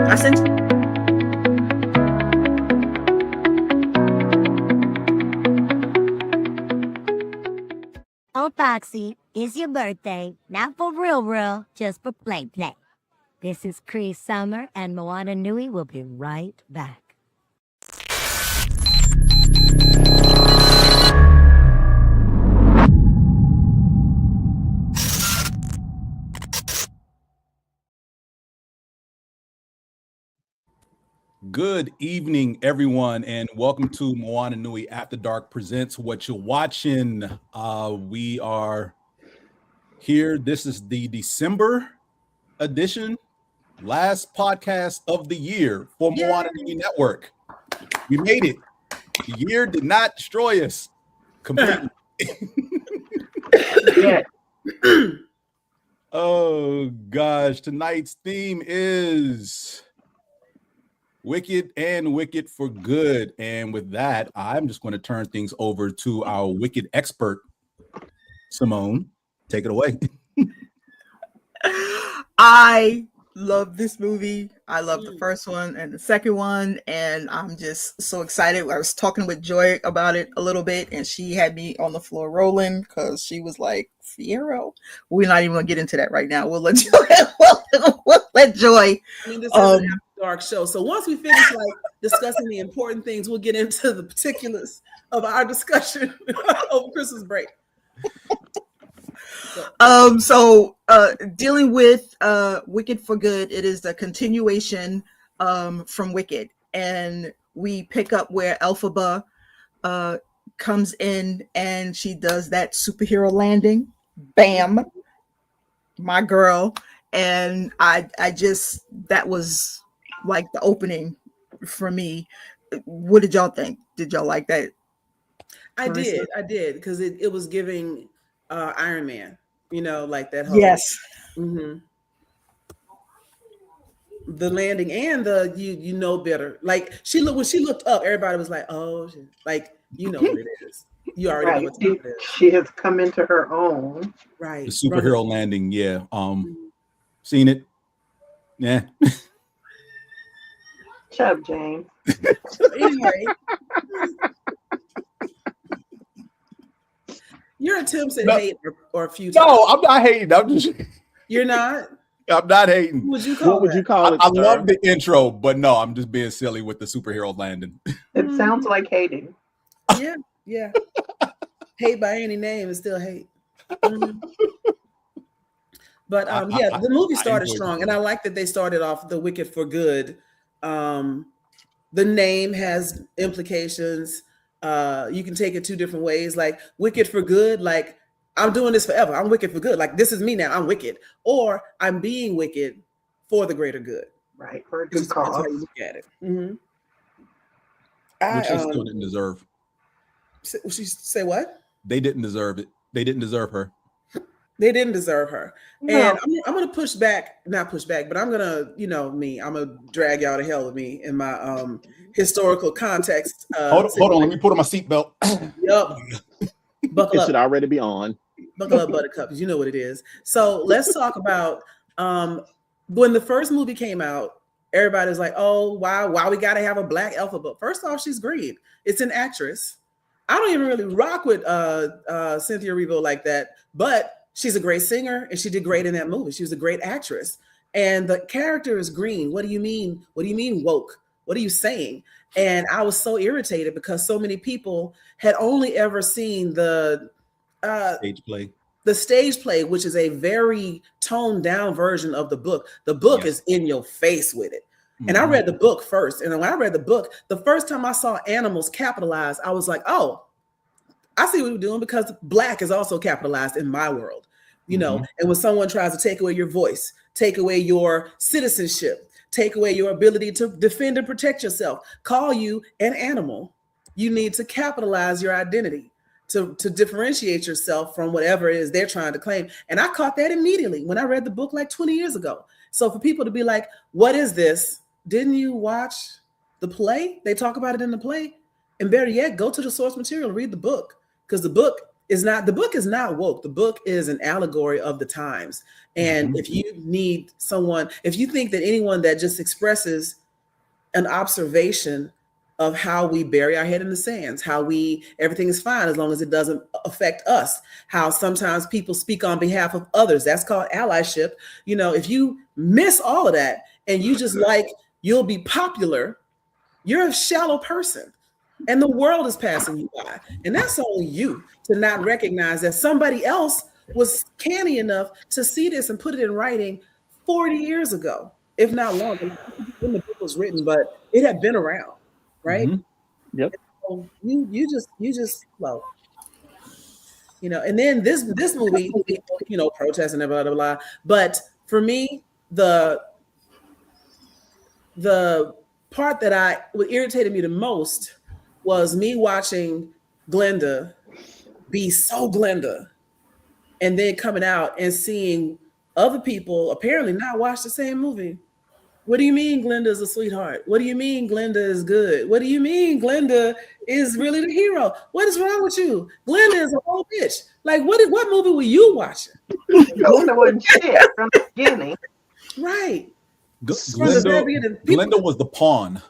I sent. Oh, Foxy, it's your birthday. Not for real, just for play. This is Cree Summer, and Moana Nui will be right back. Good evening, everyone, and welcome to Moana Nui After Dark presents Whatcha Watchin. We are here. This is the December edition, last podcast of the year for Moana Nui Network. We made it. The year did not destroy us completely. Yeah. Oh gosh, tonight's theme is Wicked and Wicked for Good. And with that, I'm just going to turn things over to our Wicked expert, Simone. Take it away. I love this movie. I love the first one and the second one, and I'm just so excited. I was talking with Joy about it a little bit, and she had me on the floor rolling because she was like, Fierro. We're not even going to get into that right now. We'll let Joy. We'll let Joy. I mean, this is an After Dark show. So once we finish like discussing the important things, we'll get into the particulars of our discussion over Christmas break. Dealing with Wicked for Good, it is the continuation from Wicked, and we pick up where Elphaba comes in and she does that superhero landing. Bam, my girl. And I just, that was like the opening for me. What did y'all think? Did y'all like that? I did because it was giving Iron Man, you know, like that whole the landing and the you know better. Like when she looked up, everybody was like, oh, like you know what it is. You already know what it is. She has come into her own. Right. The superhero landing, yeah. Seen it. Yeah. Shut up, James. Anyway. Your attempts at hate or a few times. No, I'm not hating. I'm just. You're not? I'm not hating. What would you call it? I love the intro, but no, I'm just being silly with the superhero landing. It sounds like hating. Yeah. Hate by any name is still hate. Mm-hmm. But the movie started strong, and I like that they started off the Wicked for Good. The name has implications. You can take it two different ways, like Wicked for Good, like I'm doing this forever. I'm wicked for good. Like this is me now. I'm wicked, or I'm being wicked for the greater good. Right, for a good cause. That's how you look at it. Mm-hmm. Which they still didn't deserve. She say what? They didn't deserve it. They didn't deserve her. They didn't deserve her. No. And I'm gonna not push back, but I'm gonna, I'm gonna drag y'all to hell with me in my historical context. Hold on, let me put on my seatbelt. Yup. Buckle it up. should already be on. Buckle up, Buttercup, because you know what it is. So let's talk about when the first movie came out, everybody's like, oh, why we gotta have a black Elphaba? First off, she's green. It's an actress. I don't even really rock with Cynthia Erivo like that, but she's a great singer and she did great in that movie. She was a great actress. And the character is green. What do you mean? What do you mean woke? What are you saying? And I was so irritated because so many people had only ever seen the stage play, which is a very toned down version of the book. The book is in your face with it. And I read the book first. And when I read the book, the first time I saw animals capitalized, I was like, oh, I see what we're doing, because black is also capitalized in my world, and when someone tries to take away your voice, take away your citizenship, take away your ability to defend and protect yourself, call you an animal, you need to capitalize your identity to differentiate yourself from whatever it is they're trying to claim. And I caught that immediately when I read the book like 20 years ago. So for people to be like, what is this? Didn't you watch the play? They talk about it in the play. And better yet, go to the source material, read the book, because the book is not, the book is not woke. The book is an allegory of the times. And if you need someone, if you think that anyone that just expresses an observation of how we bury our head in the sands, how everything is fine as long as it doesn't affect us, how sometimes people speak on behalf of others, that's called allyship. You know, if you miss all of that and you just like, you'll be popular, you're a shallow person. And the world is passing you by. And that's only you to not recognize that somebody else was canny enough to see this and put it in writing 40 years ago, if not longer, when the book was written, but it had been around, right? Yep. So you just well, you know, and then this movie, you know, protesting and blah, blah, blah. But for me, the part that what irritated me the most was me watching Glinda be so Glinda and then coming out and seeing other people apparently not watch the same movie. What do you mean Glinda is a sweetheart? What do you mean Glinda is good? What do you mean Glinda is really the hero? What is wrong with you? Glinda is a whole bitch. Like, what movie were you watching? Glinda wasn't shit from the beginning. Right. Glinda was the pawn.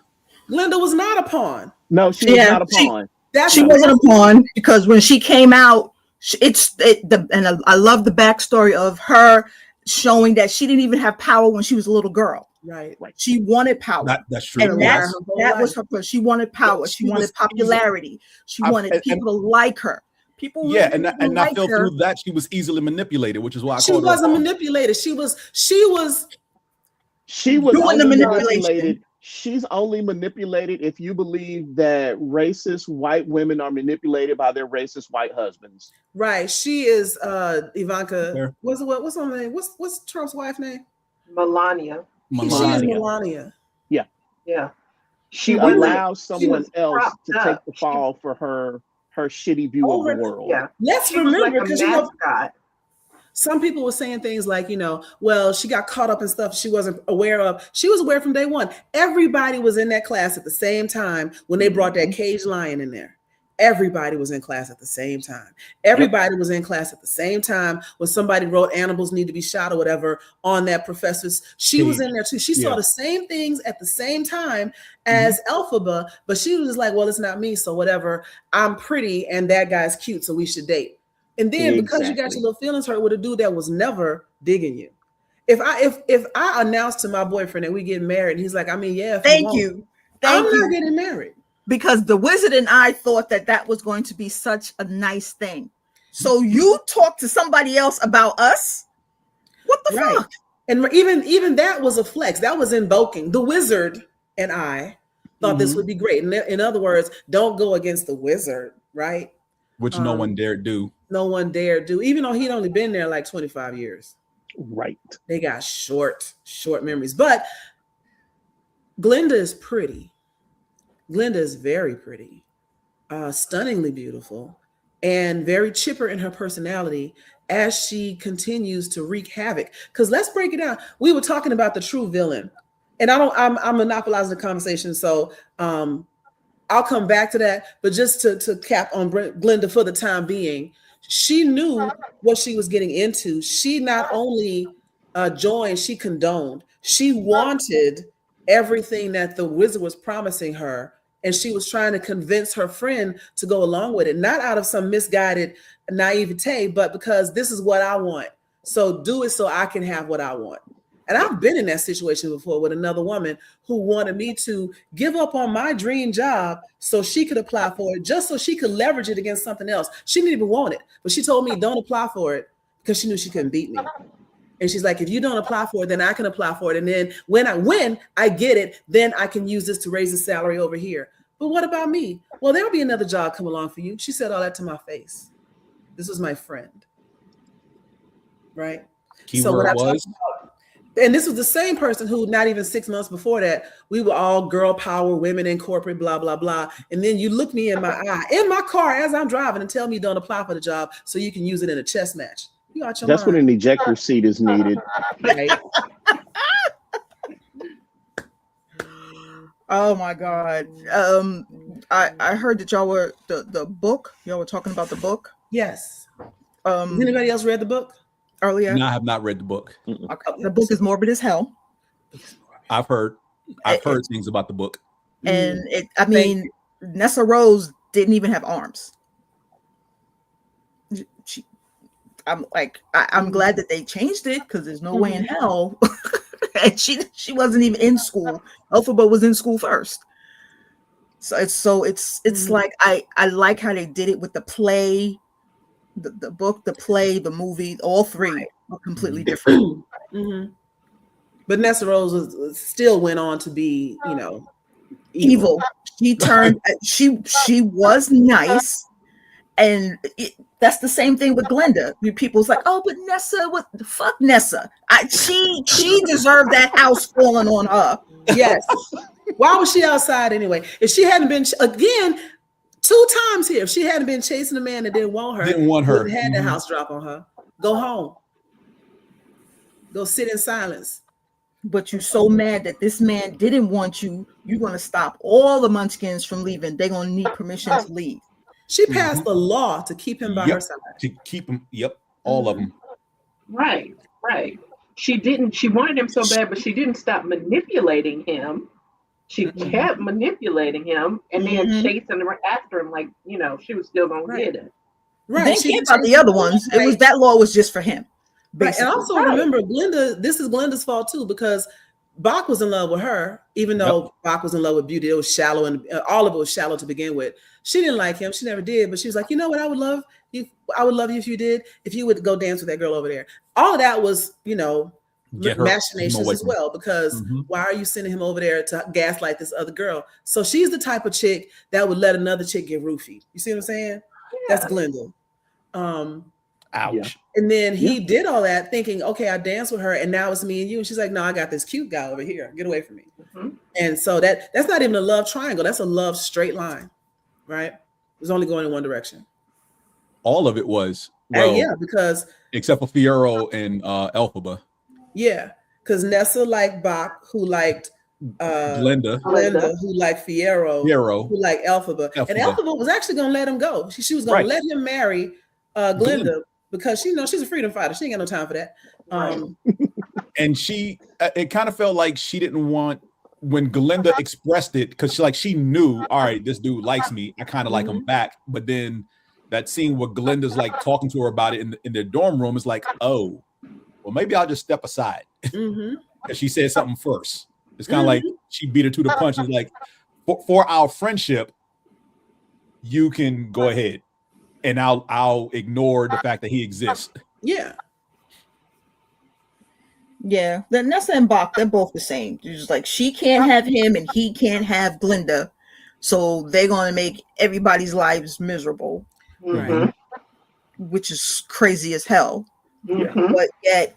Glinda was not a pawn. No, she was not a pawn. She wasn't a pawn because when she came out, and I love the backstory of her showing that she didn't even have power when she was a little girl. Right. She wanted power. That's true. And that was her push. She wanted power. She wanted popularity. She wanted people to like her. People and I felt through that she was easily manipulated, which is why she wasn't manipulated. She was doing the manipulation. She's only manipulated if you believe that racist white women are manipulated by their racist white husbands. Right. She is Ivanka. What's her name? What's Trump's wife's name? Melania. She is Melania. Yeah. Yeah. She allows someone else to take the fall for her shitty view of the world. Yeah. Let's remember, because some people were saying things like, well, she got caught up in stuff she wasn't aware of. She was aware from day one. Everybody was in that class at the same time when they brought that caged lion in there. Everybody was in class at the same time. Everybody was in class at the same time when somebody wrote animals need to be shot or whatever on that professor's. She was in there too. She saw the same things at the same time as Elphaba, but she was like, well, it's not me, so whatever. I'm pretty and that guy's cute, so we should date. And then because you got your little feelings hurt with a dude that was never digging you. If I announced to my boyfriend that we get married, and he's like, I mean, yeah. Thank you. I'm not getting married. Because the wizard and I thought that was going to be such a nice thing. So you talk to somebody else about us? What the fuck? And even that was a flex. That was invoking. The wizard and I thought this would be great. In other words, don't go against the wizard, right? Which no one dared do. No one dared do, even though he'd only been there like 25 years. Right. They got short memories. But Glinda is pretty. Glinda is very pretty, stunningly beautiful, and very chipper in her personality as she continues to wreak havoc. Because let's break it down. We were talking about the true villain, and I'm monopolizing the conversation, so I'll come back to that. But just to cap on Glinda for the time being, she knew what she was getting into. She not only joined, she condoned. She wanted everything that the wizard was promising her. And she was trying to convince her friend to go along with it, not out of some misguided naivete, but because this is what I want. So do it so I can have what I want. And I've been in that situation before with another woman who wanted me to give up on my dream job so she could apply for it, just so she could leverage it against something else. She didn't even want it, but she told me don't apply for it because she knew she couldn't beat me. And she's like, if you don't apply for it, then I can apply for it. And then when I get it, then I can use this to raise the salary over here. But what about me? Well, there'll be another job come along for you. She said all that to my face. This was my friend. Right? Keyword was? And this was the same person who not even 6 months before that, we were all girl power, women in corporate, blah, blah, blah. And then you look me in my eye, in my car as I'm driving and tell me don't apply for the job so you can use it in a chess match. That's when an ejector seat is needed. Right? Oh my God. I heard that y'all were the book. Y'all were talking about the book. Yes. Has anybody else read the book? Earlier, No, I have not read the book. okay. The book is morbid as hell. I've heard things about the book. And Nessa Rose didn't even have arms. I'm glad that they changed it, because there's no way in hell. And she wasn't even in school. Elphaba was in school first. So it's like I like how they did it with the play, the book, the play, the movie. All three are completely different. But Nessa Rose still went on to be, evil. She turned. She was nice, and that's the same thing with Glinda. People's like, oh, but Nessa, what the fuck, Nessa? She deserved that house falling on her. Yes. Why was she outside anyway? If she hadn't been, again, 2 times here, if she hadn't been chasing a man that didn't want her, had the house drop on her. Go home. Go sit in silence. But you're so mad that this man didn't want you. You're going to stop all the Munchkins from leaving. They're going to need permission to leave. She passed the law to keep him by her side. To keep him, all of them. Right. She wanted him so bad, but she didn't stop manipulating him. She kept manipulating him and then chasing after him, like, she was still going to get him. Right. They didn't care about the other ones. It was that law was just for him. Right. And also remember, Glinda, this is Glinda's fault too, because Bach was in love with her, even though Bach was in love with Beauty. It was shallow, and all of it was shallow to begin with. She didn't like him. She never did. But she was like, you know what? I would love you if you did, if you would go dance with that girl over there. All of that was, machinations as well, because why are you sending him over there to gaslight this other girl? So she's the type of chick that would let another chick get roofied. You see what I'm saying? Yeah. That's Glinda. Ouch. Yeah. And then he did all that thinking, okay, I danced with her and now it's me and you. And she's like, no, I got this cute guy over here. Get away from me. And so that's not even a love triangle. That's a love straight line, right? It's only going in one direction. All of it was. Because except for Fiyero and Elphaba. Yeah, because Nessa liked Bach, who liked Glinda, who liked Fiyero, who liked Elphaba. And Elphaba was actually going to let him go. She was going to let him marry Glinda, because she's a freedom fighter. She ain't got no time for that. And it kind of felt like she didn't want, when Glinda expressed it, because she knew, all right, this dude likes me. I kind of like him back. But then that scene where Glinda's like talking to her about it in their dorm room is like, oh, well, maybe I'll just step aside. Because she said something first. It's kind of like she beat her to the punch. It's like, for our friendship, you can go ahead, and I'll ignore the fact that he exists. Yeah. Yeah. The Nessa and Bach, they're both the same. It's just like, she can't have him and he can't have Glinda. So they're going to make everybody's lives miserable. Right. Which is crazy as hell. Mm-hmm. But yet,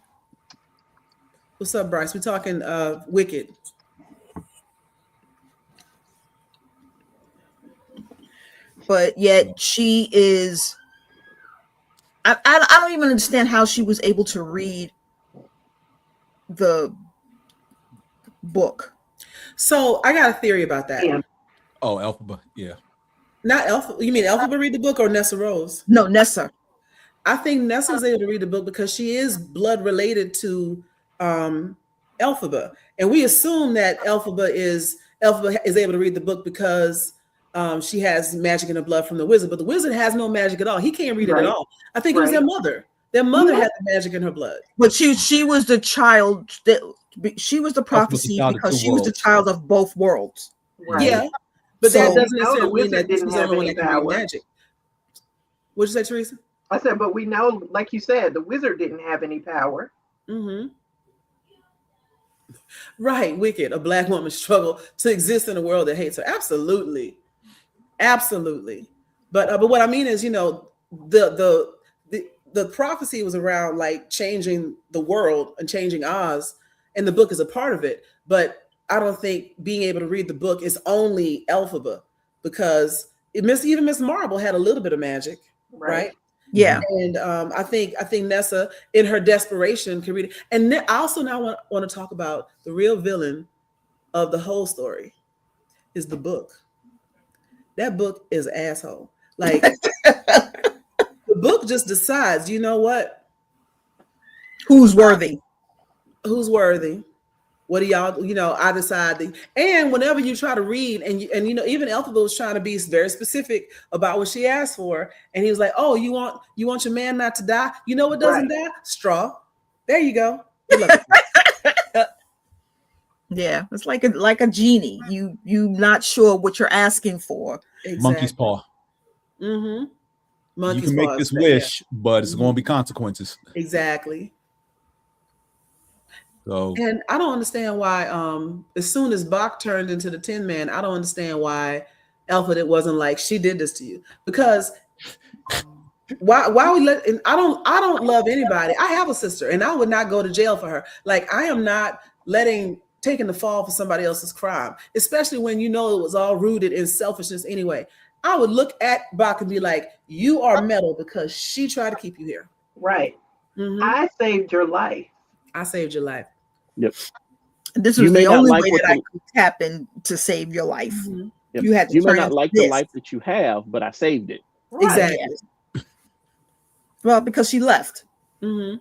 what's up, Bryce? We're talking Wicked. But yet she is. I don't even understand how she was able to read the book. So I got a theory about that. Yeah. Oh, Elphaba, yeah. Not Elphaba. You mean Elphaba read the book or Nessa Rose? No, Nessa. I think Nessa was able to read the book because she is blood related to Elphaba, and we assume that Elphaba is able to read the book because she has magic in her blood from the wizard. But the wizard has no magic at all. He can't read it at all. I think it was their mother. Their mother had the magic in her blood. But she was the child that she was the prophecy because she was the child of both worlds. Right. Yeah, but that doesn't necessarily mean that didn't she's the have only one any that can read power. magic. What'd you say, Teresa? I said, but we know, like you said, the wizard didn't have any power. Mm-hmm. Right, Wicked, a Black woman's struggle to exist in a world that hates her. Absolutely, absolutely. But what I mean is, the prophecy was around like changing the world and changing Oz, and the book is a part of it. But I don't think being able to read the book is only Elphaba, because even Miss Marble had a little bit of magic, right? Yeah, and I think Nessa, in her desperation, can read it. And then I also now want to talk about the real villain of the whole story is the book. That book is an asshole. Like the book just decides, you know what? Who's worthy? Who's worthy? What do y'all, I decide. And whenever you try to read, and even Elphaba was trying to be very specific about what she asked for. And he was like, oh, you want your man not to die? You know what doesn't die? Straw. There you go. Yeah, it's like a genie. You not sure what you're asking for. Exactly. Monkey's paw. Mm-hmm. You can make this wish, but it's going to be consequences. Exactly. So, and I don't understand why, as soon as Bach turned into the Tin Man, I don't understand why Elphaba wasn't like, she did this to you. Because why we let, and I don't love anybody. I have a sister and I would not go to jail for her. Like, I am not taking the fall for somebody else's crime, especially when it was all rooted in selfishness anyway. I would look at Bach and be like, you are metal because she tried to keep you here. Right. Mm-hmm. I saved your life. I saved your life. Yep. This was the only way that I could tap in to save your life. Mm-hmm. Yep. You had to may not like the life that you have, but I saved it. Right. Exactly. Yeah. Well, because she left. Mm-hmm.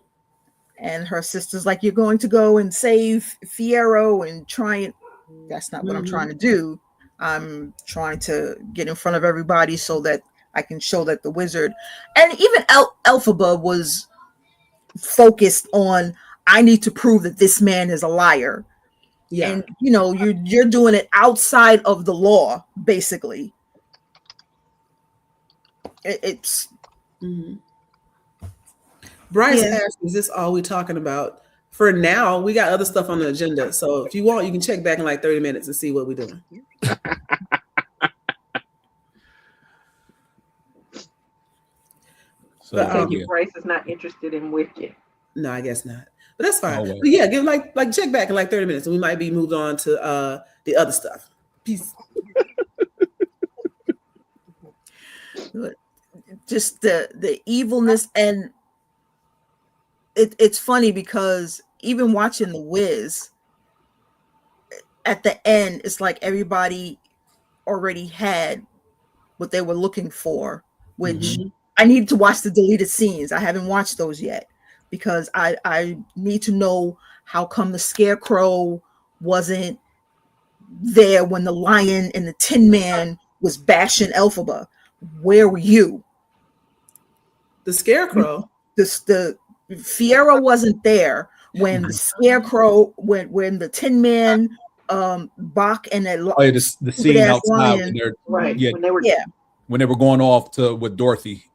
And her sister's like, you're going to go and save Fiyero and try and that's not what I'm trying to do. I'm trying to get in front of everybody so that I can show that the wizard, and even Elphaba was focused on, I need to prove that this man is a liar. Yeah. And you're doing it outside of the law, basically. It's Bryce asked, is this all we're talking about? For now, we got other stuff on the agenda. So if you want, you can check back in like 30 minutes and see what we're doing. So Bryce is not interested in Wicked. No, I guess not. But that's fine. But yeah, give like check back in like 30 minutes and we might be moved on to the other stuff. Peace. Just the evilness, and it's funny because even watching The Wiz, at the end, it's like everybody already had what they were looking for, which I need to watch the deleted scenes. I haven't watched those yet because I need to know how come the Scarecrow wasn't there when the lion and the Tin Man was bashing Elphaba. Where were you? The Scarecrow? The Fiyero wasn't there when the Scarecrow, when the Tin Man, Bach and that the scene outside when they're when they were going off with Dorothy.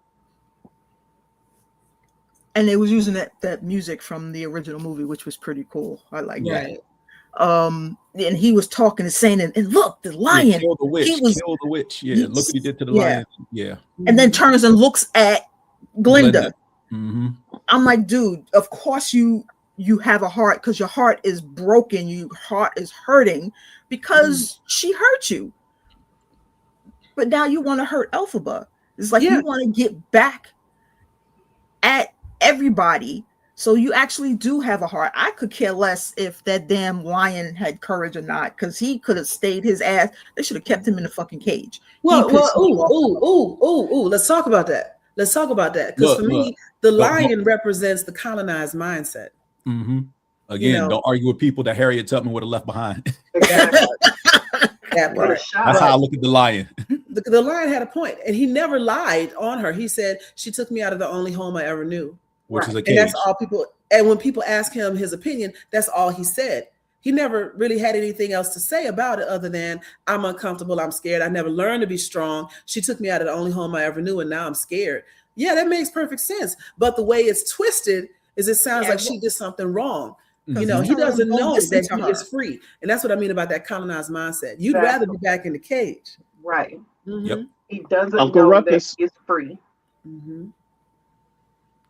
And they was using that music from the original movie, which was pretty cool. I like that. And he was talking and saying, and look, the lion. Yeah, kill the witch. Yeah, look what he did to the lion. Yeah. And then turns and looks at Glinda. Mm-hmm. I'm like, dude, of course you have a heart because your heart is broken. Your heart is hurting because she hurt you. But now you want to hurt Elphaba. It's like you want to get back at everybody. So you actually do have a heart. I could care less if that damn lion had courage or not, because he could have stayed his ass. They should have kept him in the fucking cage. Let's talk about that. Because for me, the lion represents the colonized mindset. Mm-hmm. Again, don't argue with people that Harriet Tubman would have left behind. Exactly. That's how I look at the lion. The lion had a point, and he never lied on her. He said, she took me out of the only home I ever knew. Which is a cage. And that's all people, and when people ask him his opinion, that's all he said. He never really had anything else to say about it other than, I'm uncomfortable, I'm scared, I never learned to be strong. She took me out of the only home I ever knew, and now I'm scared. Yeah, that makes perfect sense. But the way it's twisted is it sounds like she did something wrong. He doesn't know that he is free. And that's what I mean about that colonized mindset. You'd rather be back in the cage. Right. Mm-hmm. Yep. He doesn't Uncle know Ruckus. that he's free. Mm-hmm.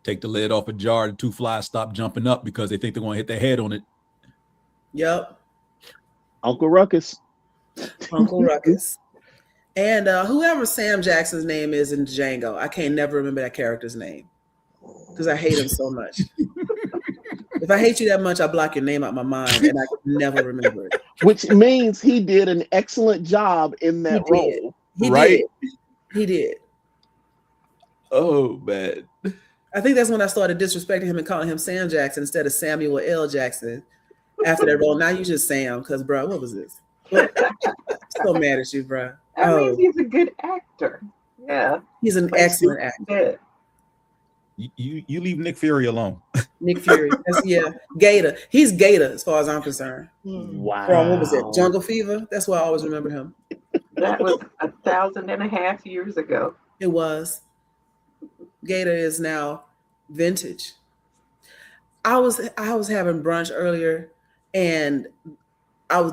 Take the lid off a jar, the two flies stop jumping up because they think they're going to hit their head on it. Yep. Uncle Ruckus. Uncle Ruckus. And whoever Sam Jackson's name is in Django, I can't never remember that character's name because I hate him so much. If I hate you that much, I block your name out my mind and I can never remember it. Which means he did an excellent job in that role. He did. Oh man. I think that's when I started disrespecting him and calling him Sam Jackson instead of Samuel L. Jackson. After that role, now you just Sam, because bro, what was this? So mad at you, bro. That means he's a good actor. Yeah, he's an excellent actor. You leave Nick Fury alone. Nick Fury, Gator. He's Gator as far as I'm concerned. Wow. From, what was it? Jungle Fever. That's why I always remember him. That was 1,500 years ago. It was. Gator is now vintage. I was having brunch earlier, and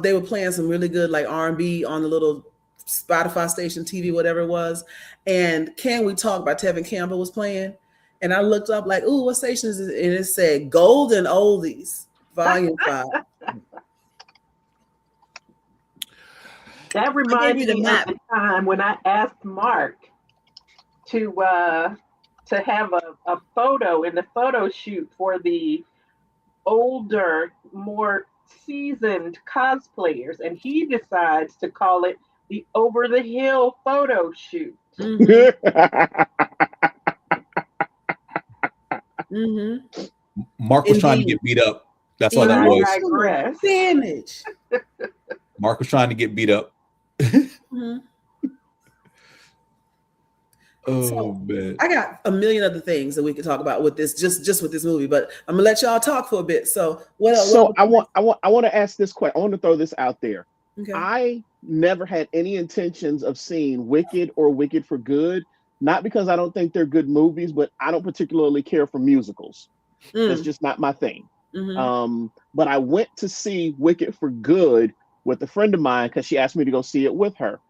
they were playing some really good like R&B on the little Spotify station, TV, whatever it was. And Can We Talk by Tevin Campbell was playing. And I looked up like, ooh, what station is it? And it said Golden Oldies, Volume 5. That reminds me of the time when I asked Mark to have a photo in the photo shoot for the older, more seasoned cosplayers, and he decides to call it the Over the Hill photo shoot. Mark was trying to get beat up. That's all that was. Damage. Mark was trying to get beat up. Man. I got a million other things that we could talk about with this, just with this movie, but I'm gonna let y'all talk for a bit. So what else? So I want to ask this question. I want to throw this out there. Okay. I never had any intentions of seeing Wicked or Wicked for Good, not because I don't think they're good movies, but I don't particularly care for musicals. It's just not my thing. But I went to see Wicked for Good with a friend of mine because she asked me to go see it with her.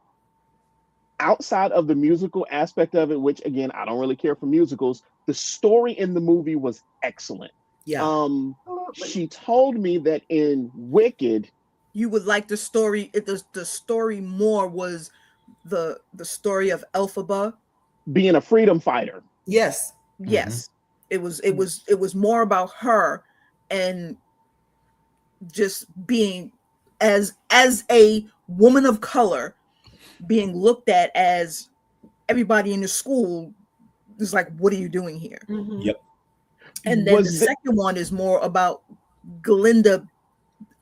Outside of the musical aspect of it, which again, I don't really care for musicals, the story in the movie was excellent. Yeah. She told me that in Wicked, you would like the story. The story more was the story of Elphaba being a freedom fighter. Yes. Yes. It was more about her and just being as a woman of color being looked at as everybody in the school is like, what are you doing here? Yep. And then the second one is more about Glinda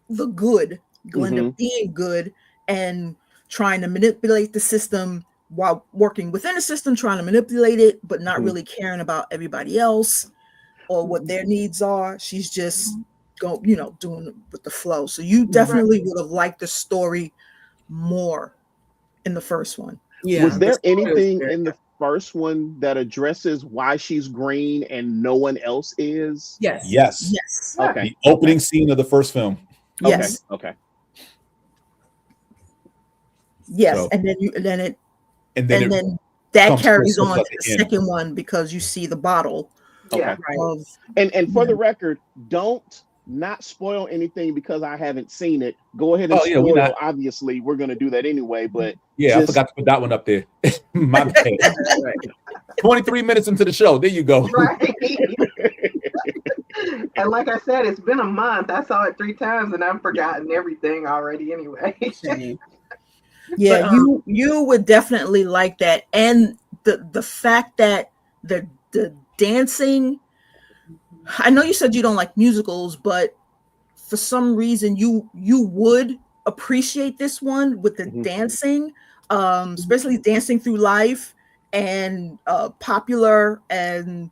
being good and trying to manipulate the system while working within the system, trying to manipulate it, but not really caring about everybody else or what their needs are. She's just doing it with the flow. So you definitely would have liked the story more in the first one. Yeah. Was there anything in the first one that addresses why she's green and no one else is? Yes. Okay. The opening scene of the first film. Yes. Okay. Yes, So, and then it that carries on to the second one because you see the bottle. Okay. And for the record, don't not spoil anything because I haven't seen it. Go ahead and spoil. Obviously, we're going to do that anyway. But I forgot to put that one up there. My bad. 23 minutes into the show. There you go. Right. And like I said, it's been a month. I saw it 3 times and I've forgotten everything already anyway. Yeah, but, you would definitely like that. And the fact that the dancing, I know you said you don't like musicals, but for some reason you would appreciate this one with the dancing, especially Dancing Through Life and Popular and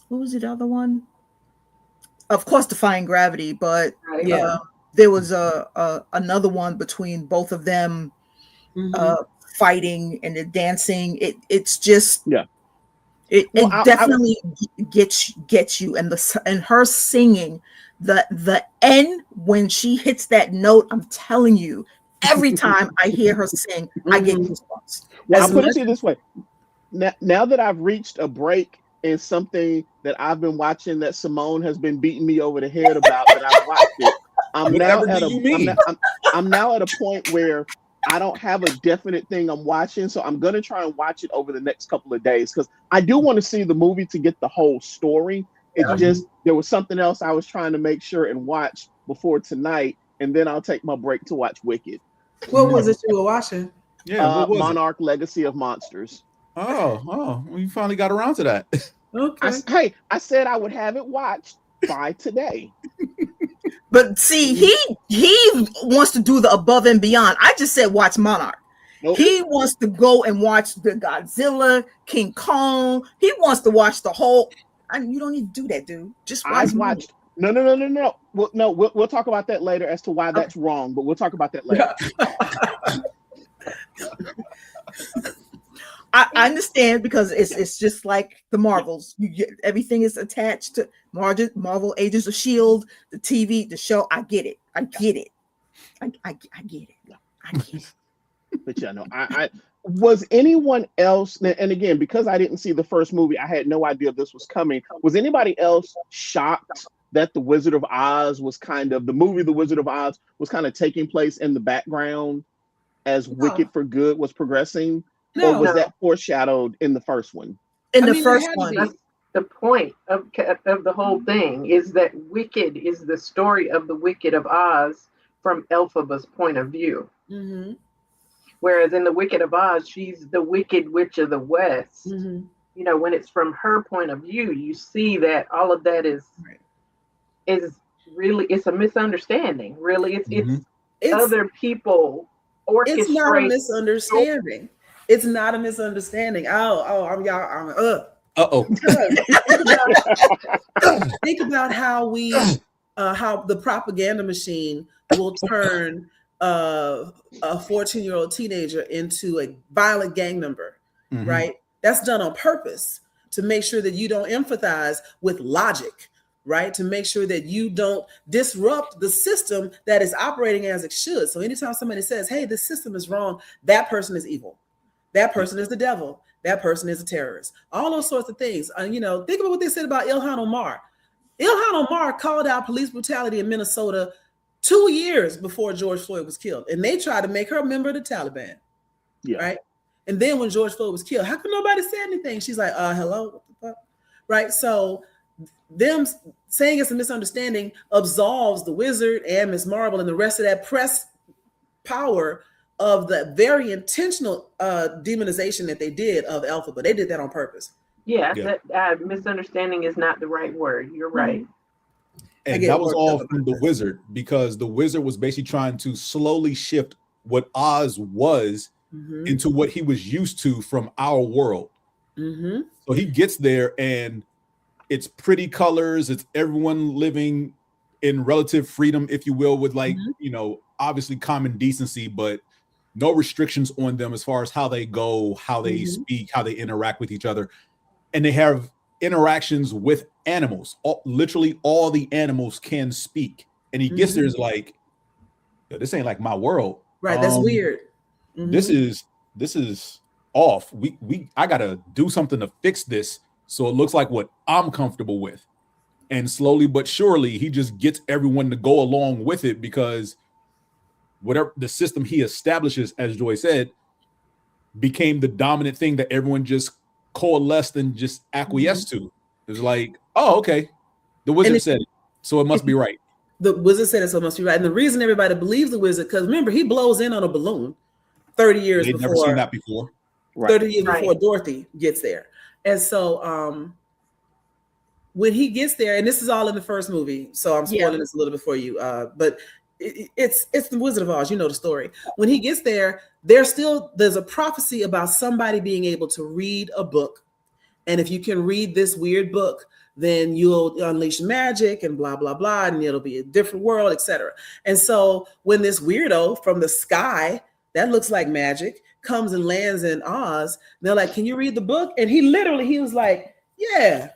what was the other one? Of course, Defying Gravity, but there was another one between both of them fighting and the dancing. It's just it definitely gets you, and her singing the end when she hits that note. I'm telling you, every time I hear her sing, I get goosebumps. Well, I'll put it to you this way: now that I've reached a break in something that I've been watching that Simone has been beating me over the head about, that I've watched it. I'm now at a point where I don't have a definite thing I'm watching, so I'm gonna try and watch it over the next couple of days because I do want to see the movie to get the whole story. It's just there was something else I was trying to make sure and watch before tonight, and then I'll take my break to watch Wicked. What was it you were watching? Monarch: Legacy of Monsters. Oh, well, you finally got around to that. Okay. I said I would have it watched by today. But see, he wants to do the above and beyond. I just said watch Monarch. Nope. He wants to go and watch the Godzilla, King Kong. He wants to watch the whole. You don't need to do that, dude. Just watch. I've watched. No. We'll talk about that later as to why that's wrong. But we'll talk about that later. I understand, because it's just like the Marvels. You get everything is attached to Marvel Agents of S.H.I.E.L.D., the TV, the show. I get it. I get it. I get it. But yeah, no, I was anyone else, and again, because I didn't see the first movie, I had no idea this was coming. Was anybody else shocked that The Wizard of Oz was the movie The Wizard of Oz was kind of taking place in the background as Wicked for Good was progressing? Or was that foreshadowed in the first one? The first one. That's the point of the whole thing, is that Wicked is the story of the Wicked of Oz from Elphaba's point of view. Mm-hmm. Whereas in the Wicked of Oz, she's the Wicked Witch of the West. Mm-hmm. You know, when it's from her point of view, you see that all of that is really, it's a misunderstanding. Really, it's other people orchestrate. It's not a misunderstanding. It's not a misunderstanding. Think about how how the propaganda machine will turn a 14-year-old teenager into a violent gang member, right? That's done on purpose to make sure that you don't empathize with logic, right? To make sure that you don't disrupt the system that is operating as it should. So anytime somebody says, hey, the system is wrong, that person is evil. That person is the devil. That person is a terrorist. All those sorts of things. Think about what they said about Ilhan Omar. Ilhan Omar called out police brutality in Minnesota 2 years before George Floyd was killed. And they tried to make her a member of the Taliban. Yeah. Right. And then when George Floyd was killed, how come nobody said anything? She's like, hello, what the fuck? Right. So them saying it's a misunderstanding absolves the Wizard and Miss Marvel and the rest of that press power of the very intentional demonization that they did of Elphaba. They did that on purpose. Yeah. That misunderstanding is not the right word. You're right. And that was all from the Wizard, because the Wizard was basically trying to slowly shift what Oz was into what he was used to from our world. So he gets there and it's pretty colors. It's everyone living in relative freedom, if you will, with obviously common decency, but no restrictions on them as far as how they go, how they speak, how they interact with each other. And they have interactions with animals. Literally all the animals can speak. And he gets there is like, this ain't like my world. Right. That's weird. This is off. I gotta do something to fix this so it looks like what I'm comfortable with. And slowly but surely he just gets everyone to go along with it, because whatever the system he establishes, as Joy said, became the dominant thing that everyone just coalesced and just acquiesced to. It was like, oh, okay. The Wizard said it, so it must be right. The Wizard said it, so it must be right. And the reason everybody believes the Wizard, because remember, he blows in on a balloon 30 years before. They'd never seen that before. 30 years before Dorothy gets there. And so when he gets there, and this is all in the first movie, so I'm spoiling this a little bit for you, but it's the Wizard of Oz, you know the story. When he gets there, there's a prophecy about somebody being able to read a book. And if you can read this weird book, then you'll unleash magic and blah, blah, blah, and it'll be a different world, etc. And so when this weirdo from the sky, that looks like magic, comes and lands in Oz, they're like, can you read the book? And he was like, yeah.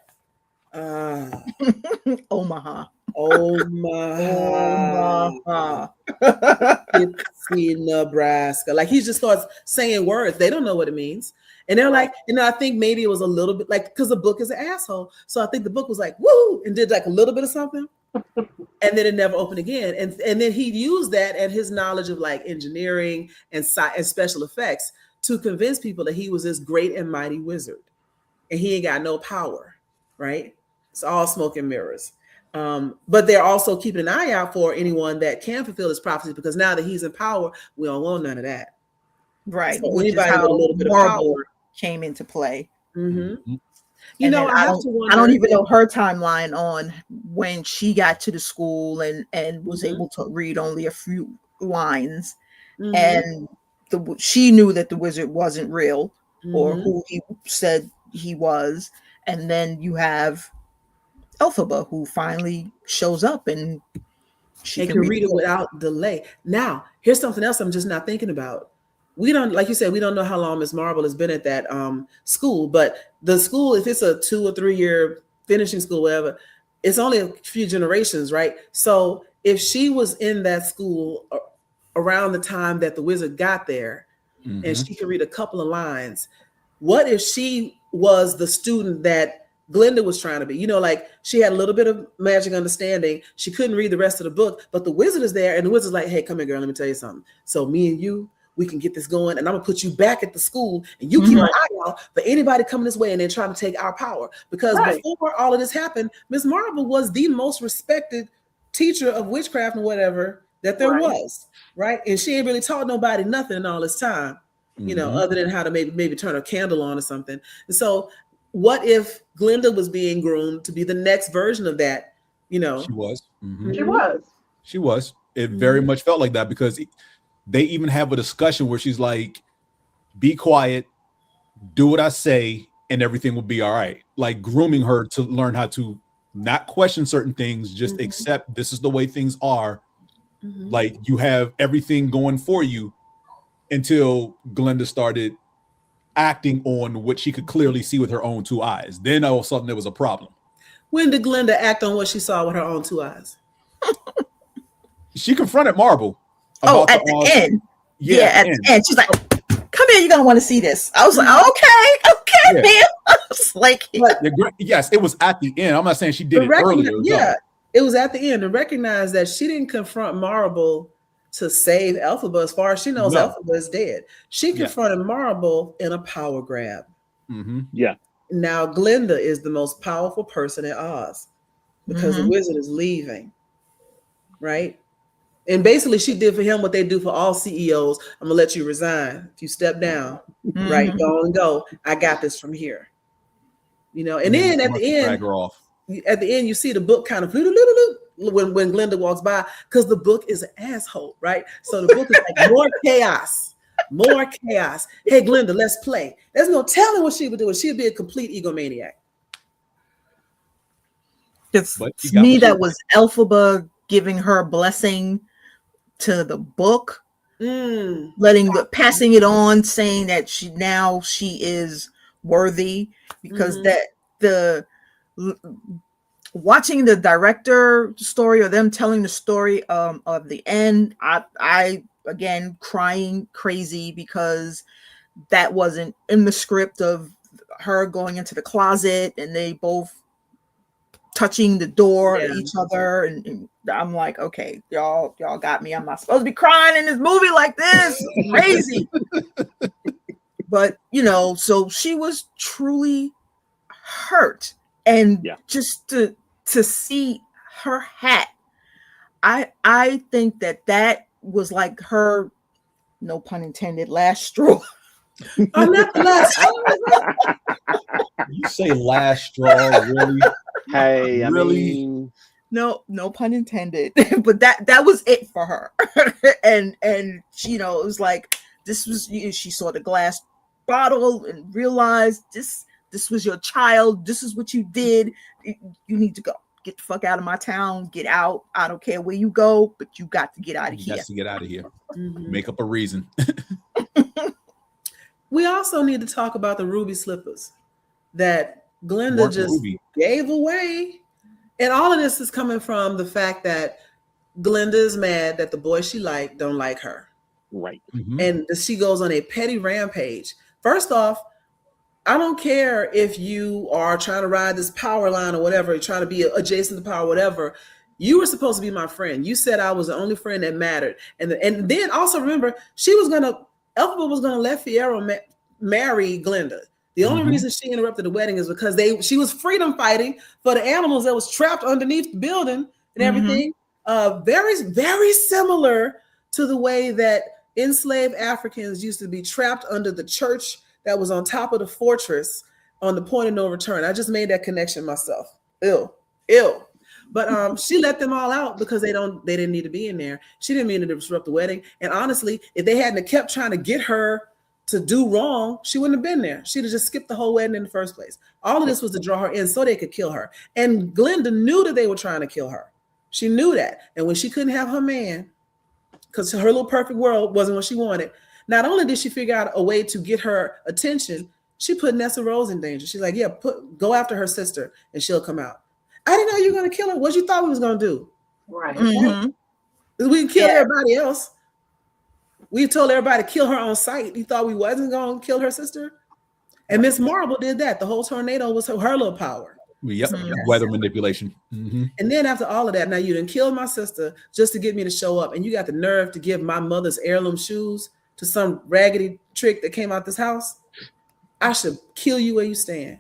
Omaha. It's in Nebraska. Like he just starts saying words. They don't know what it means. And they're like, and I think maybe it was a little bit like, because the book is an asshole. So I think the book was like, woo, and did like a little bit of something. And then it never opened again. And then he used that and his knowledge of like engineering and special effects to convince people that he was this great and mighty wizard. And he ain't got no power, right? It's all smoke and mirrors. But they're also keeping an eye out for anyone that can fulfill his prophecy, because now that he's in power, we don't want none of that. Right. So anybody with a little bit of power came into play. Mm-hmm. You And know, then I have to wonder. I don't even know her timeline on when she got to the school and was able to read only a few lines, and she knew that the wizard wasn't real or who he said he was. And then you have Elphaba, who finally shows up and she can read it without delay. Now, here's something else I'm just not thinking about. We don't, like you said, we don't know how long Miss Marvel has been at that school, but the school, if it's a 2 or 3 year finishing school, whatever, it's only a few generations, right? So if she was in that school around the time that the wizard got there, and she could read a couple of lines, what if she was the student that Glinda was trying to be? You know, like she had a little bit of magic understanding. She couldn't read the rest of the book, but the wizard is there, and the wizard's like, hey, come here, girl, let me tell you something. So me and you, we can get this going, and I'm gonna put you back at the school, and you keep an eye out for anybody coming this way and then trying to take our power. Because before all of this happened, Miss Marvel was the most respected teacher of witchcraft and whatever that there was, right? And she ain't really taught nobody nothing in all this time, you know, other than how to maybe turn a candle on or something. And so what if Glinda was being groomed to be the next version of that? You know, she was. She was. It very much felt like that, because they even have a discussion where she's like, be quiet, do what I say, and everything will be all right. Like grooming her to learn how to not question certain things, just accept this is the way things are. Like you have everything going for you, until Glinda started acting on what she could clearly see with her own 2 eyes. Then all of a sudden there was a problem. When did Glinda act on what she saw with her own 2 eyes? She confronted Marvel. At the end. Yeah, at the end. She's like, come here, you're gonna want to see this. I was like, okay, man. I was like, yes, it was at the end. I'm not saying she did it earlier. Yeah, it was at the end, to recognize that she didn't confront Marvel to save Elphaba. As far as she knows, Elphaba is dead. She confronted Marvel in a power grab. Yeah. Now Glinda is the most powerful person in Oz, because the wizard is leaving, right? And basically she did for him what they do for all CEOs. I'm gonna let you resign. If you step down, right, go on and go. I got this from here. You know, and then at the end, you see the book kind of when Glinda walks by, because the book is an asshole, right? So the book is like more chaos. Hey, Glinda, let's play. There's no telling what she would do. She'd be a complete egomaniac. To me, that was Elphaba giving her blessing to the book, passing it on, saying that she is worthy, because watching the director story, or them telling the story of the end, I again crying crazy, because that wasn't in the script of her going into the closet and they both touching the door at each other, and I'm like, okay, y'all got me. I'm not supposed to be crying in this movie like this. Crazy. But you know, so she was truly hurt, and just to see her hat, I think that was like her, no pun intended, last straw. I'm not the last straw. You say last straw, really? Hey, really? I mean, no pun intended. But that was it for her. and she, you know, it was like, this was, she saw the glass bottle and realized this was your child. This is what you did. You need to go. Get the fuck out of my town. Get out. I don't care where you go, but you got to get out of here. Got to get out of here. Make up a reason. We also need to talk about the ruby slippers that Glinda just gave away. And all of this is coming from the fact that Glinda is mad that the boy she liked don't like her. Right. And she goes on a petty rampage. First off, I don't care if you are trying to ride this power line or whatever, trying to be adjacent to power, whatever. You were supposed to be my friend. You said I was the only friend that mattered. And then also remember, Elphaba was gonna let Fiyero marry Glinda. The only reason she interrupted the wedding is because she was freedom fighting for the animals that was trapped underneath the building and everything. Very, very similar to the way that enslaved Africans used to be trapped under the church that was on top of the fortress on the point of no return. I just made that connection myself. Ew. But she let them all out because they didn't need to be in there. She didn't mean to disrupt the wedding. And honestly, if they hadn't kept trying to get her to do wrong, she wouldn't have been there. She'd have just skipped the whole wedding in the first place. All of this was to draw her in so they could kill her. And Glinda knew that they were trying to kill her. She knew that. And when she couldn't have her man, because her little perfect world wasn't what she wanted, not only did she figure out a way to get her attention, she put Nessa Rose in danger. She's like, yeah, go after her sister and she'll come out. I didn't know you were going to kill her. What you thought we was going to do? Right. Mm-hmm. We can kill everybody else. We told everybody to kill her on sight. You thought we wasn't going to kill her sister? And Miss Marble did that. The whole tornado was her little power. Yep. Weather manipulation. Mm-hmm. And then after all of that, now you done killed my sister just to get me to show up. And you got the nerve to give my mother's heirloom shoes to some raggedy trick that came out this house. I should kill you where you stand.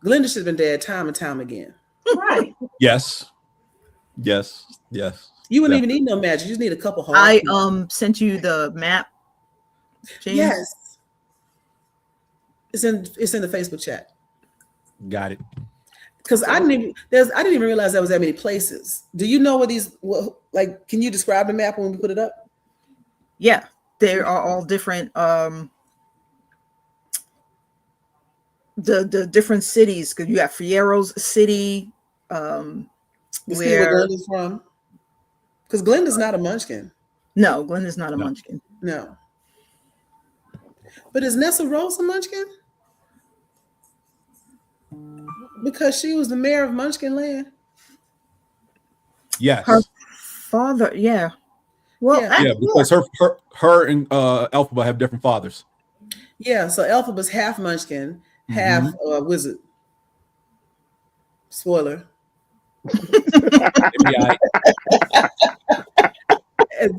Glinda should have been dead time and time again. Right. Yes. You wouldn't even need no magic. You just need a couple holes. I sent you the map, James. Yes. It's in the Facebook chat. Got it. Because I didn't even realize there was that many places. Do you know where these can you describe the map when we put it up? Yeah, they are all different. The different cities, because you got Fierro's city, where Glinda's from. Because Glinda's not a Munchkin. No, Glinda's not a Munchkin. No. But is Nessa Rose a Munchkin? Because she was the mayor of Munchkin Land. Yes. Her father, yeah. Well, yeah, because her and Elphaba have different fathers. Yeah, so Elphaba's half Munchkin, half wizard. Spoiler.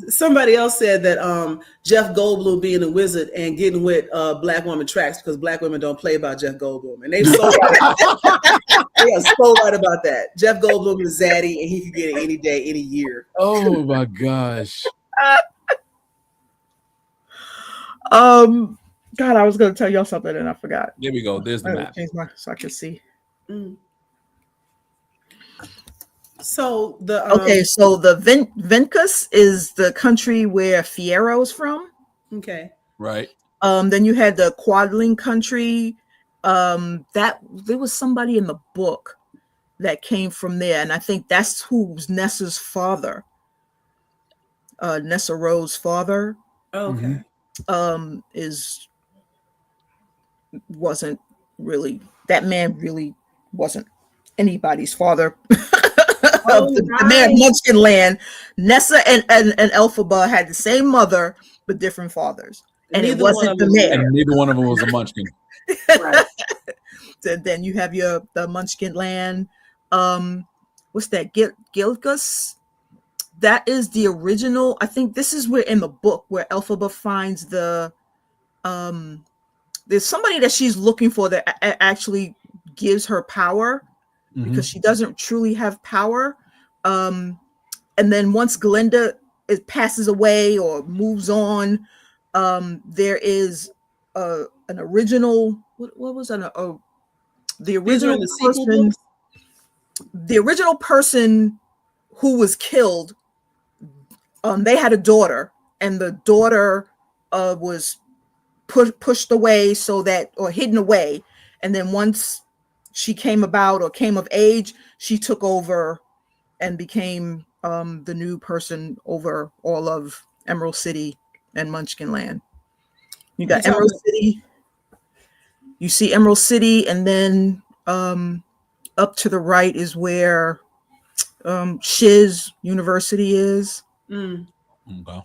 Somebody else said that Jeff Goldblum being a wizard and getting with black woman tracks because black women don't play about Jeff Goldblum, and they so right. They are so right about that. Jeff Goldblum is zaddy, and he could get it any day, any year. Oh my gosh. God, I was going to tell y'all something and I forgot. There we go. There's the map. Change so I can see. So the so the Vencus is the country where Fierro's from. Okay. Right. Then you had the Quadling country. That there was somebody in the book that came from there, and I think that's who's Nessa's father. Nessa Rose's father. Okay. Wasn't really, that man really wasn't anybody's father. The man of Munchkin Land. Nessa and Elphaba had the same mother but different fathers, and it wasn't the mayor. And neither one of them was a Munchkin. Right. Then you have the Munchkin Land. What's that? Gilgus. That is the original. I think this is where in the book where Elphaba finds the there's somebody that she's looking for that actually gives her power, because she doesn't truly have power. And then once Glinda passes away or moves on, there is an original. What was that? The original person. The original person who was killed. They had a daughter, and the daughter was pushed away or hidden away, and then once she came about or came of age, she took over and became the new person over all of Emerald City and Munchkin Land. You got Emerald City. You see Emerald City, and then up to the right is where Shiz University is. Okay.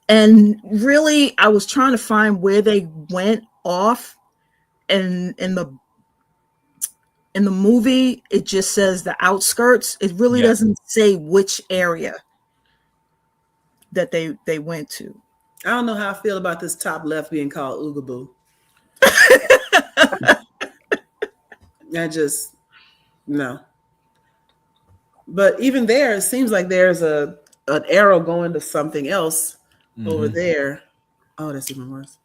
And really, I was trying to find where they went off, and in the movie, it just says the outskirts. It really doesn't say which area that they went to. I don't know how I feel about this top left being called Oogaboo. No. But even there, it seems like there's an arrow going to something else over there. Oh, that's even worse.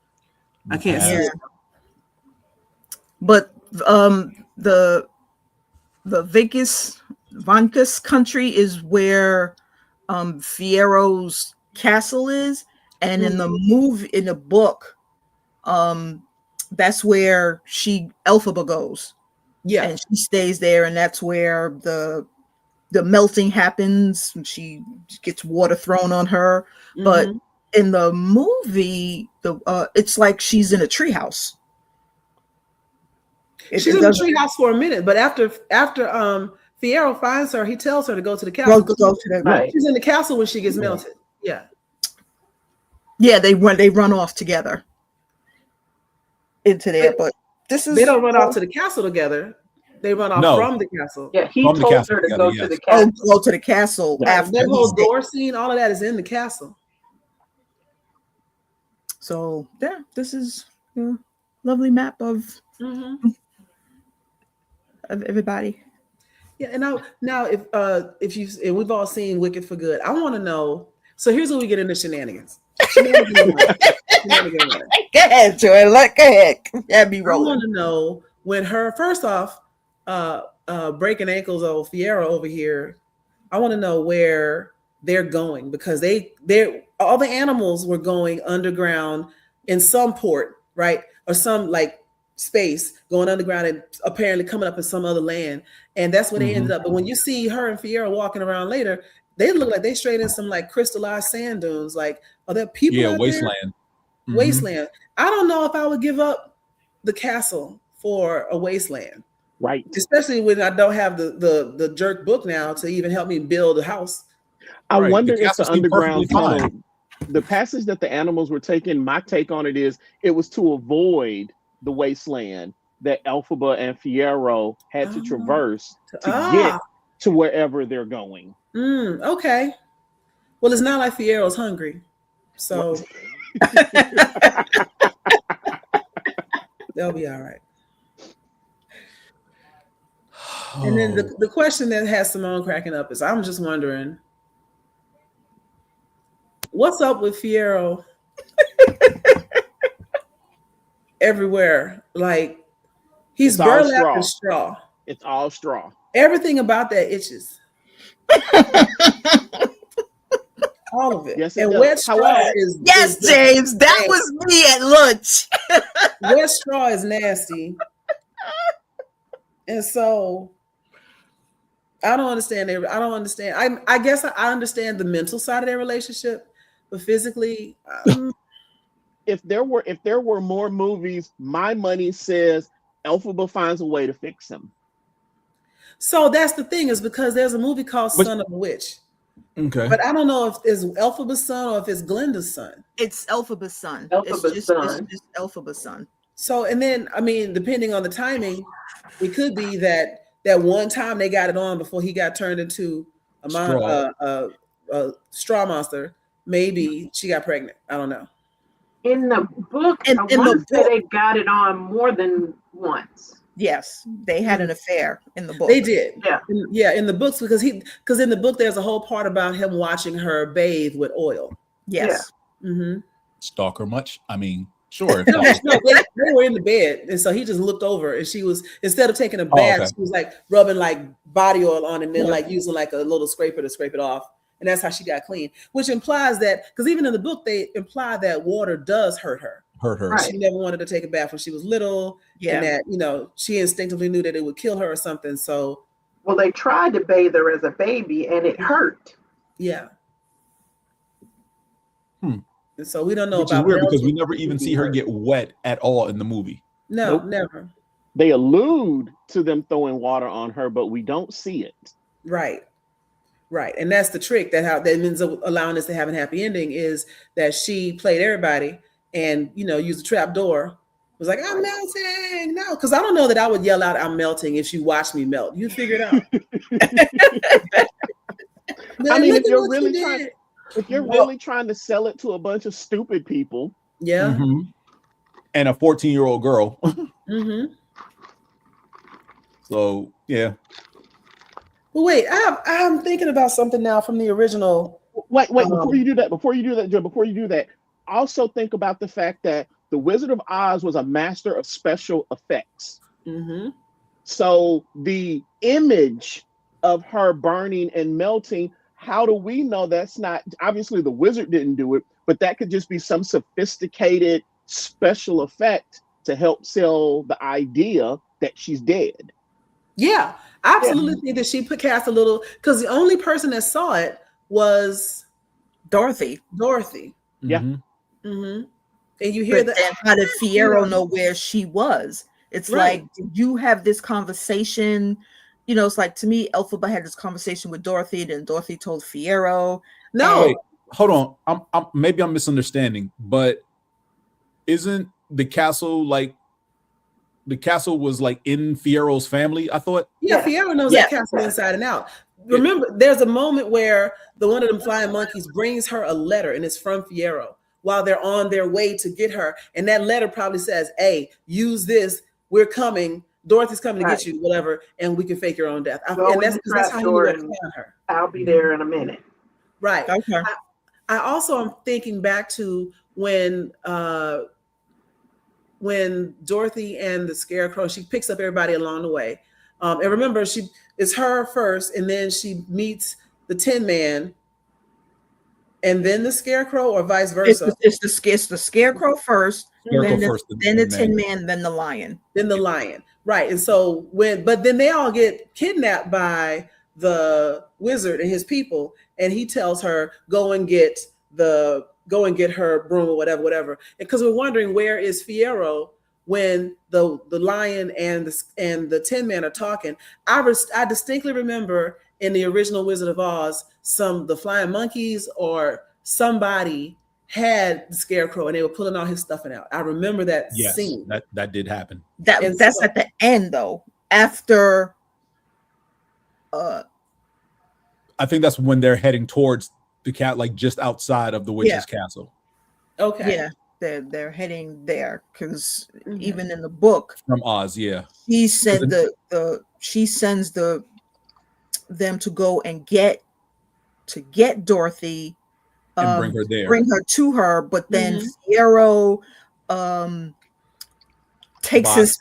I can't see it. But the Vancus country is where Fiero's castle is, and in the book, that's where Elphaba goes. Yeah, and she stays there, and that's where the melting happens. And she gets water thrown on her. But in the movie, it's like she's in a treehouse. She's in the treehouse for a minute, but after Fiero finds her, he tells her to go to the castle. She's in the castle when she gets melted. Yeah. Yeah, they run off together into there, but they don't run off to the castle together. They run off from the castle. Yeah, he told her to go to the castle. Go to the castle after that whole door scene. All of that is in the castle. So yeah, this is a lovely map of everybody. Yeah, and now if we've all seen Wicked for Good, I want to know. So here's where we get into shenanigans. Go ahead, Joy. Go ahead. Yeah, be rolling. I want to know when her first off, breaking ankles of Fiero over here. I want to know where they're going, because they're all the animals were going underground in some port, right, or some like space going underground and apparently coming up in some other land, and that's where they ended up. But when you see her and Fiero walking around later, they look like they straight in some like crystallized sand dunes. Like, are there people? Yeah, wasteland. Wasteland. I don't know if I would give up the castle for a wasteland. Right. Especially when I don't have the jerk book now to even help me build a house. I wonder if the underground tunnel, the passage that the animals were taking, my take on it is it was to avoid the wasteland that Elphaba and Fiero had to traverse to get to wherever they're going. Okay. Well, it's not like Fiero's hungry. So they'll be all right. And then the question that has Simone cracking up is, I'm just wondering, what's up with Fiero everywhere? Like, he's burlap and straw. It's all straw. Everything about that itches. All of it. Yes, and wet straw is James, that was me at lunch. Wet straw is nasty. And so I don't understand. I guess I understand the mental side of their relationship, but physically, if there were more movies, my money says Elphaba finds a way to fix him. So that's the thing, is because there's a movie called Son of a Witch. Okay. But I don't know if it's Elphaba's son or if it's Glinda's son. It's Elphaba's son. It's just Elphaba's son. So, and then, I mean, depending on the timing, it could be that one time they got it on before he got turned into a straw monster. Maybe she got pregnant. I don't know. In the book, I want to say they got it on more than once. Yes, they had an affair in the book. They did. Yeah. In the books, because in the book there's a whole part about him watching her bathe with oil. Yes. Yeah. Stalker much? I mean, sure. No, they were in the bed, and so he just looked over, and she was, instead of taking a bath, she was like rubbing like body oil on, and then like using like a little scraper to scrape it off, and that's how she got clean. Which implies that, because even in the book they imply that water does hurt her. Right. She never wanted to take a bath when she was little, and that she instinctively knew that it would kill her or something. So, well, they tried to bathe her as a baby, and it hurt. Yeah. And so we don't know Which about. Is weird because we never even see her get wet at all in the movie. No, never. They allude to them throwing water on her, but we don't see it. Right. And that's the trick that ends up allowing us to have a happy ending, is that she played everybody and used a trap door. Was like, I'm melting. No, because I don't know that I would yell out, I'm melting, if she watched me melt. You figure it out. I mean, if you're really trying to sell it to a bunch of stupid people. Yeah. And a 14-year-old girl. So, yeah. Well, wait, I'm thinking about something now from the original. Wait, before you do that, Joe, also think about the fact that the Wizard of Oz was a master of special effects. Mm-hmm. So the image of her burning and melting, how do we know that's not, obviously the wizard didn't do it, but that could just be some sophisticated special effect to help sell the idea that she's dead. Yeah, I absolutely think that she cast a little, because the only person that saw it was Dorothy. Yeah. Mm-hmm. And you hear But then how did Fiyero know where she was? It's Right. like, did you have this conversation? You know, it's like, to me, Elphaba had this conversation with Dorothy, then Dorothy told Fiyero. No. Wait, hold on. Maybe I'm misunderstanding, but isn't the castle like, the castle was like in Fiero's family, I thought? Yeah, Fiyero knows that castle inside and out. Remember, there's a moment where one of them flying monkeys brings her a letter, and it's from Fiyero while they're on their way to get her. And that letter probably says, hey, use this. We're coming. Dorothy's coming to get you, whatever, and we can fake your own death. And that's how he found her. I'll be there in a minute. Right. Okay. I also am thinking back to when Dorothy and the Scarecrow, she picks up everybody along the way. And remember, it's her first, and then she meets the Tin Man, and then the Scarecrow, or vice versa. It's the Scarecrow first, then the Tin Man, then the Lion. Then the Lion. Right. And so but then they all get kidnapped by the wizard and his people, and he tells her, go and get her broom or whatever. Because we're wondering, where is Fiyero when the Lion and the Tin Man are talking? I distinctly remember in the original Wizard of Oz, the flying monkeys or somebody had the Scarecrow and they were pulling all his stuff out. I remember that scene. That did happen. That's at the end though. After I think that's when they're heading towards the cat, like just outside of the witch's castle. Okay. Yeah, they're heading there because even in the book from Oz, she said she sends them to go and get Dorothy and bring her there, bring her to her, but then Fiyero takes his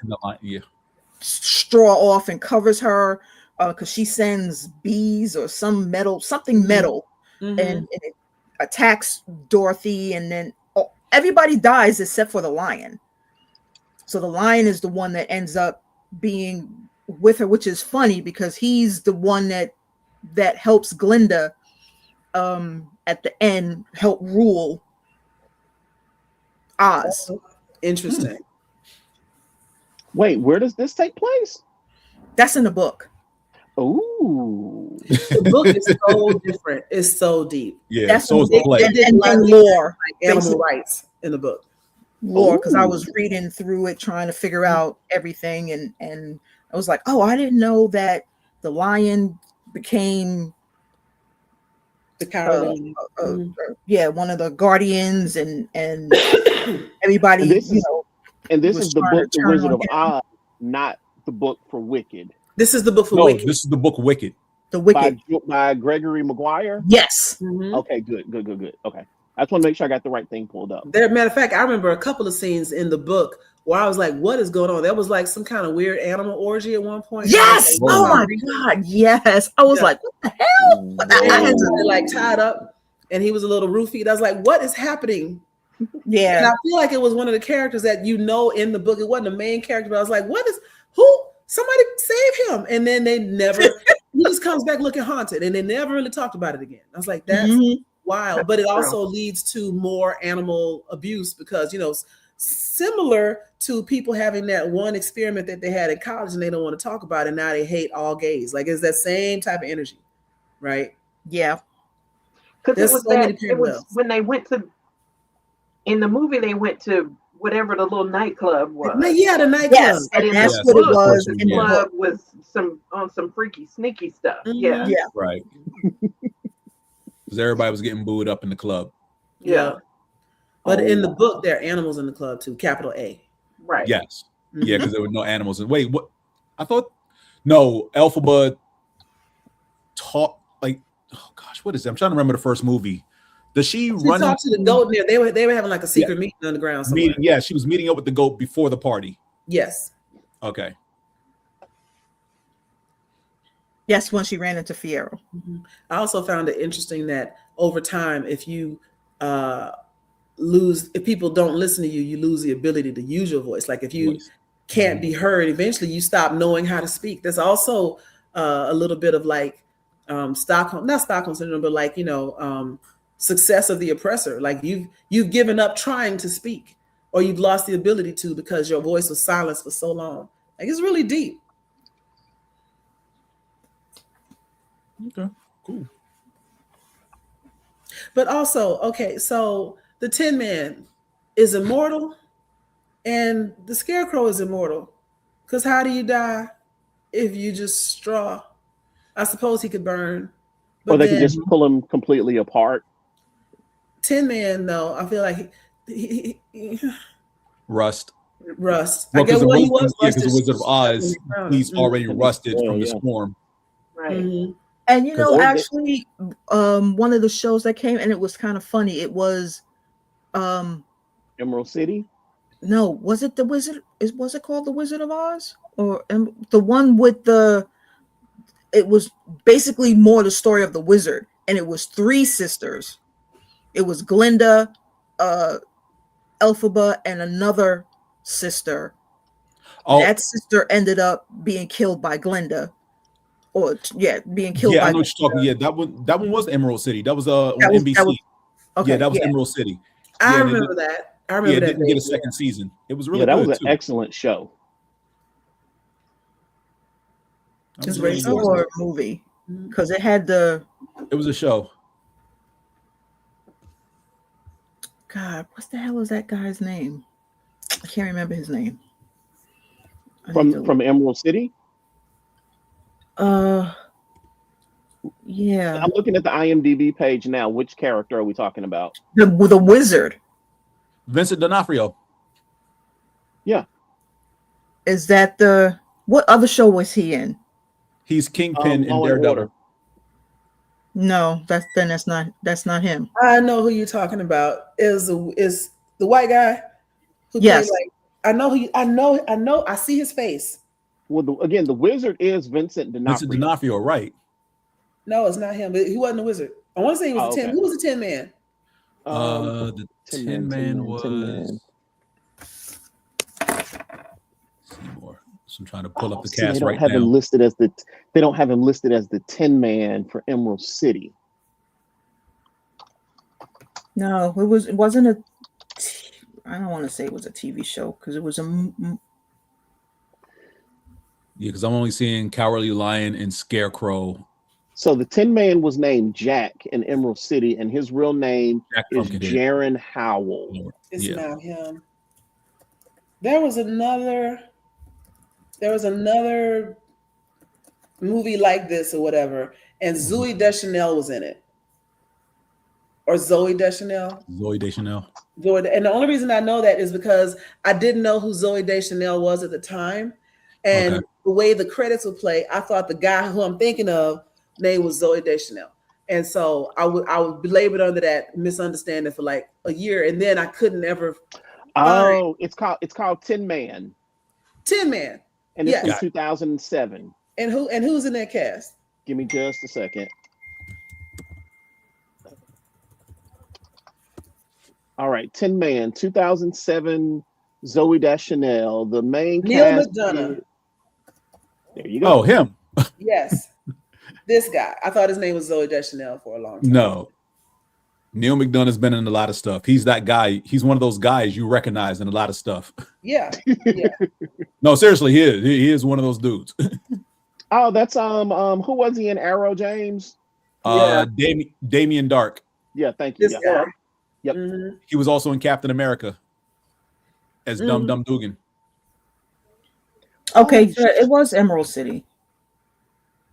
straw off and covers her because she sends bees or something metal, and it attacks Dorothy, and then everybody dies except for the Lion. So the Lion is the one that ends up being with her, which is funny because he's the one that helps Glinda at the end help rule Oz. Interesting. Wait, where does this take place? That's in the book. Ooh. The book is so different. It's so deep. Yeah, that's so is the play. And lore. Like animal rights in the book. Lore, because I was reading through it, trying to figure out everything, and I was like, oh, I didn't know that the Lion became the cowardly. One of the guardians, and everybody. And this is the book, The Wizard of Oz, not the book for Wicked. This is the book for Wicked. This is the book Wicked. The Wicked by Gregory Maguire. Yes. Okay, good. Okay, I just want to make sure I got the right thing pulled up. Matter of fact, I remember a couple of scenes in the book where I was like, "What is going on?" That was like some kind of weird animal orgy at one point. Yes. Oh my God. Yes. I was like, "What the hell?" I had to like tied up, and he was a little roofied. I was like, "What is happening?" Yeah. And I feel like it was one of the characters that in the book. It wasn't the main character, but I was like, who? Somebody save him. And then they never, he just comes back looking haunted, and they never really talked about it again. I was like, that's wild. But it also leads to more animal abuse because, similar to people having that one experiment that they had in college and they don't want to talk about it. Now they hate all gays. Like it's that same type of energy. Right. Yeah. Because it was when they went to, in the movie, they went to whatever the little nightclub was. Yeah, the nightclub. Yes, and that's what it was. The club was some freaky, sneaky stuff. Yeah. Right. Because everybody was getting booed up in the club. Yeah. But in the book, there are animals in the club too, capital A. Right. Yes. Yeah, because there were no animals. Wait, what? I thought, no, Elphaba taught, like, oh gosh, what is it? I'm trying to remember the first movie. Does she She run talked to the goat there. They were having like a secret meeting on the ground somewhere. Yeah, she was meeting up with the goat before the party. Yes. Okay. Yes, when she ran into Fiyero. I also found it interesting that over time, if you if people don't listen to you, you lose the ability to use your voice. Like if you can't be heard, eventually you stop knowing how to speak. There's also a little bit of like not Stockholm syndrome, but like, success of the oppressor. Like you've given up trying to speak, or you've lost the ability to because your voice was silenced for so long. Like it's really deep. Okay, cool. But also, okay, so the Tin Man is immortal and the Scarecrow is immortal. Because how do you die if you just straw? I suppose he could burn. But or they could just pull him completely apart. Tin Man, though, I feel like he Rust. Well, because he the was Wizard of Oz, he's already rusted from the storm. Right. Mm-hmm. And actually, one of the shows that came, and it was kind of funny. It was Emerald City. No, was it the Wizard? Was it called the Wizard of Oz, or the one with the? It was basically more the story of the wizard, and it was 3 sisters. It was Glinda, Elphaba, and another sister. Oh, that sister ended up being killed by Glinda. Being killed by. I know what you're talking. Yeah, that one was Emerald City. That was on NBC. That was Emerald City. I remember that. I remember that. It didn't get a second season. It was really that good was an excellent show. It was a horror movie because it had the. It was a show. God, what the hell is that guy's name? I can't remember his name. From Emerald City. Yeah. I'm looking at the IMDb page now. Which character are we talking about? The wizard. Vincent D'Onofrio. Yeah. Is that what other show was he in? He's Kingpin in Daredevil. No, that's not him. I know who you're talking about. Is the white guy who yes. played, like, I know I see his face. Well, the wizard is Vincent D'Onofrio. Vincent D'Onofrio, right? No, it's not him. But he wasn't a wizard. I want to say he was a Tin. Who was the Tin Man? The Tin Man was Seymour. So I'm trying to pull up the cast right now. They don't have him listed as the Tin Man for Emerald City. No, it wasn't a. I don't want to say it was a TV show because it was a. Yeah, because I'm only seeing Cowardly Lion and Scarecrow. So the Tin Man was named Jack in Emerald City, and his real name is Jaron Howell. It's not him. There was another movie like this or whatever, and Zooey Deschanel was in it. Or Zooey Deschanel. Zooey Deschanel. And the only reason I know that is because I didn't know who Zooey Deschanel was at the time. And the way the credits would play, I thought the guy who I'm thinking of name was Zooey Deschanel. And so I would be labored under that misunderstanding for like a year, and then I couldn't ever. It's called Tin Man. Tin Man. And it's from 2007. And who's in that cast? Give me just a second. All right, Tin Man, 2007, Zooey Deschanel. The main Neil cast. McDonough. There you go. Oh, him. Yes. This guy. I thought his name was Zooey Deschanel for a long time. No. Neil McDonough's been in a lot of stuff. He's that guy. He's one of those guys you recognize in a lot of stuff. Yeah. No, seriously, he is. He is one of those dudes. Oh, that's who was he in Arrow, James? Damien Dark. Yeah, thank you. This guy. Yep. Mm-hmm. He was also in Captain America as Dum Dum Dugan. Okay, so it was Emerald City.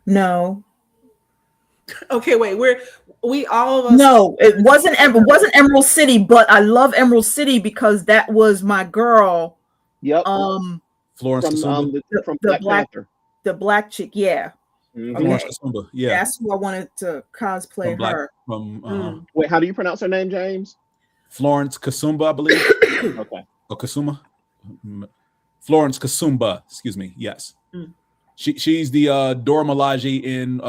No. Okay, wait. We all of us. No, it wasn't Emerald City, but I love Emerald City because that was my girl. Yep. Florence from the Black black Panther. The black chick, yeah. Florence Kasumba. Yeah, that's who I wanted to cosplay her. Wait, how do you pronounce her name, James? Florence Kasumba, I believe. Okay. Or Kasuma. Florence Kasumba. Excuse me. Yes. She's the Dora Milaje in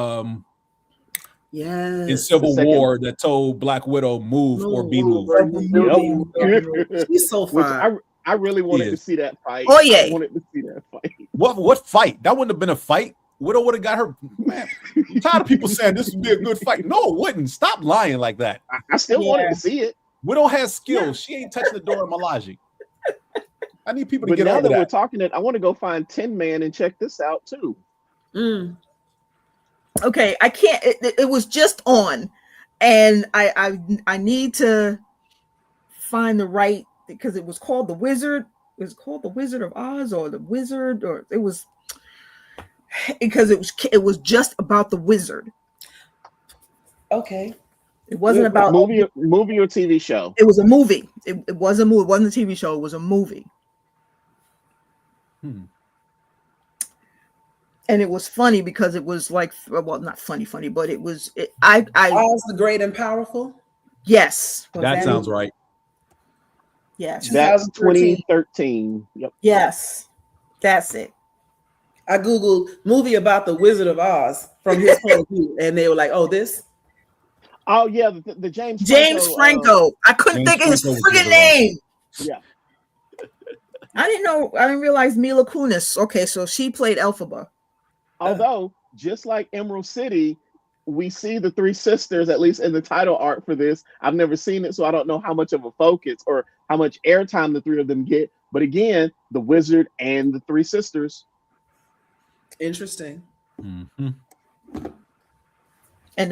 Civil War that told Black Widow move or be moved. She's so fine. I really wanted to see that fight. Oh yeah, I wanted to see that fight. What fight? That wouldn't have been a fight. Widow would have got her. Man, I'm tired of people saying this would be a good fight. No, it wouldn't. Stop lying like that. I still wanted to see it. Widow has skills. She ain't touching the Dora Milaje. I need people to but get now over that we're talking it, I want to go find Tin Man and check this out too. Okay, I can't. It was just on, and I need to find the right, because it was called The Wizard. It was called The Wizard of Oz, or The Wizard, or it was because it was just about the wizard. Okay. It wasn't about movie or TV show. It was a movie. It was a movie. It wasn't a TV show. It was a movie. And it was funny because it was like, well, not funny, but it was. I Oz the Great and Powerful. Yes, that sounds right. Yes, that's 2013. Yep. Yes, that's it. I googled movie about the Wizard of Oz from his point of view, and they were like, "Oh, this." Oh yeah, the James Franco. I couldn't think of his friggin' name. Yeah. I didn't realize Mila Kunis. Okay, so she played Elphaba. Although, just like Emerald City, we see the three sisters, at least in the title art for this. I've never seen it, so I don't know how much of a focus or how much airtime the three of them get. But again, the wizard and the three sisters. Interesting. And in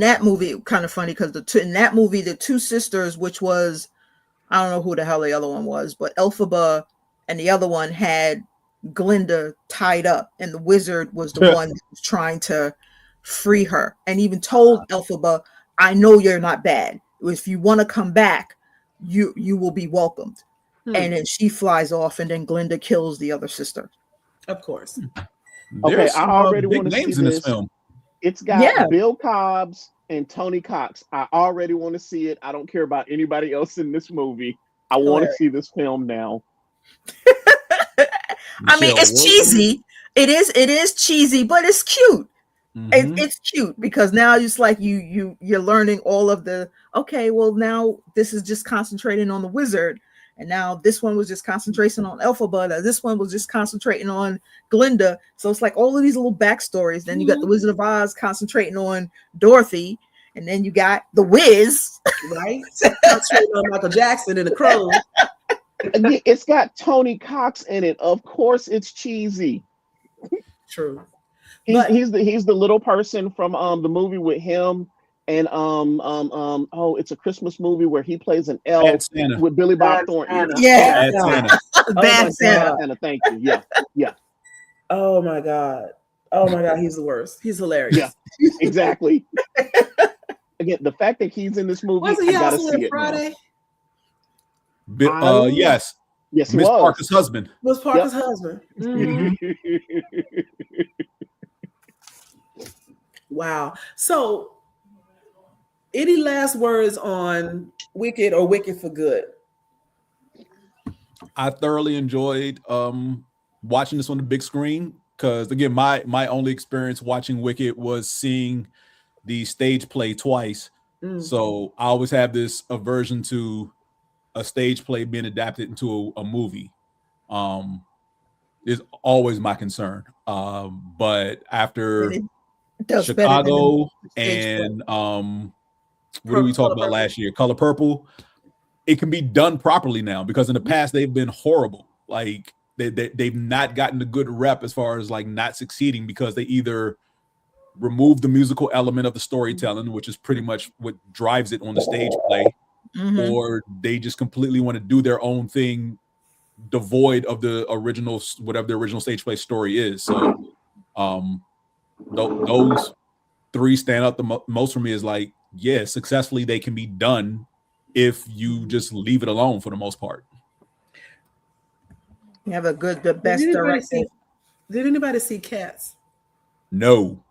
that movie, kind of funny because in that movie, the two sisters, which was, I don't know who the hell the other one was, but Elphaba and the other one had Glinda tied up, and the wizard was the one that was trying to free her, and even told Elphaba, "I know you're not bad. If you want to come back, you will be welcomed." And then she flies off, and then Glinda kills the other sister. Of course. Okay, I already want to see this film. It's got Bill Cobbs and Tony Cox. I already want to see it. I don't care about anybody else in this movie. I want to see this film now. I mean, it's cheesy. It is cheesy, but it's cute. It's cute because now it's like you're learning all of the, okay, well now this is just concentrating on the wizard, and now this one was just concentrating on Elphaba, this one was just concentrating on Glinda. So it's like all of these little backstories. Then you got the Wizard of Oz concentrating on Dorothy, and then you got the Wiz, right? Concentrating on Michael Jackson and the Crows. It's got Tony Cox in it. Of course, it's cheesy. True. He's the little person from the movie with him and it's a Christmas movie where he plays an elf with Billy Bob Thornton. Yeah, Bad Santa. Thank you. Yeah. Oh my god, he's the worst. He's hilarious. Yeah, exactly. Again, the fact that he's in this movie, wasn't he I gotta also see in Friday? Yes, he Miss was. Parker's husband. Was Parker's husband? Wow. So, any last words on Wicked or Wicked for Good? I thoroughly enjoyed watching this on the big screen because, again, my only experience watching Wicked was seeing the stage play twice. So I always have this aversion to a stage play being adapted into a movie. Is always my concern. But after Chicago and what did we talk about last year? Color Purple. It can be done properly now because in the past they've been horrible. Like they've not gotten a good rep as far as like not succeeding because they either remove the musical element of the storytelling, which is pretty much what drives it on the stage play, or they just completely want to do their own thing, devoid of the original, whatever the original stage play story is. So those three stand out the most for me. Is like, yeah, successfully they can be done if you just leave it alone for the most part. You have the best director. Did anybody see Cats? No.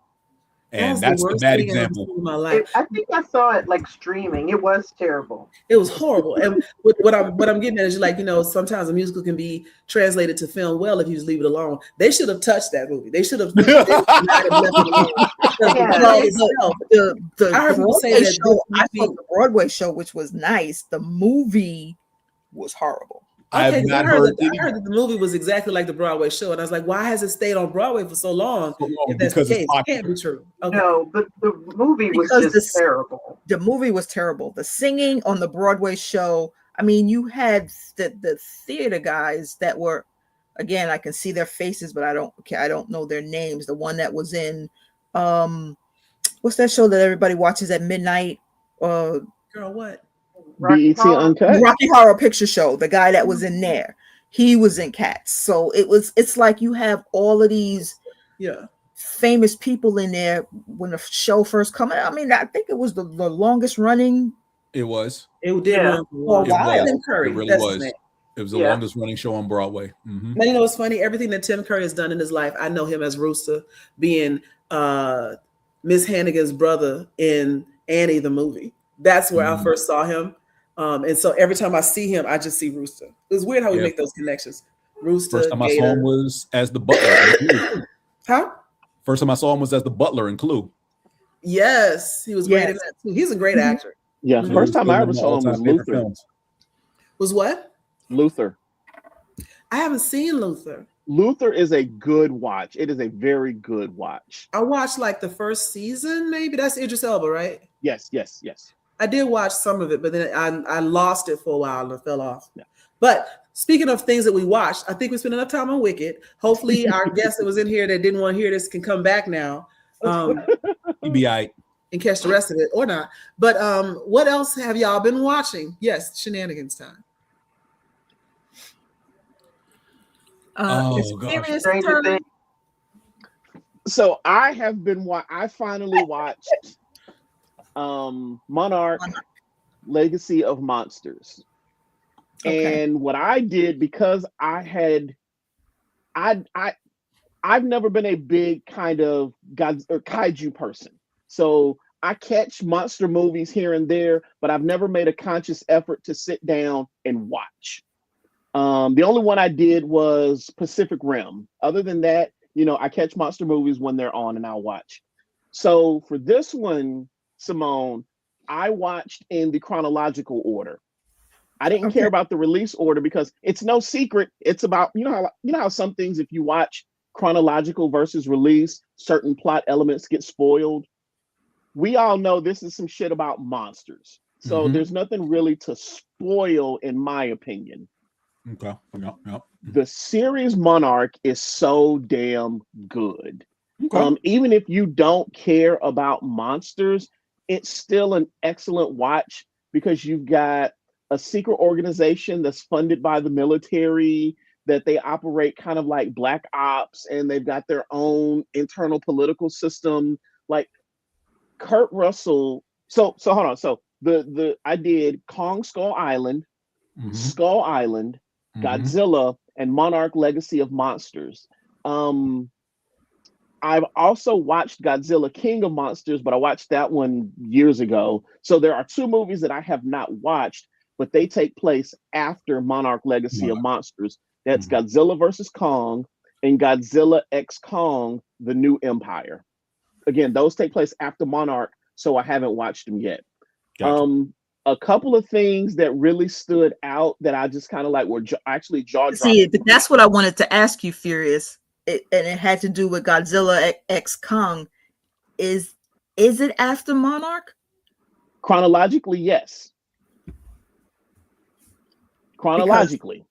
That And was that's the the worst bad thing I've ever example. seen in my life. I think I saw it like streaming. It was terrible. It was horrible. And what I'm getting at is like, sometimes a musical can be translated to film well if you just leave it alone. They should have touched that movie. They should have not have left it alone. Because Yeah. the play itself, The I heard people say Broadway that show, I this movie- thought the Broadway show, which was nice, the movie was horrible. I have Okay, 'cause not I heard heard that the movie was exactly like the Broadway show, and I was like, why has it stayed on Broadway for so long? If that's because the it's case, it can't be true. Okay. No, but the movie was Because just terrible. The movie was terrible. The singing on the Broadway show, I mean, you had the theater guys that were, again, I can see their faces, but I don't know their names. The one that was in, what's that show that everybody watches at midnight? Girl, what? BET Uncut. Rocky Horror Picture Show. The guy that was in there, he was in Cats. So it's like you have all of these famous people in there when the show first come out. I mean, I think it was the longest running. It was. It did run for a while. Tim Curry. It really That's was. his name. It was the longest running show on Broadway. Mm-hmm. Now, you know what's funny? Everything that Tim Curry has done in his life, I know him as Rooster, being Miss Hannigan's brother in Annie the movie. That's where I first saw him. And so every time I see him, I just see Rooster. It's weird how we make those connections. Rooster. First time I saw him was as the butler. Huh? First time I saw him was as the butler in Clue. Yes, he was great in that too. He's a great actor. Yeah, first time I ever saw him was Luther. Was what? Luther. I haven't seen Luther. Luther is a good watch. It is a very good watch. I watched like the first season, maybe. That's Idris Elba, right? Yes. I did watch some of it, but then I lost it for a while and it fell off. Yeah. But speaking of things that we watched, I think we spent enough time on Wicked. Hopefully our guest that was in here that didn't want to hear this can come back now. He'd be all right. And catch the rest of it or not. But what else have y'all been watching? Yes, shenanigans time. Stranger So I have been. I finally watched Monarch Legacy of Monsters. Okay. And what I did, because I've never been a big kind of kaiju person. So I catch monster movies here and there, but I've never made a conscious effort to sit down and watch. The only one I did was Pacific Rim. Other than that, I catch monster movies when they're on and I'll watch. So for this one, Simone, I watched in the chronological order. I didn't care about the release order because it's no secret. It's about, how some things, if you watch chronological versus release, certain plot elements get spoiled. We all know this is some shit about monsters. So there's nothing really to spoil, in my opinion. Okay. Yep. The series Monarch is so damn good. Okay. Even if you don't care about monsters, it's still an excellent watch because you've got a secret organization that's funded by the military, that they operate kind of like Black Ops, and they've got their own internal political system. Like Kurt Russell. So hold on. So I did Kong Skull Island, Skull Island, Godzilla, and Monarch Legacy of Monsters. I've also watched Godzilla King of Monsters, but I watched that one years ago. So there are two movies that I have not watched, but they take place after Monarch Legacy of Monsters. That's Godzilla versus Kong and Godzilla X Kong, The New Empire. Again, those take place after Monarch, so I haven't watched them yet. Gotcha. A couple of things that really stood out that I just kind of like were actually jaw-dropping. See, but that's what I wanted to ask you, Furious. And it had to do with Godzilla X Kong. Is it after Monarch? Chronologically, yes. Chronologically.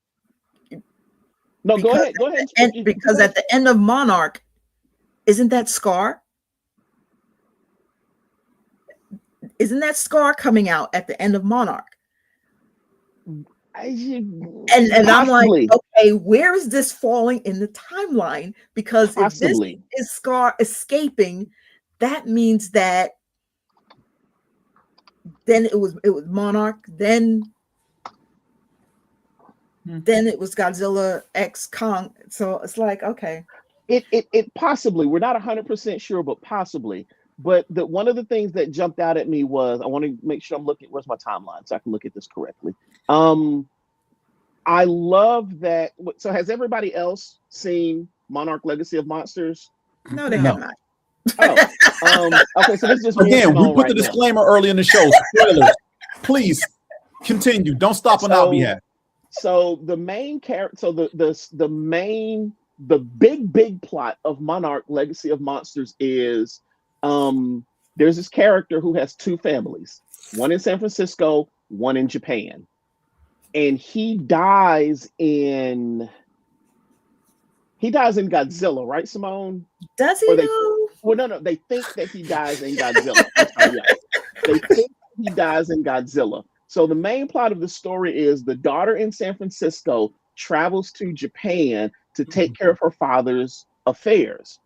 Go ahead. And because at the end of Monarch, isn't that Scar? Isn't that Scar coming out at the end of Monarch? And I'm like, okay, where is this falling in the timeline? Because if this is Scar escaping, that means that then it was Monarch, then it was Godzilla X Kong. So it's like, okay. It possibly, we're not 100% sure, but possibly. But one of the things that jumped out at me was, I want to make sure I'm looking, where's my timeline so I can look at this correctly. I love that. So has everybody else seen Monarch Legacy of Monsters? No, they have not. Oh, okay. So this is just again. We put right the disclaimer early in the show. Spoilers. Please continue. Don't stop on our behalf. So the main character, so the big plot of Monarch Legacy of Monsters is there's this character who has two families, one in San Francisco, one in Japan. And he dies in Godzilla, right, Simone? Does he though? Well, no. They think that he dies in Godzilla. They think he dies in Godzilla. So the main plot of the story is the daughter in San Francisco travels to Japan to take care of her father's affairs.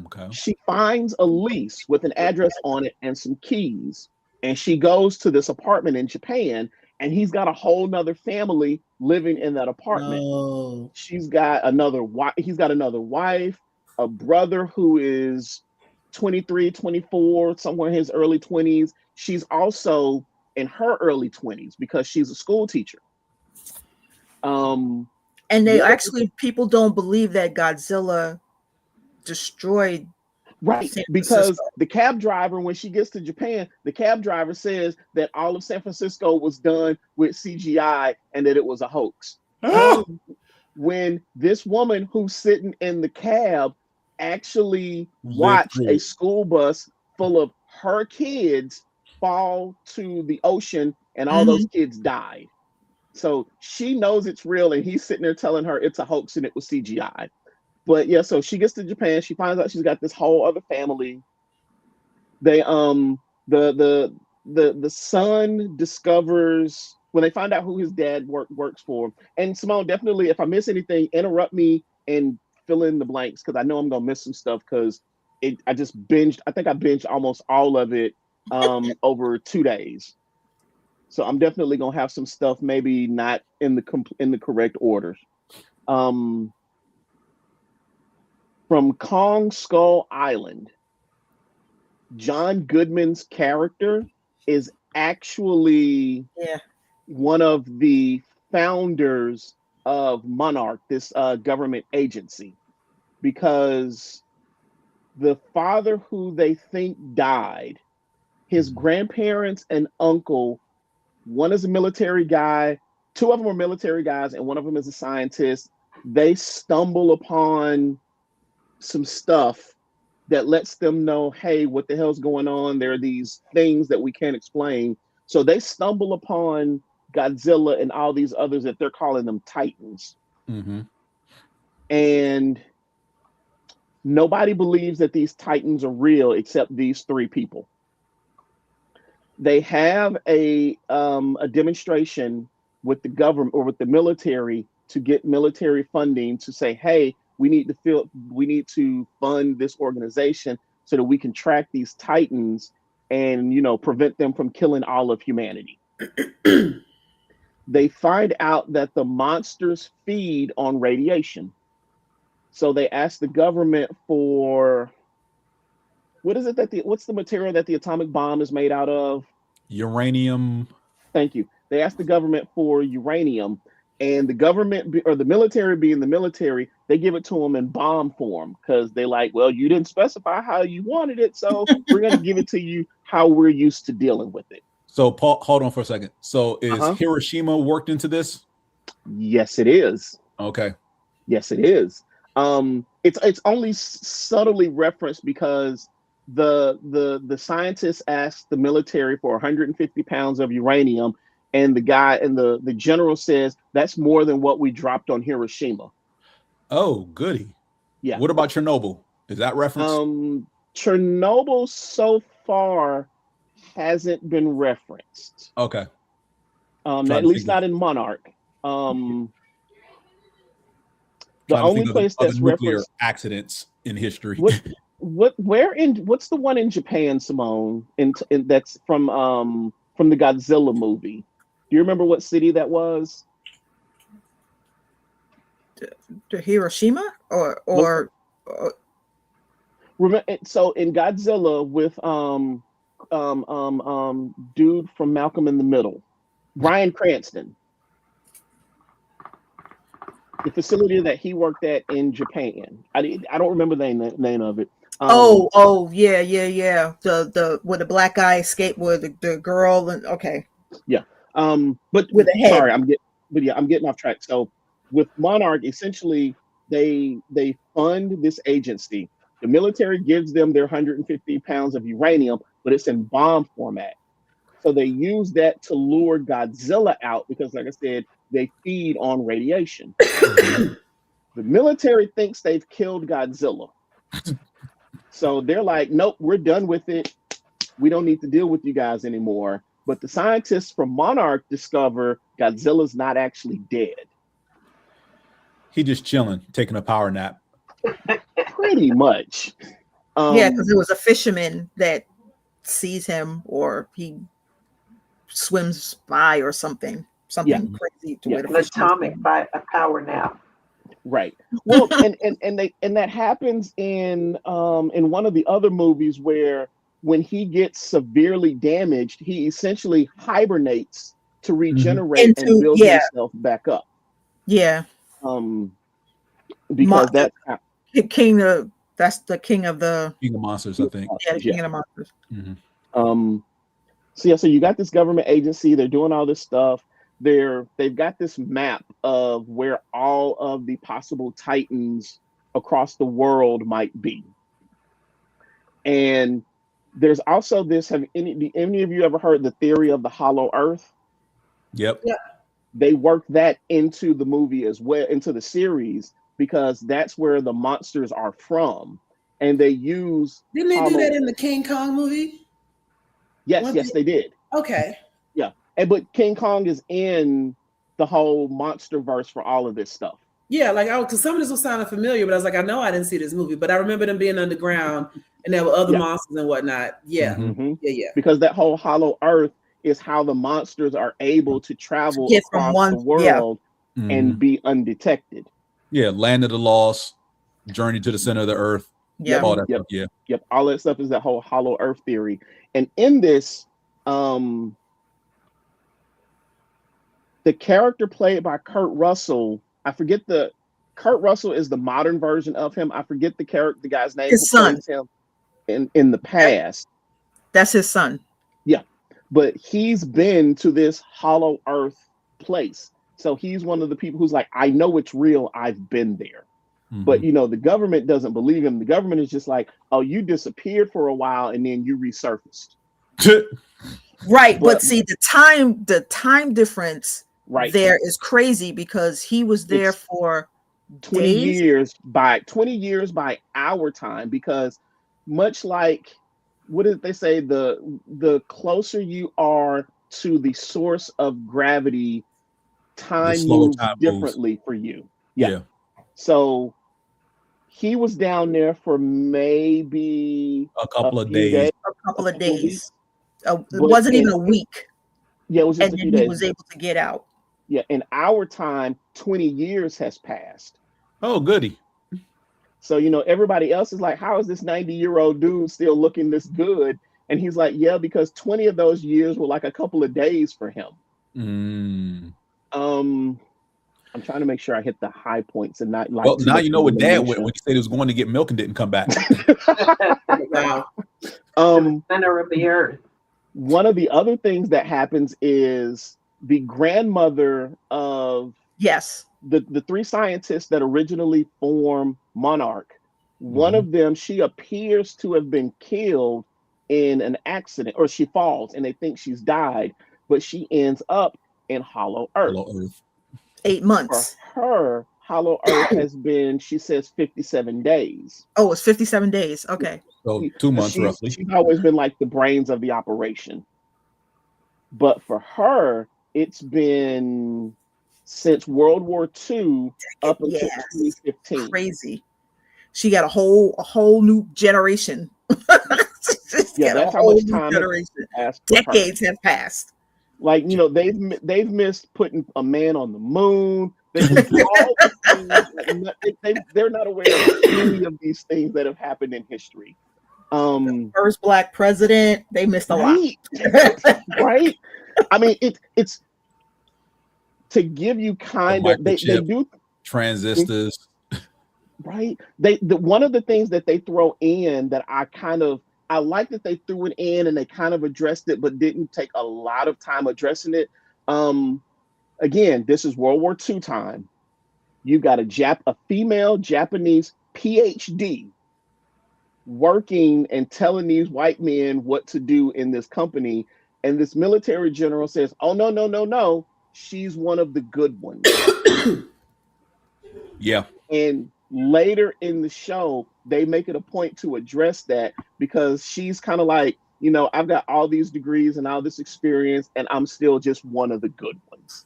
Okay. She finds a lease with an address on it and some keys, and she goes to this apartment in Japan. And he's got a whole nother family living in that apartment. Oh. He's got another wife, a brother who is 23, 24, somewhere in his early 20s. She's also in her early 20s because she's a school teacher. And people don't believe that Godzilla destroyed. Right, because the cab driver, when she gets to Japan, the cab driver says that all of San Francisco was done with CGI and that it was a hoax. When this woman who's sitting in the cab actually watched a school bus full of her kids fall to the ocean and all those kids died. So she knows it's real and he's sitting there telling her it's a hoax and it was CGI. But yeah, so she gets to Japan. She finds out she's got this whole other family. They the son discovers when they find out who his dad works for. And Simone, definitely, if I miss anything, interrupt me and fill in the blanks because I know I'm gonna miss some stuff because I just binged. I think I binged almost all of it over 2 days. So I'm definitely gonna have some stuff maybe not in the correct order. From Kong Skull Island, John Goodman's character is actually one of the founders of Monarch, this government agency, because the father who they think died, his grandparents and uncle, one is a military guy, two of them are military guys, and one of them is a scientist. They stumble upon some stuff that lets them know, hey, what the hell's going on? There are these things that we can't explain. So they stumble upon Godzilla and all these others that they're calling them Titans. And nobody believes that these Titans are real except these three people. They have a demonstration with the government or with the military to get military funding to say, hey, we need to fund this organization so that we can track these Titans and, prevent them from killing all of humanity. They find out that the monsters feed on radiation. So they ask the government for, what's the material that the atomic bomb is made out of? Uranium. Thank you. They asked the government for uranium, and the government or the military being the military, they give it to them in bomb form because they like, well, you didn't specify how you wanted it, so we're going to give it to you how we're used to dealing with it. So, Paul, hold on for a second. So, is Hiroshima worked into this? Yes, it is. Okay. Yes, it is. It's only subtly referenced because the scientists asked the military for 150 pounds of uranium, and the guy and the general says that's more than what we dropped on Hiroshima. Oh, goody. Yeah. What about Chernobyl? Is that referenced? Chernobyl so far hasn't been referenced. Okay. At least not in Monarch. The only place that's nuclear referenced accidents in history. What's the one in Japan, Simone? In that's from the Godzilla movie. Do you remember what city that was? The Hiroshima or So in Godzilla with dude from Malcolm in the Middle, Bryan Cranston, the facility that he worked at in Japan. I don't remember the name of it. Yeah. The where the black guy escaped with the girl and okay. Yeah. But with a head. Sorry, I'm getting off track. So with Monarch, essentially they fund this agency. The military gives them their 150 pounds of uranium, but it's in bomb format. So they use that to lure Godzilla out because, like I said, they feed on radiation. The military thinks they've killed Godzilla. So they're like, nope, we're done with it. We don't need to deal with you guys anymore. But the scientists from Monarch discover Godzilla's not actually dead. He just chilling, taking a power nap. Pretty much. Yeah, because it was a fisherman that sees him, or he swims by, or something crazy. An atomic by a power nap. Right. Well, and that happens in one of the other movies where when he gets severely damaged, he essentially hibernates to regenerate and build himself back up. Yeah. Because that's the king of the King of Monsters, I think. Yeah, the King of the Monsters. Mm-hmm. So you got this government agency, they're doing all this stuff. They've got this map of where all of the possible titans across the world might be. And there's also this, have any of you ever heard the theory of the hollow earth? Yep. Yeah. They worked that into the movie as well, into the series, because that's where the monsters are from. And they use... Didn't they do that in the King Kong movie? Yes, they did. Okay. Yeah. But King Kong is in the whole monster verse for all of this stuff. Yeah, like because some of this was sounding familiar, but I was like, I know I didn't see this movie, but I remember them being underground and there were other monsters and whatnot. Yeah. Mm-hmm. Yeah. Because that whole hollow earth is how the monsters are able to travel across the world and be undetected. Yeah, Land of the Lost, Journey to the Center of the Earth. Yep. All that stuff. Yeah. Yep. All that stuff is that whole hollow earth theory. And in this, the character played by Kurt Russell, Kurt Russell is the modern version of him. I forget the guy's name. His son. Him in the past. That's his son. Yeah. But he's been to this hollow earth place. So he's one of the people who's like, I know it's real. I've been there. Mm-hmm. But, the government doesn't believe him. The government is just like, oh, you disappeared for a while and then you resurfaced. Right. But see, the time difference there is crazy because he was there for 20 years by our time, because much like, what did they say? The closer you are to the source of gravity, time moves differently for you. Yeah. So he was down there for maybe a couple of days. It wasn't even a week. Yeah, it was just and a few then days. He was able to get out. Yeah, in our time, 20 years has passed. Oh, goody. So, everybody else is like, how is this 90-year-old dude still looking this good? And he's like, yeah, because 20 of those years were like a couple of days for him. I'm trying to make sure I hit the high points and not like. Well, now you know what Dad went when he said he was going to get milk and didn't come back. Wow. Center of the earth. One of the other things that happens is the grandmother of the three scientists that originally formed Monarch. One of them, she appears to have been killed in an accident, or she falls and they think she's died, but she ends up in Hollow Earth. 8 months. For her, Hollow Earth has been, she says, 57 days. Oh, it's 57 days. Okay. So 2 months roughly. She's always been like the brains of the operation. But for her, it's been since World War II up until 2015. Crazy. She got a whole new generation. That's how much time decades have passed. Like, they've missed putting a man on the moon, They're not aware of any of these things that have happened in history. First Black president, they missed a lot. Right? I mean, it's to give you kind of they do transistors. Right. One of the things that they throw in that I like that they threw it in and they kind of addressed it, but didn't take a lot of time addressing it. Again, this is World War II time. You got a female Japanese PhD working and telling these white men what to do in this company. And this military general says, oh, no. She's one of the good ones. Yeah. And later in the show, they make it a point to address that because she's kind of like, I've got all these degrees and all this experience, and I'm still just one of the good ones.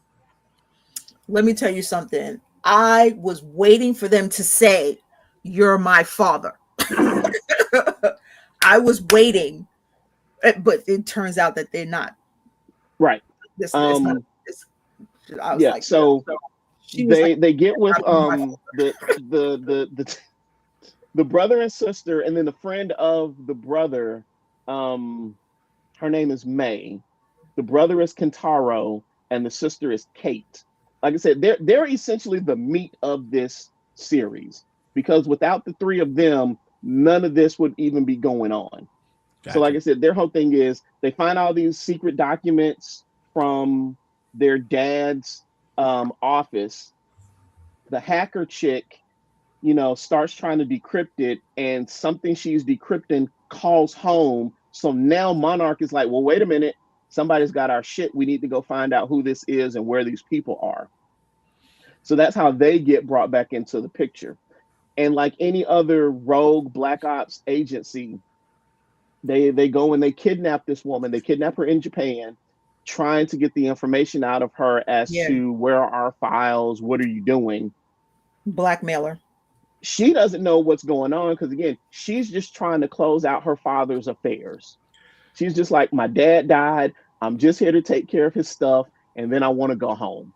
Let me tell you something. I was waiting for them to say, "You're my father." I was waiting, but it turns out that they're not. Right. So they get with the brother and sister, and then the friend of the brother. Her name is May. The brother is Kentaro, and the sister is Kate. Like I said, they're essentially the meat of this series, because without the three of them, none of this would even be going on. Gotcha. So like I said, their whole thing is they find all these secret documents from their dad's office. The hacker chick, starts trying to decrypt it, and something she's decrypting calls home. So now Monarch is like, well, wait a minute. Somebody's got our shit. We need to go find out who this is and where these people are. So that's how they get brought back into the picture. And like any other rogue Black Ops agency, they go and they kidnap this woman. They kidnap her in Japan, trying to get the information out of her as to where are our files, what are you doing? Blackmailer. She doesn't know what's going on because, again, she's just trying to close out her father's affairs. She's just like, my dad died. I'm just here to take care of his stuff, and then I want to go home.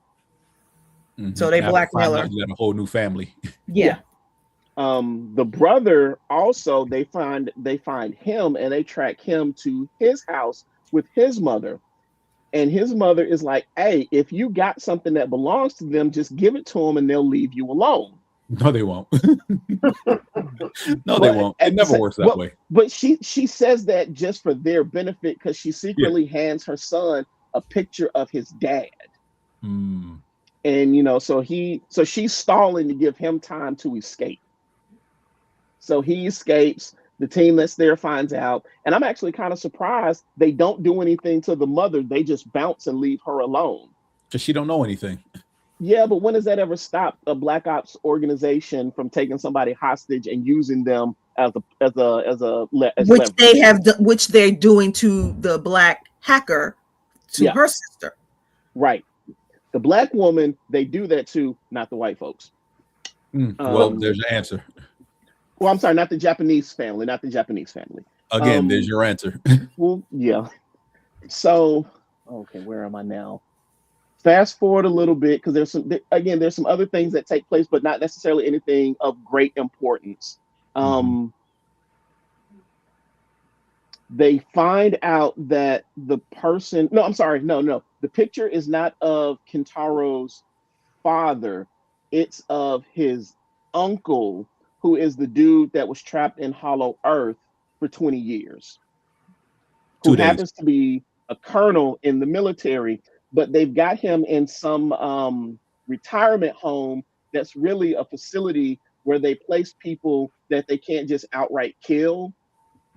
Mm-hmm. So they blackmail her. You got a whole new family. Yeah. The brother also, they find him and they track him to his house with his mother. And his mother is like, hey, if you got something that belongs to them, just give it to them and they'll leave you alone. No, they won't. They won't. It never works that way. But she says that just for their benefit, because she secretly hands her son a picture of his dad. Mm. And so she's stalling to give him time to escape. So he escapes. The team that's there finds out, and I'm actually kind of surprised they don't do anything to the mother. They just bounce and leave her alone because she don't know anything. Yeah, but when does that ever stop a Black Ops organization from taking somebody hostage and using them as which they're doing to the Black hacker, to her sister. Right. The Black woman, they do that to, not the white folks. Well, there's your answer. Well, I'm sorry, not the Japanese family. Again, there's your answer. Well, yeah. So, okay, where am I now? Fast forward a little bit, because there's some other things that take place, but not necessarily anything of great importance. They find out that the person, the picture is not of Kentaro's father. It's of his uncle, who is the dude that was trapped in Hollow Earth for 20 years. Who happens to be a colonel in the military, but they've got him in some retirement home that's really a facility where they place people that they can't just outright kill.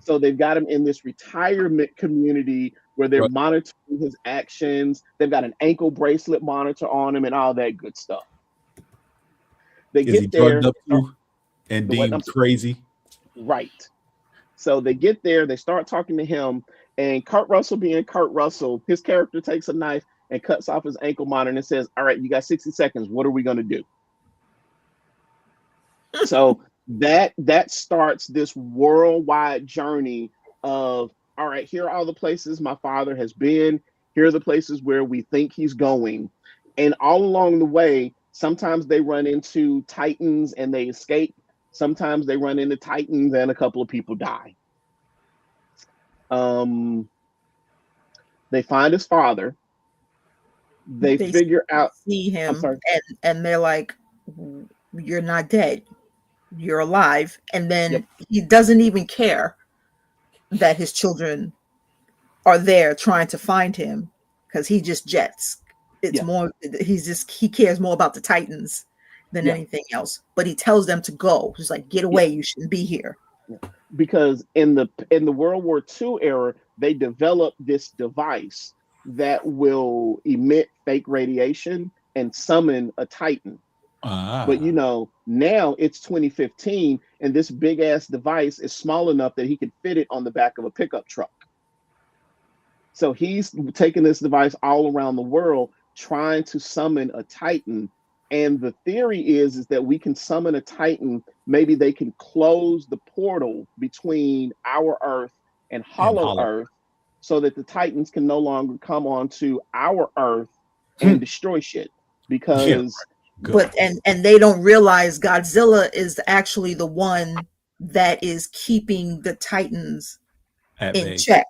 So they've got him in this retirement community where they're monitoring his actions. They've got an ankle bracelet monitor on him and all that good stuff. They get there and deemed crazy. Right. So they get there, they start talking to him, and Kurt Russell being Kurt Russell, his character takes a knife and cuts off his ankle monitor and says, all right, you got 60 seconds. What are we going to do? So that starts this worldwide journey of, all right, here are all the places my father has been. Here are the places where we think he's going. And all along the way, Sometimes they run into Titans and they escape. Sometimes they run into Titans and a couple of people die. They find his father. They figure out, see him, I'm sorry. and they're like, "You're not dead. You're alive." And then he doesn't even care that his children are there trying to find him, because he just jets. It's more, he cares more about the Titans than anything else. But he tells them to go. He's like, "Get away. You shouldn't be here." Because in the World War II era, they developed this device that will emit fake radiation and summon a Titan. But now it's 2015, and this big ass device is small enough that he can fit it on the back of a pickup truck. So he's taking this device all around the world, trying to summon a Titan. And the theory is that we can summon a Titan. Maybe they can close the portal between our Earth and Hollow Earth, so that the Titans can no longer come onto our Earth and destroy shit. Because and they don't realize Godzilla is actually the one that is keeping the Titans in check.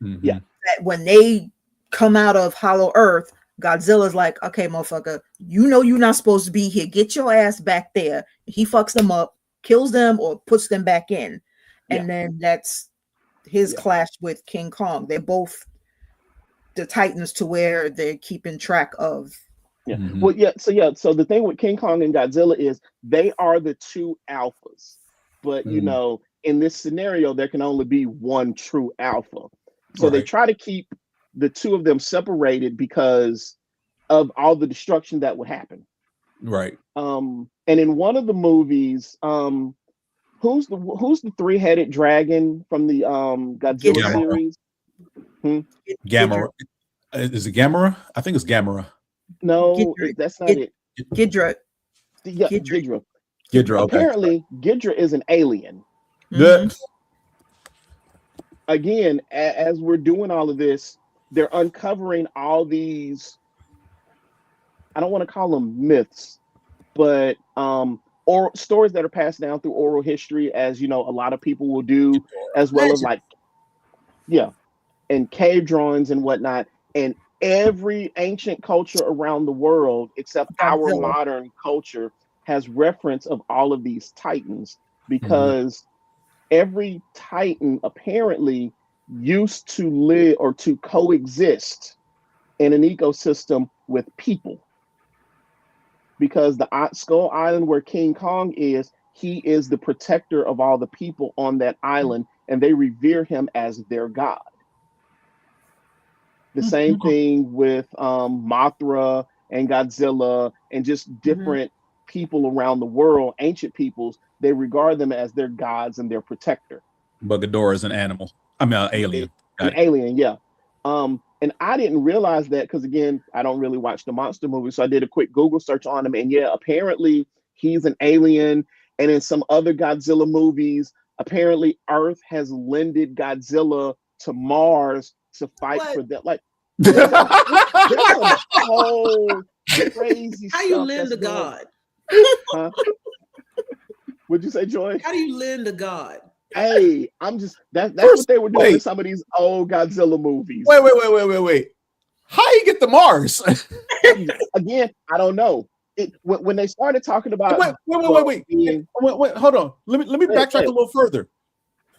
Yeah. That when they come out of Hollow Earth, Godzilla's like, "Okay, motherfucker, you know you're not supposed to be here. Get your ass back there." He fucks them up, kills them, or puts them back in. And then that's his clash with King Kong. They're both the Titans to where they're keeping track of. So the thing with King Kong and Godzilla is they are the two alphas. But in this scenario, there can only be one true alpha. So they try to keep the two of them separated because of all the destruction that would happen. Right. And in one of the movies, who's the three-headed dragon from the Godzilla series? Gamera. Is it Gamera? I think it's Gamera. No, that's not it. Ghidra. Ghidra. Ghidra. Apparently, Ghidra is an alien. Again, as we're doing all of this, they're uncovering all these, I don't want to call them myths, but or stories that are passed down through oral history, as a lot of people will do, as well as and cave drawings and whatnot. And every ancient culture around the world, except our modern culture, has reference of all of these Titans, because every Titan apparently used to live or to coexist in an ecosystem with people. Because the Skull Island where King Kong is, he is the protector of all the people on that island, and they revere him as their god. The same thing with Mothra and Godzilla and just different people around the world, ancient peoples. They regard them as their gods and their protector. But Ghidorah is an animal. I mean, an alien. An alien, yeah. And I didn't realize that because, again, I don't really watch the monster movies. So I did a quick Google search on him. And apparently he's an alien. And in some other Godzilla movies, apparently Earth has lended Godzilla to Mars to fight for them. Like, there's a whole crazy How you lend a god? Huh? What'd you say, Joy? How do you lend a god? Hey, I'm just that's what they were doing in some of these old Godzilla movies. Wait. How you get to Mars? Again, I don't know. When they started talking about wait. Hold on. Let me backtrack a little further.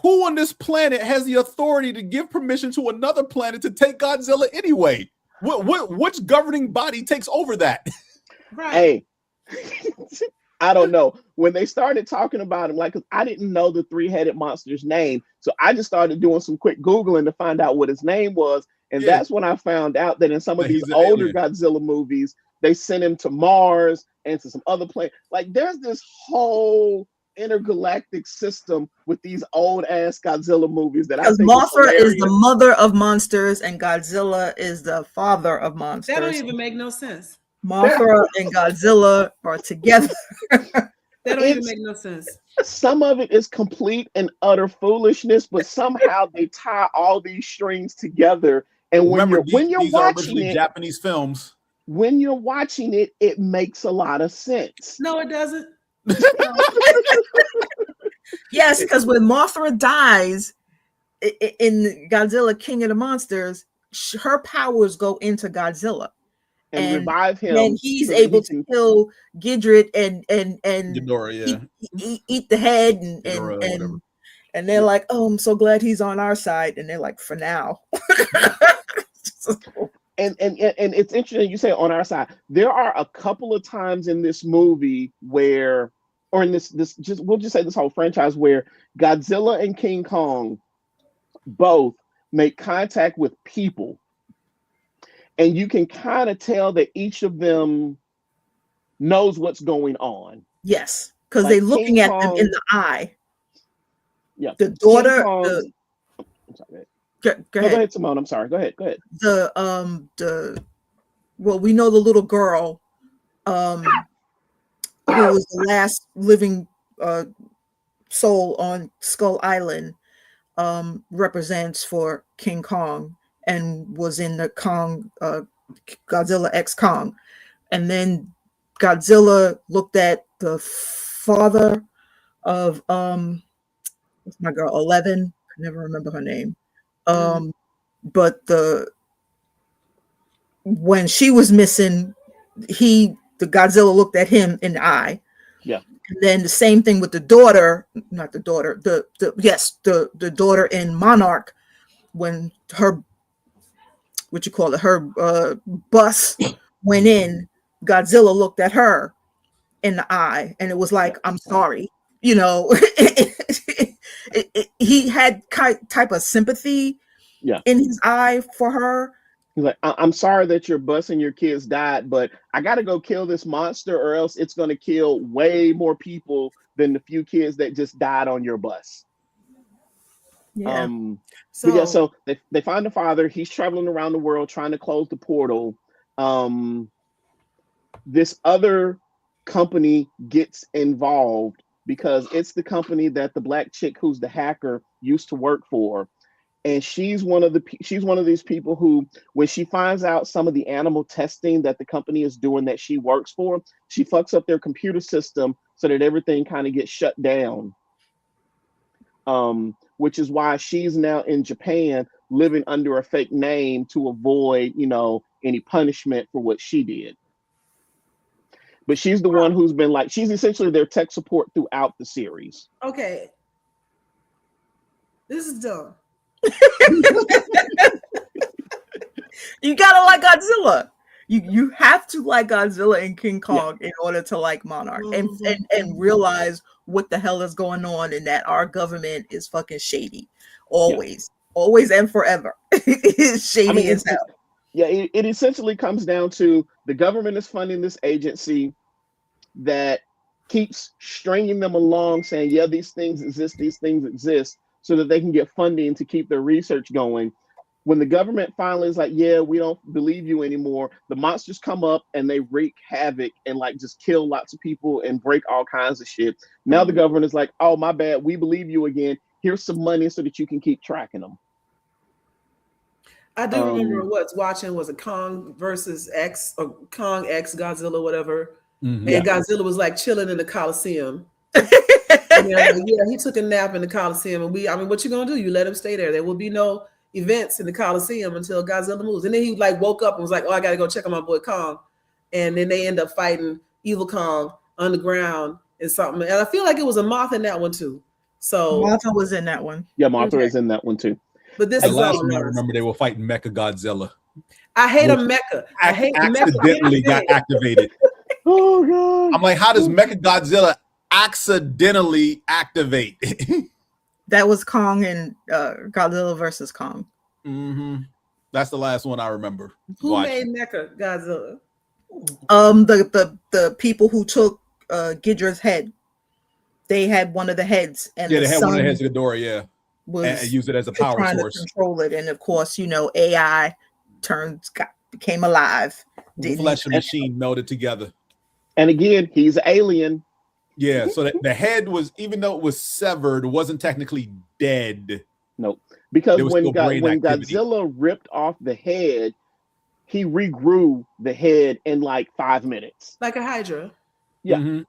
Who on this planet has the authority to give permission to another planet to take Godzilla anyway? Which governing body takes over that? Right. Hey, I don't know. When they started talking about him, cause I didn't know the three-headed monster's name, so I just started doing some quick Googling to find out what his name was, and that's when I found out that in some of these older Godzilla movies, they sent him to Mars and to some other planet. Like, there's this whole intergalactic system with these old ass Godzilla movies that I think Mothra is the mother of monsters and Godzilla is the father of monsters. That don't even make no sense. Mothra and Godzilla are together. That don't even make no sense. Some of it is complete and utter foolishness, but somehow they tie all these strings together. And when you're watching it, Japanese films. when you're watching it, it makes a lot of sense. No, it doesn't. Yes, because when Mothra dies in Godzilla King of the Monsters, her powers go into Godzilla and revive him. Then he's able to kill Ghidorah and Ghidorah, eat the head and they're like, oh, I'm so glad he's on our side. And they're like, for now. And it's interesting you say on our side. There are a couple of times in this movie where, or in this we'll just say this whole franchise, where Godzilla and King Kong both make contact with people, and you can kind of tell that each of them knows what's going on. Yes, because they're looking King at Kong, them in the eye. Yeah, the daughter. I'm sorry, go ahead, Simone. I'm sorry. Go ahead. Well, we know the little girl, who was the last living soul on Skull Island, represents for King Kong and was in the Godzilla X Kong. And then Godzilla looked at the father of what's my girl, 11? I never remember her name. But when she was missing, the Godzilla looked at him in the eye. Yeah. And then the same thing with the daughter, not the daughter, the daughter in Monarch, when her bus went in, Godzilla looked at her in the eye, and it was like, I'm sorry, you know. He had type of sympathy in his eye for her. He's like, I'm sorry that your bus and your kids died, but I got to go kill this monster, or else it's going to kill way more people than the few kids that just died on your bus. Yeah. So they find the father. He's traveling around the world trying to close the portal. This other company gets involved because it's the company that the black chick who's the hacker used to work for. And she's one of these people who, when she finds out some of the animal testing that the company is doing that she works for, she fucks up their computer system so that everything kind of gets shut down. Which is why she's now in Japan living under a fake name to avoid, any punishment for what she did. But she's the one who's been she's essentially their tech support throughout the series. Okay. This is dumb. You gotta like Godzilla. You have to like Godzilla and King Kong in order to like Monarch and realize what the hell is going on, and that our government is fucking shady. Always and forever. It's shady as hell. It essentially comes down to the government is funding this agency that keeps stringing them along, saying, yeah, these things exist, so that they can get funding to keep their research going. When the government finally is like, yeah, we don't believe you anymore, the monsters come up and they wreak havoc and just kill lots of people and break all kinds of shit. Now the government is like, oh, my bad, we believe you again. Here's some money so that you can keep tracking them. I do remember Whatcha Watchin was a Kong versus X, or Kong X Godzilla, whatever. And Godzilla was chilling in the Coliseum. He took a nap in the Coliseum, and what you gonna do? You let him stay there. There will be no events in the Coliseum until Godzilla moves. And then he woke up and was like, oh, I gotta go check on my boy Kong. And then they end up fighting Evil Kong underground and something. And I feel like it was a Moth in that one too. So Martha was in that one. Yeah, Martha is in that one too. But this the is last one I remember they were fighting Mecha Godzilla. I hate a mecha. I hate accidentally got activated. Oh god! I'm like, how does Mecha Godzilla accidentally activate? That was Kong and Godzilla versus Kong. That's the last one I remember. Who made Mecha Godzilla? The people who took Ghidorah's head. They had one of the heads, and they had one of the heads of Ghidorah, and use it as a power source. To control it, and of course, AI became alive. The flesh and machine melded together. And again, he's an alien. Yeah, so that the head was, even though it was severed, wasn't technically dead. Nope. Because when Godzilla ripped off the head, he regrew the head in like 5 minutes. Like a Hydra. Yeah. Mm-hmm.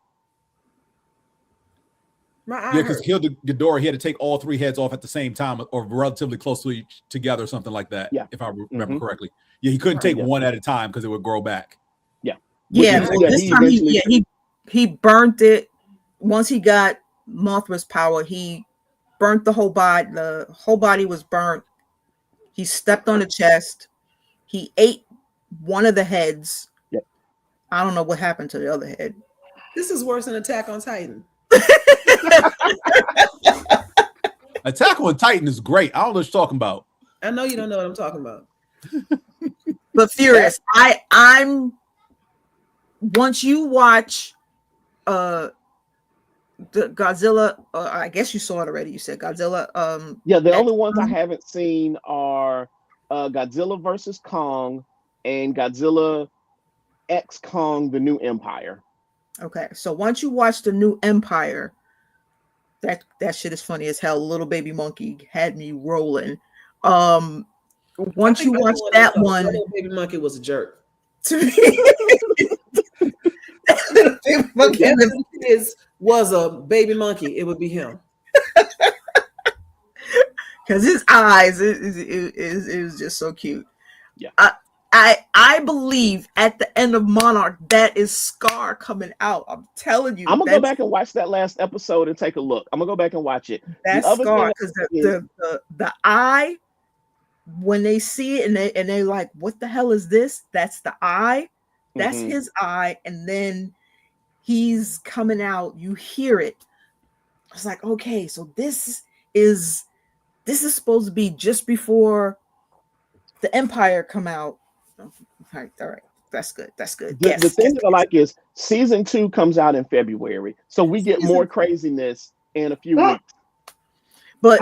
My eye Yeah, because hurt. killed Ghidorah, he had to take all 3 heads off at the same time or relatively close to each together or something like that. Yeah. If I remember correctly. Yeah, he couldn't take one at a time because it would grow back. Yeah. Yeah, well, this time he burnt it. Once he got Mothra's power, he burnt the whole body. The whole body was burnt. He stepped on the chest. He ate one of the heads. Yep. I don't know what happened to the other head. This is worse than Attack on Titan. Attack on Titan is great. I don't know what you're talking about. I know you don't know what I'm talking about. But Furious, I'm once you watch the Godzilla, I guess you saw it already. You said Godzilla. Yeah, the only ones I haven't seen are Godzilla versus Kong and Godzilla X Kong: The New Empire. Okay, so once you watch The New Empire, that shit is funny as hell. Little baby monkey had me rolling. Once you watch that one, Little baby monkey was a jerk. To me, Little baby monkey was a baby monkey. It would be him. Because his eyes, it was just so cute. Yeah. I believe at the end of Monarch, that is Scar coming out. I'm telling you. I'm gonna go back and watch that last episode and take a look. I'm gonna go back and watch it. That's Scar, because the eye, when they see it and they're like, what the hell is this? That's the eye. That's his eye. And then he's coming out. You hear it. I was like, okay, so this is supposed to be just before the Empire come out. All right. That's good. The thing that I like is season 2 comes out in February, so we get more craziness in a few weeks. But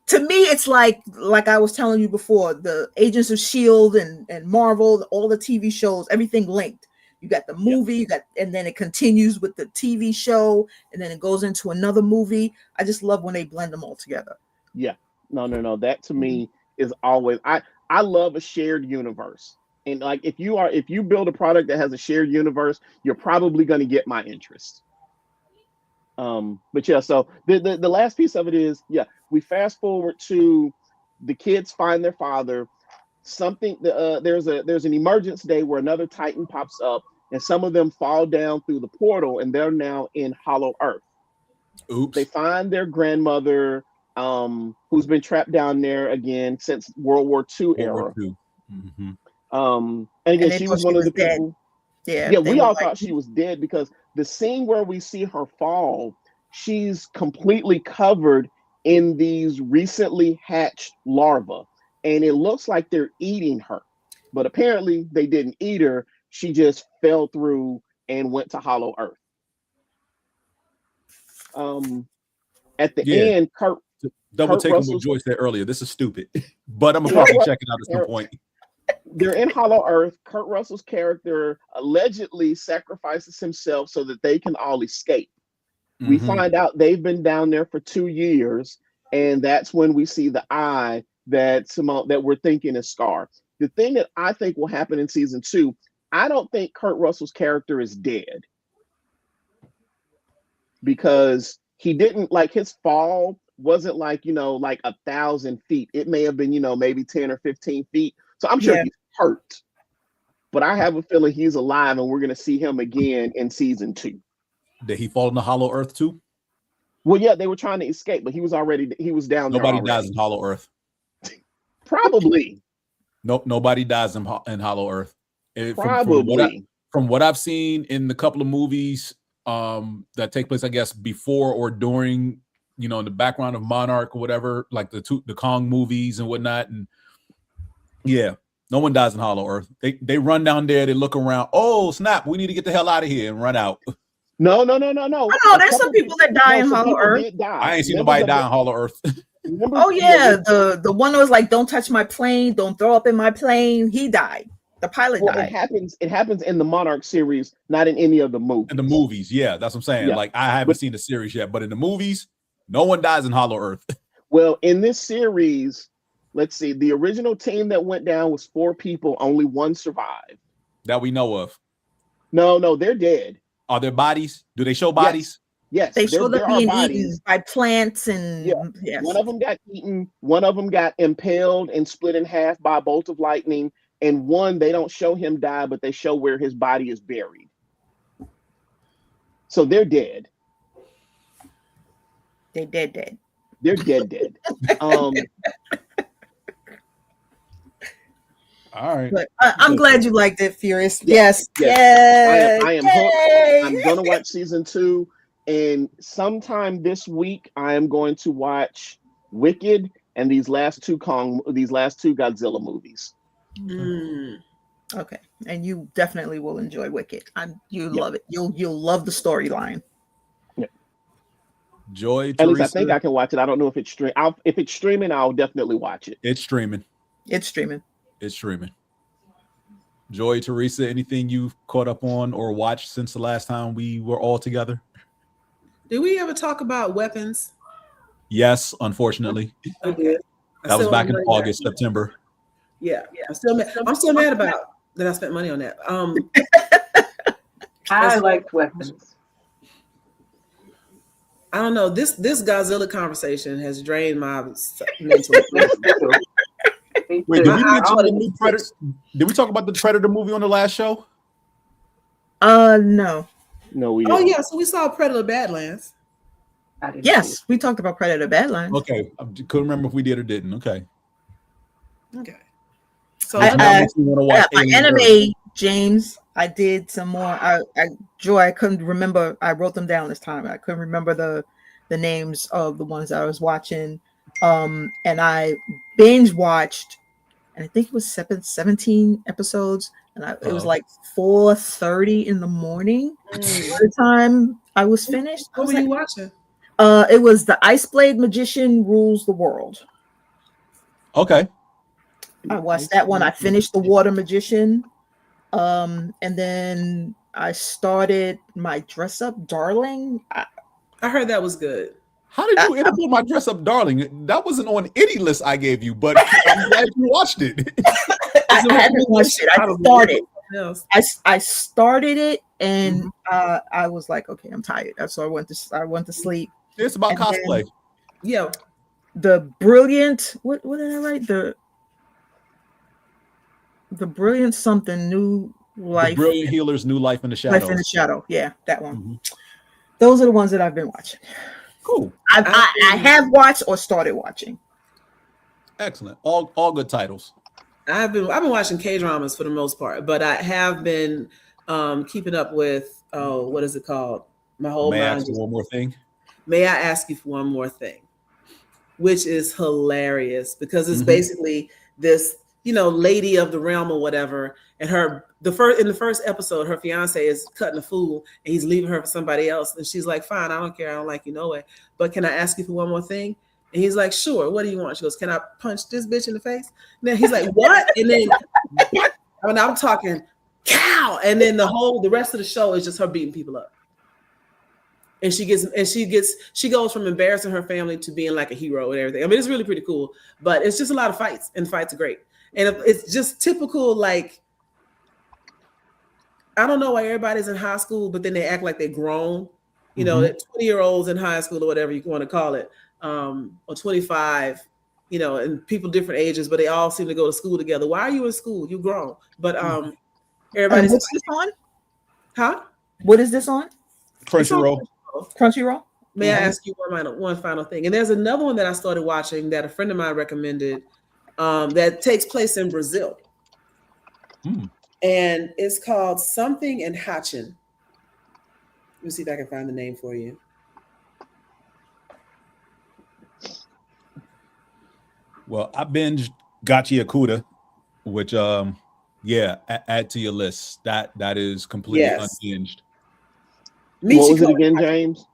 to me, it's like I was telling you before, the Agents of S.H.I.E.L.D. and Marvel, all the TV shows, everything linked. You got the movie, and then it continues with the TV show, and then it goes into another movie. I just love when they blend them all together. Yeah. No. That to me is always I love a shared universe. And like if you build a product that has a shared universe, you're probably going to get my interest. But yeah, so the last piece of it is, we fast forward to the kids find their father. There's an emergence day where another Titan pops up, and some of them fall down through the portal, and they're now in Hollow Earth. Oops. They find their grandmother, who's been trapped down there again since World War II era. Mm-hmm. And again, she was one of the people. Yeah, we all thought she was dead because the scene where we see her fall, she's completely covered in these recently hatched larvae, and it looks like they're eating her. But apparently they didn't eat her. She just fell through and went to Hollow Earth. At the end, Kurt checking what Joyce said earlier. This is stupid, but I'm gonna probably check it out at some point. They're in Hollow Earth. Kurt Russell's character allegedly sacrifices himself so that they can all escape. Mm-hmm. We find out they've been down there for 2 years, and that's when we see the eye that we're thinking is Scar. The thing that I think will happen in season 2, I don't think Kurt Russell's character is dead, because he didn't, like, his fall wasn't like 1,000 feet. It may have been maybe 10 or 15 feet. So I'm sure he's hurt, but I have a feeling he's alive, and we're going to see him again in season 2. Did he fall into Hollow Earth too? Well, yeah, they were trying to escape, but he was down there. Nobody dies in Hollow Earth. Probably. Nope, nobody dies in Hollow Earth. Probably. From what I've seen in the couple of movies that take place, I guess, before or during, in the background of Monarch or whatever, like the Kong movies and whatnot, and no one dies in Hollow Earth. They run down there, they look around. Oh, snap, we need to get the hell out of here and run out. No. Oh, there's some people that die in Hollow Earth. I ain't seen nobody die in Hollow Earth. Oh yeah, the one that was like, don't touch my plane, don't throw up in my plane. He died. The pilot died. It happens in the Monarch series, not in any of the movies. In the movies, that's what I'm saying. Yeah. Like, I haven't seen the series yet, but in the movies, no one dies in Hollow Earth. Well, in this series, let's see. The original team that went down was 4 people. Only 1 survived. That we know of. No, they're dead. Are there bodies? Do they show bodies? Yes, They showed them there are being bodies. eaten by plants and yes. One of them got eaten. One of them got impaled and split in half by a bolt of lightning. And one, they don't show him die, but they show where his body is buried. So they're dead. They dead. They're dead. All right. But I'm glad you liked it, Furious. Yes. Yes. I am hooked. I'm gonna watch season 2, and sometime this week I am going to watch Wicked and these last two Godzilla movies. Okay, and you definitely will enjoy Wicked. Love it. You'll love the storyline. Joy, At least I Teresa? think I can watch it. I don't know if it's if it's streaming, I'll definitely watch it. It's streaming. Joy, Teresa, anything you've caught up on or watched since the last time we were all together? Did we ever talk about weapons? Yes, unfortunately. Okay. That was back in August, September. Yeah. I'm still mad about that I spent money on that. I liked weapons. I don't know. This Godzilla conversation has drained my mental. Wait, did we mention the new Predator? Did we talk about the Predator movie on the last show? No. No, we Oh didn't. yeah, so we saw Predator Badlands. Yes, we talked about Predator Badlands. Okay, I couldn't remember if we did or didn't. Okay. So my anime, James, I did some more. Joy, I couldn't remember. I wrote them down this time. I couldn't remember the names of the ones that I was watching. And I binge watched, and I think it was 17 episodes, and it was like 4:30 in the morning by the time I was finished. What were you watching? It was The Ice Blade Magician Rules the World. Okay. I watched that one. I finished The Water Magician. And then I started My Dress Up Darling. I heard that was good. How did you end up with My Dress Up Darling? That wasn't on any list I gave you, but I'm glad you watched it. I hadn't watched it. I started it, and I was like, okay, I'm tired. So I went to sleep. It's about And cosplay. Yeah. The brilliant. What did I write? The brilliant something new life. The Brilliant Healer's New Life in the Shadows. Life in the Shadow. Yeah, that one. Those are the ones that I've been watching. Cool. I have watched or started watching. Excellent. All good titles. I've been watching K-dramas for the most part, but I have been keeping up with what is it called? My whole May I mind. ask you one more thing? May I ask you for one more thing? Which is hilarious because it's basically this, lady of the realm or whatever, and in the first episode, her fiance is cutting a fool and he's leaving her for somebody else, and she's like, "Fine, I don't care, I don't like you no way, but can I ask you for one more thing?" And he's like, "Sure, what do you want?" She goes, "Can I punch this bitch in the face?" And then he's like, "What?" And then when I'm talking, cow, and then the rest of the show is just her beating people up. And she goes from embarrassing her family to being like a hero and everything. I mean, it's really pretty cool, but it's just a lot of fights, and fights are great. And it's just typical, like, I don't know why everybody's in high school, but then they act like they're grown, that 20-year-olds in high school or whatever you want to call it, or 25, and people different ages, but they all seem to go to school together. Why are you in school? You grown. But everybody's. What's this on? Huh? What is this on? Crunchyroll. Crunchyroll. May I ask you one final thing? And there's another one that I started watching that a friend of mine recommended that takes place in Brazil. And it's called Something in Hatchin. Let me see if I can find the name for you. Well, I binged Gachi Akuda, which add to your list. That is completely unhinged. What was it again, James?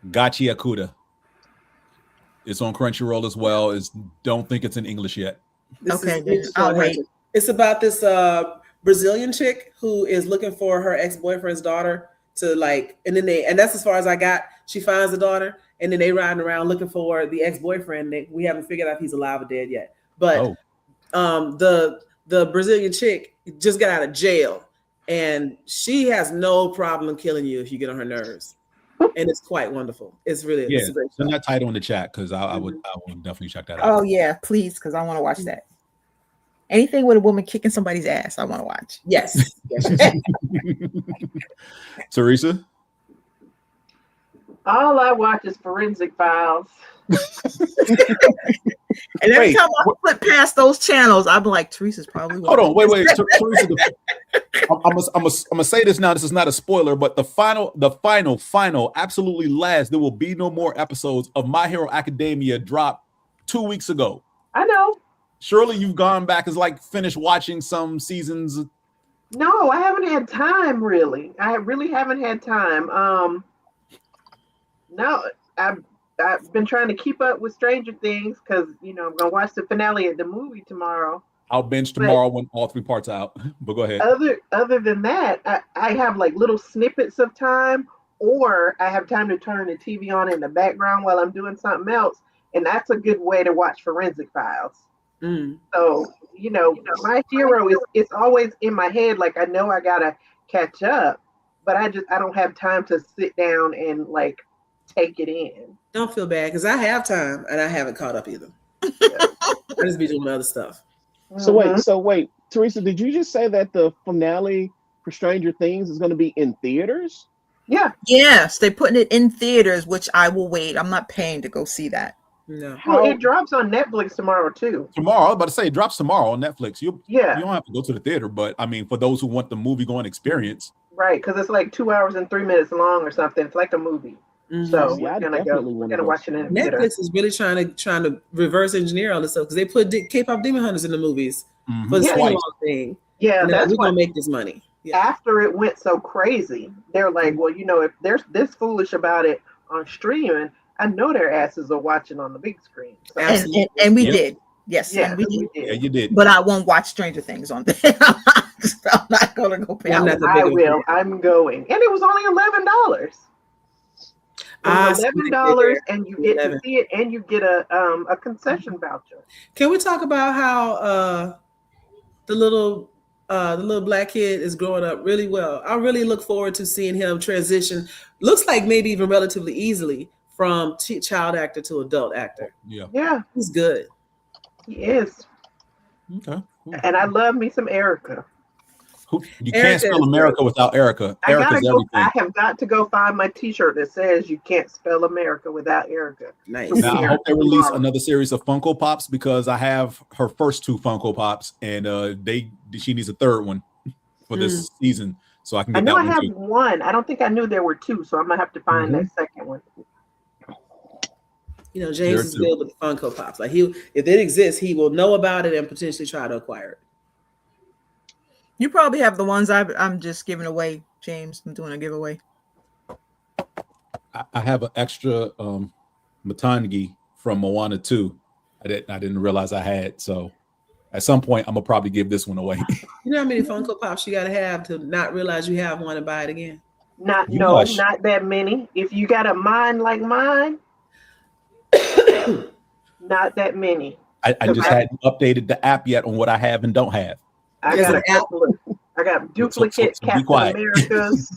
Gachi Akuda. It's on Crunchyroll as well. Don't think it's in English yet. I'll wait. It's about this Brazilian chick who is looking for her ex-boyfriend's daughter to and that's as far as I got. She finds the daughter, and then they riding around looking for the ex-boyfriend. We haven't figured out if he's alive or dead yet. But the Brazilian chick just got out of jail, and she has no problem killing you if you get on her nerves. And it's quite wonderful. It's really it's a great show. Send that title in the chat because I would definitely check that out. Oh yeah, please, because I want to watch that. Anything with a woman kicking somebody's ass, I want to watch. Yes. Teresa? All I watch is Forensic Files. And every time I flip past those channels, I'm like, Teresa's probably. Hold on, wait. Teresa, I'm gonna say this now. This is not a spoiler, but the final, absolutely last. There will be no more episodes of My Hero Academia. Dropped 2 weeks ago. I know. Surely you've gone back and like finished watching some seasons. No, I haven't had time. Really, I really haven't had time. No, I've been trying to keep up with Stranger Things because I'm gonna watch the finale of the movie tomorrow. I'll binge tomorrow when all 3 parts are out. But go ahead. Other than that, I have like little snippets of time, or I have time to turn the TV on in the background while I'm doing something else, and that's a good way to watch Forensic Files. So My Hero it's always in my head. Like I know I gotta catch up, but I don't have time to sit down and like take it in. Don't feel bad because I have time and I haven't caught up either. I just be doing other stuff. So wait, Teresa, did you just say that the finale for Stranger Things is going to be in theaters? Yeah. Yes, they're putting it in theaters, which I will wait. I'm not paying to go see that. No. Well, it drops on Netflix tomorrow too. Tomorrow, I was about to say it drops tomorrow on Netflix. You don't have to go to the theater, but I mean, for those who want the movie going experience, right? Because it's like 2 hours and 3 minutes long or something. It's like a movie. So Yeah, we're gonna watch it in the theater. Netflix is really trying to reverse engineer all this stuff because they put K-pop Demon Hunters in the movies for the sing-along thing. Yeah, that's we're gonna make this money. Yeah. After it went so crazy, they're like, well, if they're this foolish about it on streaming, I know their asses are watching on the big screen. So. And we did. Yes, yeah, and we did. Yeah, you did. But I won't watch Stranger Things on there. I'm not going to go pay. I will. I'm going. And it was only $11. $11, and you get to see it, and you get a concession voucher. Can we talk about how the little black kid is growing up really well? I really look forward to seeing him transition. Looks like maybe even relatively easily from child actor to adult actor. Yeah, he's good. He is. Okay. Cool. And I love me some Erica. You can't spell America without Erica. Erica's everything. I have got to go find my T-shirt that says you can't spell America without Erica. Nice. Now, I hope they release another series of Funko Pops because I have her first 2 Funko Pops, and she needs a third one for this season, so I can get that one too. I have one. I don't think I knew there were 2, so I'm gonna have to find that second one. James is good with the Funko Pops. Like if it exists, he will know about it and potentially try to acquire it. You probably have the ones I'm just giving away, James. I'm doing a giveaway. I have an extra Matangi from Moana 2. I didn't realize I had. So at some point, I'm gonna probably give this one away. You know how many Funko Pops you gotta have to not realize you have one and buy it again? Not that many. If you got a mind like mine, not that many. I just hadn't updated the app yet on what I have and don't have. I got duplicate Captain Americas.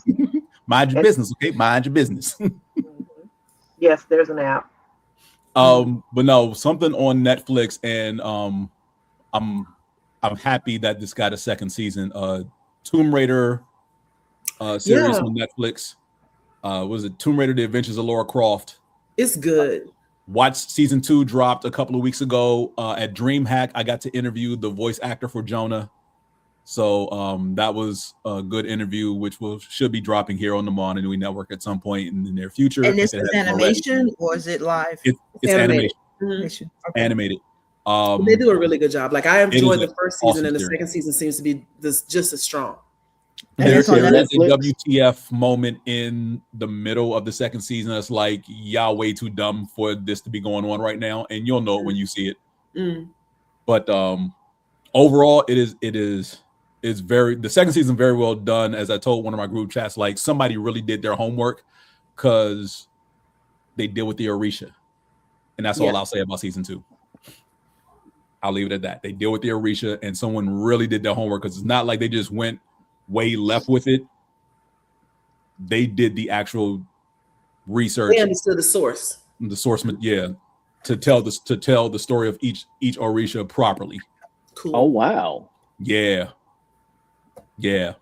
Mind your business, okay? Mind your business. Yes, there's an app. But no, something on Netflix, and I'm happy that this got a second season. Tomb Raider series on Netflix. Was it Tomb Raider: The Adventures of Lara Croft? It's good. Watched season 2 dropped a couple of weeks ago at DreamHack. I got to interview the voice actor for Jonah. So that was a good interview, which should be dropping here on the Moana Nui Network at some point in the near future. And this is animation or is it live? It's animation. Okay. Animated. They do a really good job. Like I enjoyed the first season, and the second season seems to be just as strong. There is a WTF moment in the middle of the second season that's like, y'all way too dumb for this to be going on right now, and you'll know it when you see it. But overall, it's the second season very well done. As I told one of my group chats, like somebody really did their homework because they deal with the Orisha, and that's all I'll say about season 2. I'll leave it at that. They deal with the Orisha, and someone really did their homework, because it's not like they just went way left with it. They did the actual research. They understood the source. The source, yeah, to tell the story of each Orisha properly. Cool. Oh wow. Yeah. Well,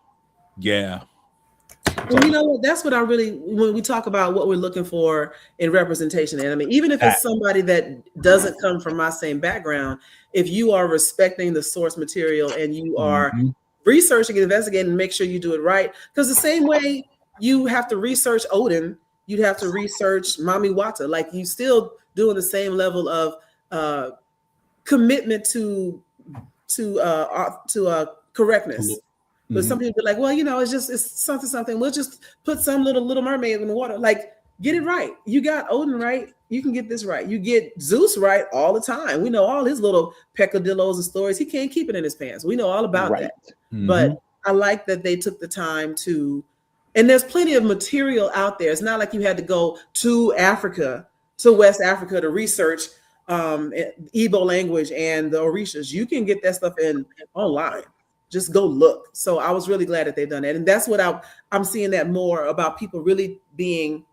you know what? That's what I really, when we talk about what we're looking for in representation in anime, even if it's somebody that doesn't come from my same background, if you are respecting the source material and you are researching and investigating, make sure you do it right. Because the same way you have to research Odin, you'd have to research Mami Wata. Like, you still doing the same level of commitment to correctness. But some people be like, well, you know, it's something. We'll just put some little mermaid in the water. Like, get it right. You got Odin right. You can get this right. You get Zeus right all the time. We know all his little peccadillos and stories. He can't keep it in his pants. We know all about that. But I like that they took the time to, and there's plenty of material out there. It's not like you had to go to Africa, to West Africa, to research Igbo language and the Orishas. You can get that stuff online. Just go look. So I was really glad that they've done that. And that's what I'm seeing, that more about people really being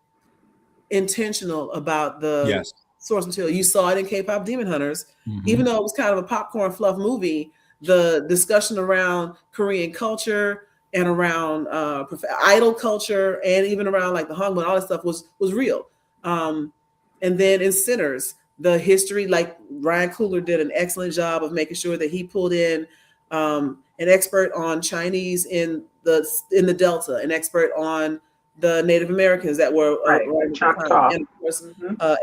intentional about the source material. You saw it in K-pop Demon Hunters. Even though it was kind of a popcorn fluff movie, the discussion around Korean culture and around idol culture and even around like the Hangul and all that stuff was real. And then in Sinners, the history, like Ryan Coogler did an excellent job of making sure that he pulled in an expert on Chinese in the Delta, an expert on the Native Americans that were Choctaw, and of course,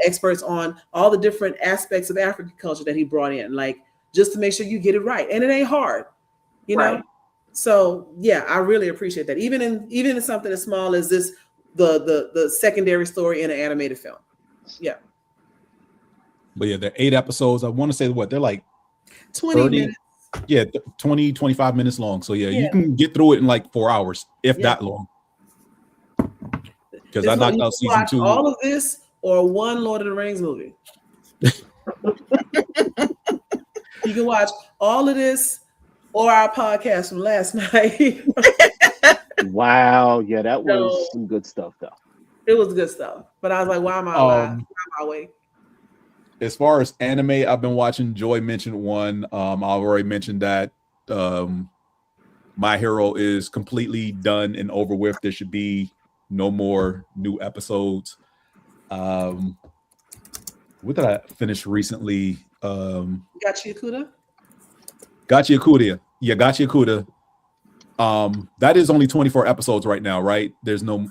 experts on all the different aspects of African culture that he brought in, like, just to make sure you get it right. And it ain't hard, you know? So yeah, I really appreciate that. Even in something as small as this, the secondary story in an animated film. Yeah. But yeah, they're 8 episodes. I want to say they're like 20 minutes. Yeah, 20, 25 minutes long. So yeah, you can get through it in like 4 hours, if that long. Because I knocked out season 2. All of this or one Lord of the Rings movie. You can watch all of this or our podcast from last night. Wow. Yeah, that was some good stuff, though. It was good stuff. But I was like, why am I alive? Why am I awake? As far as anime, I've been watching. Joy mentioned one. I've already mentioned that My Hero is completely done and over with. There should be no more new episodes. What did I finish recently? Gachi Yakuda? Gachi Yakuda. Yeah, Gachi Yakuda. That is only 24 episodes right now, right? There's no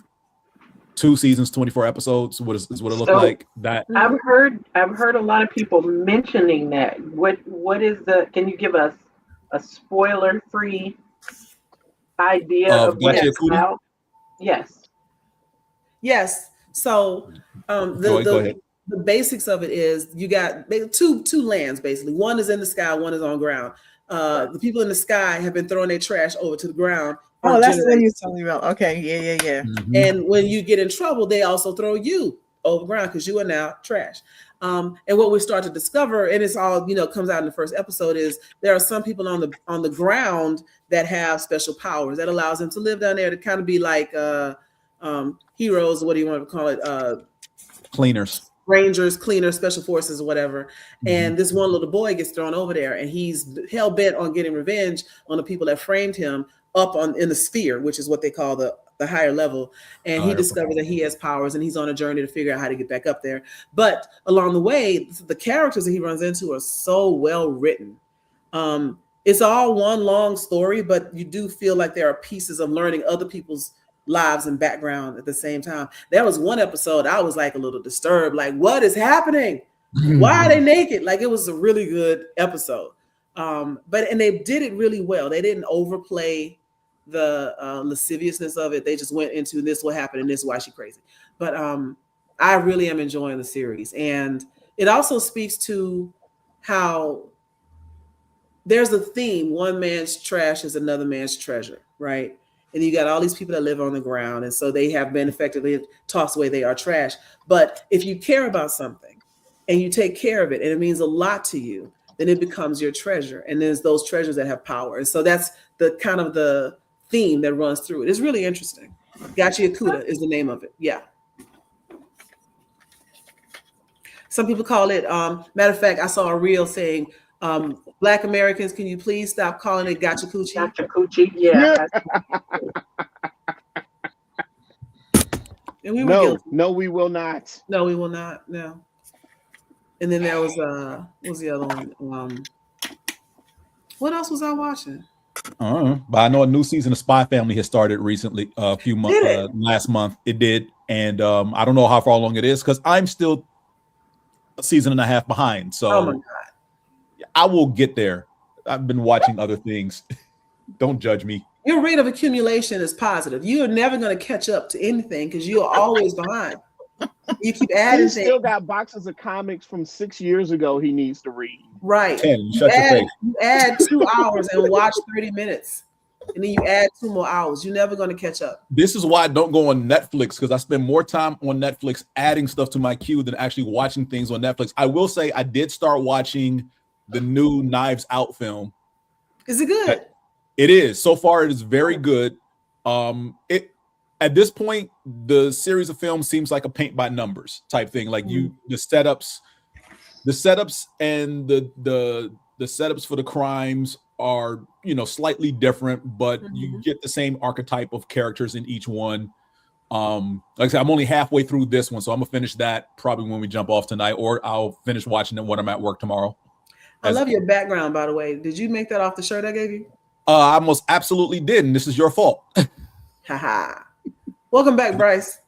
2 seasons, 24 episodes. What it look like? That I've heard a lot of people mentioning that. What is can you give us a spoiler-free idea of what it's about? Yes. So the basics of it is you got two lands basically. One is in the sky, one is on ground. The people in the sky have been throwing their trash over to the ground. Oh, that's the one you're telling me about. Okay, yeah. And when you get in trouble, they also throw you over the ground because you are now trash. And what we start to discover, and it's all comes out in the first episode, is there are some people on the ground that have special powers that allows them to live down there to kind of be like heroes. What do you want to call it? Cleaners. Rangers, cleaners, special forces, or whatever. And this one little boy gets thrown over there, and he's hell bent on getting revenge on the people that framed him up in the sphere, which is what they call the higher level. And he discovers that he has powers, and he's on a journey to figure out how to get back up there. But along the way, the characters that he runs into are so well written. It's all one long story, but you do feel like there are pieces of learning other people's lives and background at the same time. There was one episode I was like a little disturbed, like, what is happening? Why are they naked? Like, it was a really good episode. And they did it really well. They didn't overplay the lasciviousness of it. They just went into this will happen and this is why she's crazy. But I really am enjoying the series. And it also speaks to how there's a theme. One man's trash is another man's treasure, right? And you got all these people that live on the ground. And so they have been effectively tossed away. They are trash. But if you care about something and you take care of it and it means a lot to you, then it becomes your treasure. And there's those treasures that have power. And so that's the kind of the theme that runs through it. It's really interesting. Gachi Akuta is the name of it. Yeah. Some people call it, matter of fact, I saw a reel saying, Black Americans, can you please stop calling it Gachakuchi? Gachakuchi, yeah. And we were guilty. No, we will not. No, we will not. No. And then there was what was the other one? What else was I watching? But I know a new season of Spy Family has started recently, a few months, last month. It did, and I don't know how far along it is because I'm still a season and a half behind. So, oh my God. I will get there. I've been watching other things. Don't judge me. Your rate of accumulation is positive. You are never going to catch up to anything because you are always behind. You keep adding He's still got boxes of comics from 6 years ago he needs to read. Right. 10, shut your face. You add 2 hours and watch 30 minutes. And then you add 2 more hours. You're never going to catch up. This is why I don't go on Netflix, because I spend more time on Netflix adding stuff to my queue than actually watching things on Netflix. I will say I did start watching the new Knives Out film. Is it good? It is. So far, it is very good. At this point, the series of films seems like a paint by numbers type thing. Like the setups and the setups for the crimes are, slightly different, but you get the same archetype of characters in each one. Like I said, I'm only halfway through this one, so I'm gonna finish that probably when we jump off tonight, or I'll finish watching it when I'm at work tomorrow. I love your background, by the way. Did you make that off the shirt I gave you? I most absolutely did, and this is your fault. Haha. Welcome back, Bryce.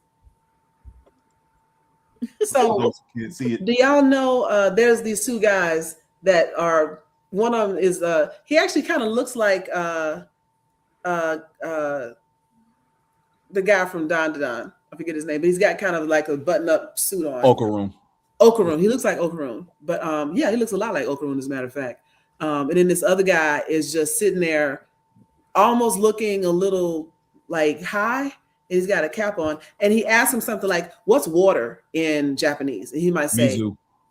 So, do y'all know there's these 2 guys that are, one of them is, he actually kind of looks like the guy from Don Don. I forget his name, but he's got kind of like a button-up suit on. Okaroon. He looks like Okaroon. But yeah, he looks a lot like Okaroon, as a matter of fact. And then this other guy is just sitting there almost looking a little like high, and he's got a cap on. And he asks him something like, what's water in Japanese? And he might say,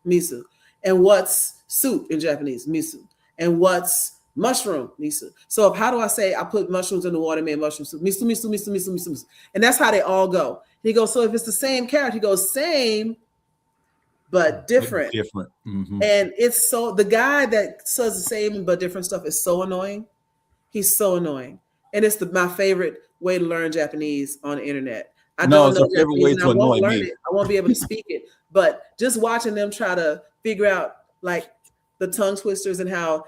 misu. And what's soup in Japanese? Misu. And what's mushroom? Misu. So how do I say I put mushrooms in the water, made mushroom soup? Misu, misu, misu, misu, misu, misu. And that's how they all go. He goes, so if it's the same character, he goes, same, but different. And it's so, the guy that says the same but different stuff is so annoying. He's so annoying. And it's my favorite way to learn Japanese on the internet. I don't know Japanese, and I won't learn it. I won't be able to speak it. But just watching them try to figure out like the tongue twisters and how,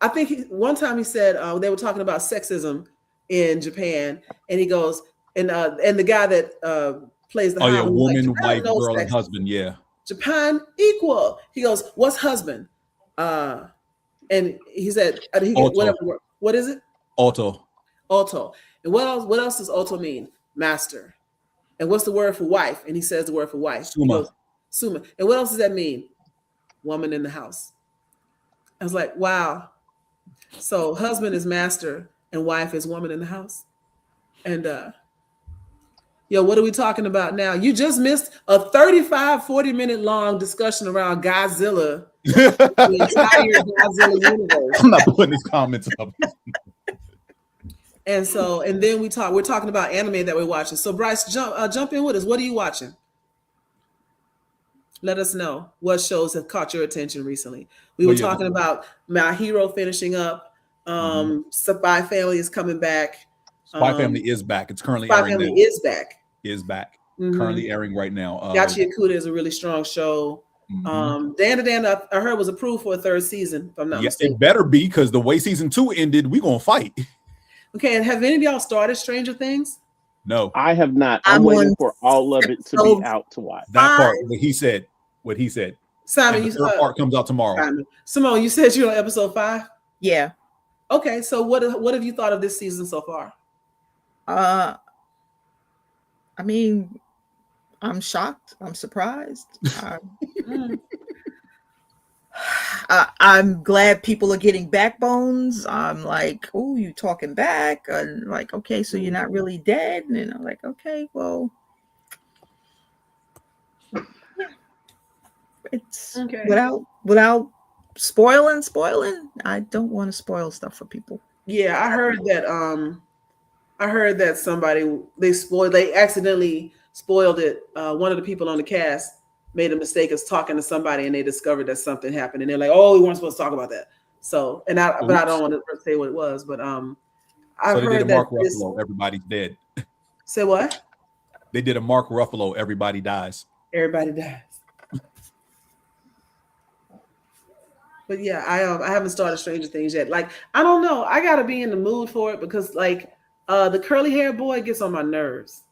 I think one time he said they were talking about sexism in Japan, and he goes, and the guy that plays the woman, wife, girl, and husband, yeah. Japan equal. He goes, what's husband? And he said, whatever word. What is it? Auto. And what else does auto mean? Master. And what's the word for wife? And he says the word for wife. Suma. He goes, Suma. And what else does that mean? Woman in the house. I was like, wow. So husband is master and wife is woman in the house. And what are we talking about now? You just missed a 40-minute long discussion around Godzilla. The entire Godzilla universe. I'm not putting these comments up. And then we're talking about anime that we're watching. So Bryce, jump in with us. What are you watching? Let us know what shows have caught your attention recently. We were talking about My Hero finishing up. Spy Family is coming back. Spy Family is back. It's currently Spy airing Family now. Is back. Currently airing right now. Gachi Akuta is a really strong show. Dan to Dan, I heard was approved for a 3rd season, if I'm not mistaken. It better be, because the way season 2 ended, we're gonna fight. Okay, and have any of y'all started Stranger Things? No, I have not. I'm waiting for all of it to be out to watch. That part, what he said. Simon, the third part comes out tomorrow. Simone, you said you're on episode 5? Yeah. Okay, so what have you thought of this season so far? I mean, I'm shocked. I'm surprised. I'm glad people are getting backbones. I'm like, oh, you talking back? And like, okay, so you're not really dead. And I'm like, okay, well, yeah. It's without spoiling. I don't want to spoil stuff for people. Yeah, I heard that they accidentally spoiled it. One of the people on the cast made a mistake of talking to somebody, and they discovered that something happened, and they're like, "Oh, we weren't supposed to talk about that." So, but I don't want to say what it was. But I've heard that Mark Ruffalo, everybody's dead. Say what? They did a Mark Ruffalo, everybody dies. Everybody dies. But yeah, I haven't started Stranger Things yet. Like, I don't know. I gotta be in the mood for it because like the curly hair boy gets on my nerves.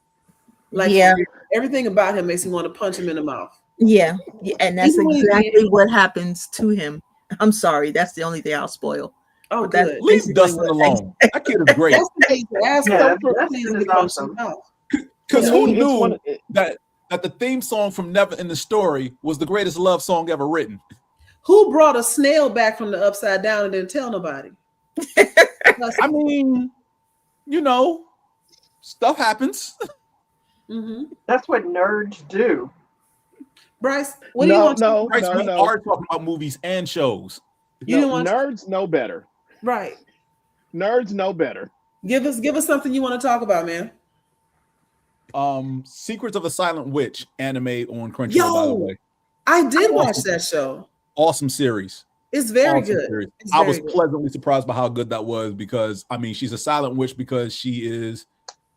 Like, yeah, everything about him makes me want to punch him in the mouth. Yeah, and that's exactly what happens to him. I'm sorry, that's the only thing I'll spoil. Oh, good. Leave Dustin alone. That kid is great. Because who knew that the theme song from Never in the Story was the greatest love song ever written? Who brought a snail back from the upside down and didn't tell nobody? I mean, you know, stuff happens. Mm-hmm. That's what nerds do. Bryce, what do you want? Bryce, we are talking about movies and shows. Nerds know better. Right. Nerds know better. Give us something you want to talk about, man. Secrets of the Silent Witch anime on Crunchyroll, by the way. I did watch that show. Awesome series. It's very good. I was pleasantly surprised by how good that was because, I mean, she's a silent witch because she has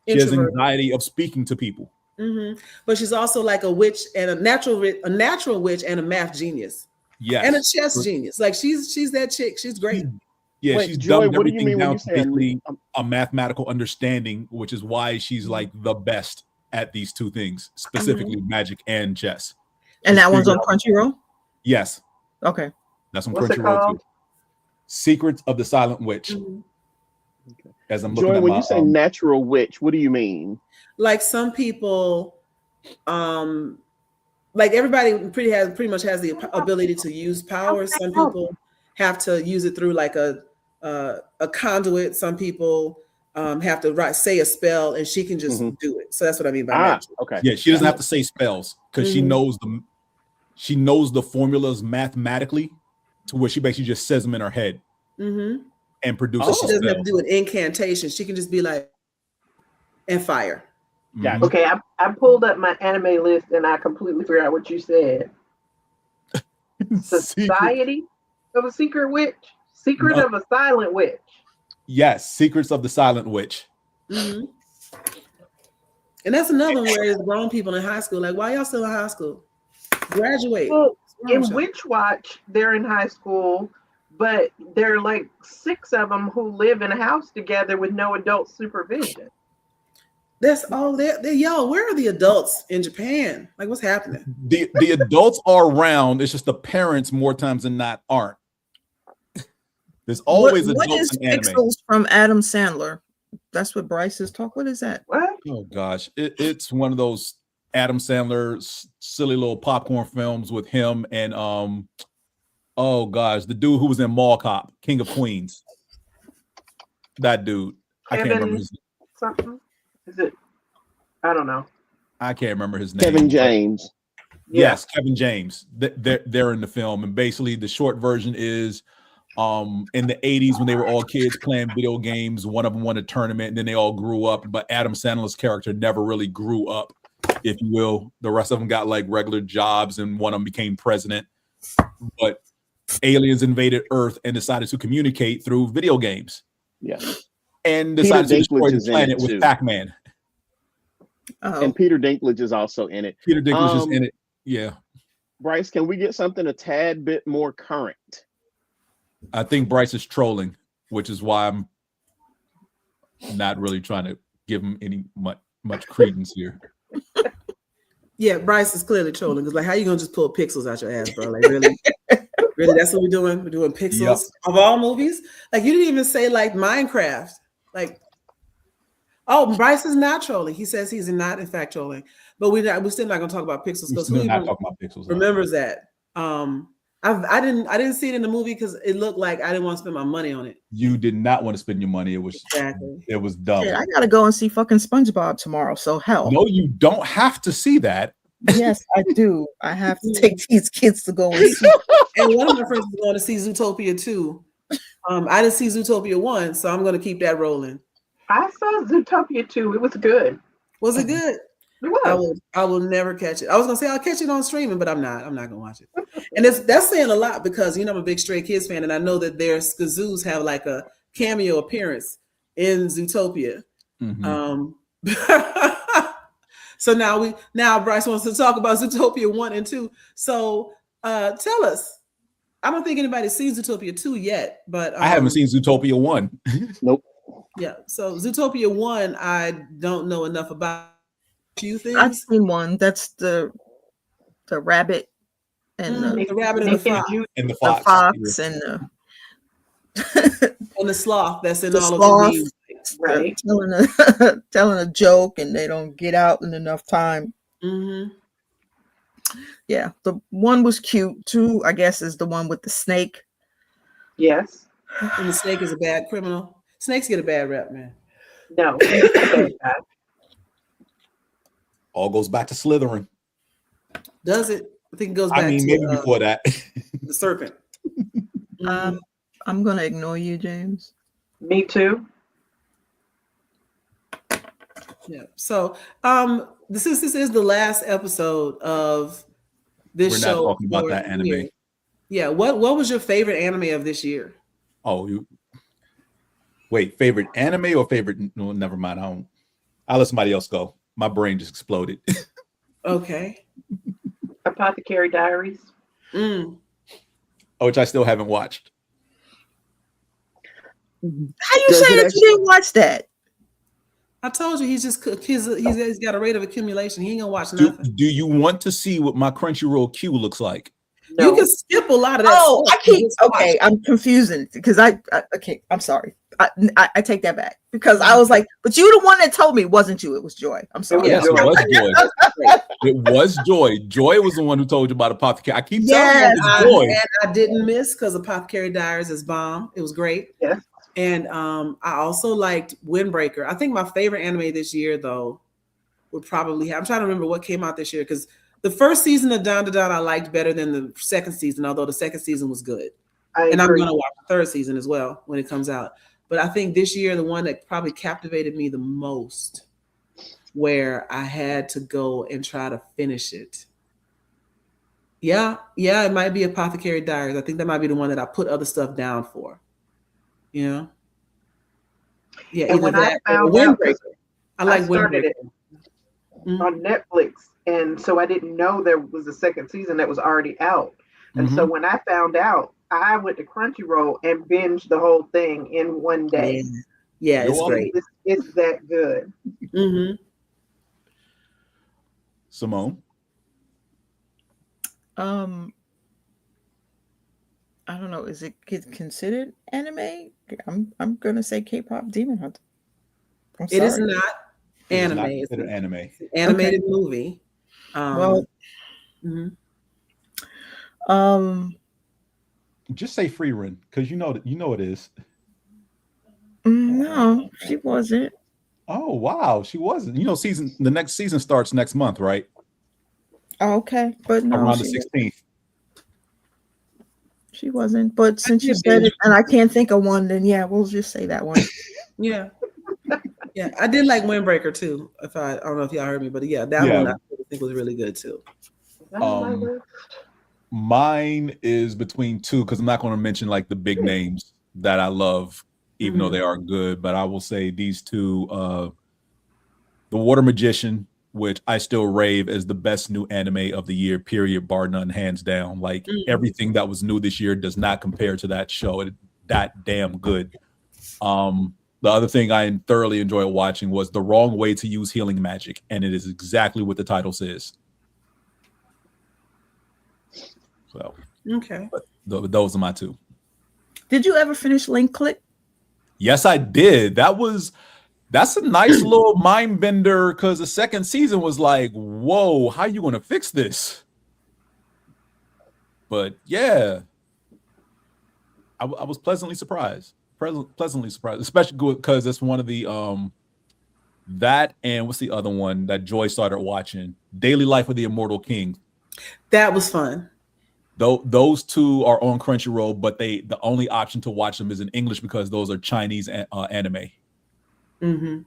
anxiety of speaking to people. Mm-hmm. But she's also like a witch and a natural witch and a math genius. Yes. And a chess genius. Like she's that chick. She's great. Yeah, she's dumbed everything down to basically a mathematical understanding, which is why she's like the best at these two things, specifically magic and chess. And that one's on Crunchyroll? Yes. Okay. That's on Crunchyroll too. Secrets of the Silent Witch. Mm-hmm. Okay. As I'm looking at when you say natural witch, what do you mean? Like some people, like everybody pretty much has the ability to use power. Some people have to use it through like a conduit. Some people have to say a spell, and she can just do it. So that's what I mean by magic. Okay. Yeah, she doesn't have to say spells because she knows the formulas mathematically to where she basically just says them in her head and produces. She doesn't have to do an incantation. She can just be like, and fire. Yeah. Okay, I pulled up my anime list and I completely forgot what you said. Society of a Secret Witch? Secret of a Silent Witch. Yes, Secrets of the Silent Witch. Mm-hmm. And that's another one where it's grown people in high school. Like, why y'all still in high school? Graduate. Well, in Witch Watch, they're in high school, but there are like 6 of them who live in a house together with no adult supervision. That's all yo, where are the adults in Japan? Like, what's happening? The adults are around. It's just the parents more times than not aren't. There's always adults in anime. What is Pixels from Adam Sandler? That's what Bryce is talking. What is that? What? Oh gosh, it's one of those Adam Sandler silly little popcorn films with him and oh gosh, the dude who was in Mall Cop, King of Queens. That dude. I can't remember his name. Something. Is it? I don't know. I can't remember his name. Kevin James. Yes, Kevin James. They're in the film, and basically the short version is in the 80s when they were all kids playing video games, one of them won a tournament and then they all grew up, but Adam Sandler's character never really grew up, if you will. The rest of them got like regular jobs and one of them became president, but aliens invaded Earth and decided to communicate through video games. Yeah. And decided to destroy the planet with Pac-Man. And Peter Dinklage is also in it. Peter Dinklage is in it. Yeah. Bryce, can we get something a tad bit more current? I think Bryce is trolling, which is why I'm not really trying to give him any much credence here. Yeah, Bryce is clearly trolling. Because like, how you gonna just pull Pixels out your ass, bro? Like, really? Really? That's what we're doing? We're doing Pixels of all movies? Like, you didn't even say like Minecraft. Like, oh, Bryce is not trolling. He says he's not in fact trolling. But we're still not gonna talk about Pixels because who even remembers that? I didn't see it in the movie because it looked like I didn't want to spend my money on it. You did not want to spend your money. It was It was dumb. Yeah, I gotta go and see fucking SpongeBob tomorrow. So hell. No, you don't have to see that. Yes, I do. I have to take these kids to go and see. And one of my friends is going to see Zootopia 2. I didn't see Zootopia 1, so I'm going to keep that rolling. I saw Zootopia 2. It was good. Was it good? It was. I will never catch it. I was gonna say I'll catch it on streaming, but I'm not gonna watch it. And that's saying a lot because I'm a big Stray Kids fan, and I know that their Skazoos have like a cameo appearance in Zootopia. Mm-hmm. So now Bryce wants to talk about Zootopia 1 and 2. So tell us. I don't think anybody's seen Zootopia 2 yet, but I haven't seen Zootopia 1. Nope. Yeah. So Zootopia 1, I don't know enough about. Few things. I've seen one. That's the rabbit and the rabbit and the fox and the fox and the sloth that's in the all sloth, of the music. Right. telling a joke and they don't get out in enough time. Mm-hmm. Yeah, the one was cute. 2, I guess, is the one with the snake. Yes. And the snake is a bad criminal. Snakes get a bad rep, man. No. All goes back to Slytherin. Does it? I think it goes back to maybe before that. The serpent. I'm gonna ignore you, James. Me too. Yeah. So this is the last episode of this We're show. not talking about that anime. Year. Yeah. What was your favorite anime of this year? Oh, wait, favorite anime or favorite? No, never mind. I'll let somebody else go. My brain just exploded. Okay. Apothecary Diaries. Which I still haven't watched. How you say that you didn't watch that? I told you he's got a rate of accumulation. He ain't gonna watch nothing. Do you want to see what my Crunchyroll queue looks like? No. You can skip a lot of that. Oh, I'm confusing because I'm sorry. I take that back because I was like, but you the one that told me, wasn't you? It was Joy. I'm sorry. Yes, it was Joy. It was Joy. Joy was the one who told you about Apothecary. I keep telling you it's Joy. And I didn't miss because Apothecary Diaries is bomb. It was great. Yeah. And I also liked Windbreaker. I think my favorite anime this year, though, would probably I'm trying to remember what came out this year because the first season of Don I liked better than the second season, although the second season was good. And I'm going to watch the third season as well when it comes out. But I think this year, the one that probably captivated me the most, where I had to go and try to finish it. Yeah, it might be Apothecary Diaries. I think that might be the one that I put other stuff down for. Yeah, and either that or Windbreaker. I started it on Netflix, and so I didn't know there was a second season that was already out. And so when I found out, I went to Crunchyroll and binged the whole thing in one day. Yeah, it's great. It's that good. Mm-hmm. Simone? I don't know. Is it considered anime? I'm gonna say K-pop Demon Hunter. It is not anime. It's an anime. It's an animated movie. Just say free run because you know it is. No, she wasn't. Oh wow, she wasn't. The next season starts next month, right? Oh, okay, but no, around the 16th. She wasn't. But since you said it, and I can't think of one, then yeah, we'll just say that one. Yeah, I did like Windbreaker too. I don't know if y'all heard me, but that one I think was really good too. Mine is between 2 because I'm not going to mention like the big names that I love, even though they are good. But I will say these 2: The Water Magician, which I still rave as the best new anime of the year, period, bar none, hands down. Like everything that was new this year does not compare to that show. It's that damn good. The other thing I thoroughly enjoyed watching was The Wrong Way to Use Healing Magic, and it is exactly what the title says. So okay, those are my 2. Did you ever finish Link Click? Yes, I did. That's a nice little mind bender because the second season was like, whoa, how are you going to fix this? But yeah, I was pleasantly surprised. Especially because it's one of the That and what's the other one that Joy started watching? Daily Life of the Immortal King. That was fun. Though those two are on Crunchyroll, but the only option to watch them is in English because those are Chinese anime. Mm-hmm.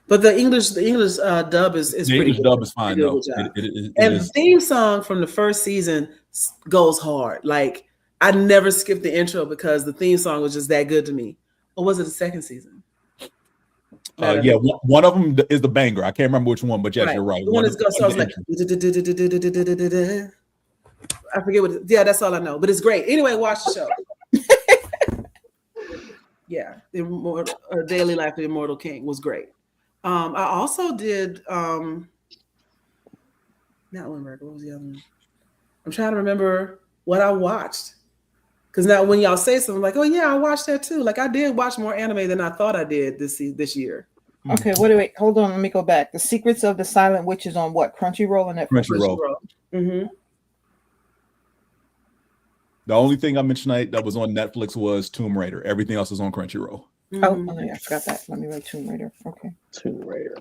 But the English dub is the pretty English good. dub is fine though. And the theme song from the first season goes hard. Like I never skipped the intro because the theme song was just that good to me. Or was it the second season? Yeah, one of them is the banger. I can't remember which one, but yes, you're right. The one that's going so like I forget what. Yeah, that's all I know. But it's great. Anyway, watch the show. Yeah, Daily Life of the Immortal King was great. I also did not Limerick. What was the other one? I'm trying to remember what I watched. Because now when y'all say something, I'm like, oh yeah, I watched that too. Like I did watch more anime than I thought I did this year. Okay, wait, hold on. Let me go back. The Secrets of the Silent Witch is on what? Crunchyroll and Netflix. Crunchyroll. Mm-hmm. The only thing I mentioned that was on Netflix was Tomb Raider. Everything else is on Crunchyroll. Mm-hmm. Oh yeah, I forgot that. Let me write Tomb Raider. Okay. Tomb Raider.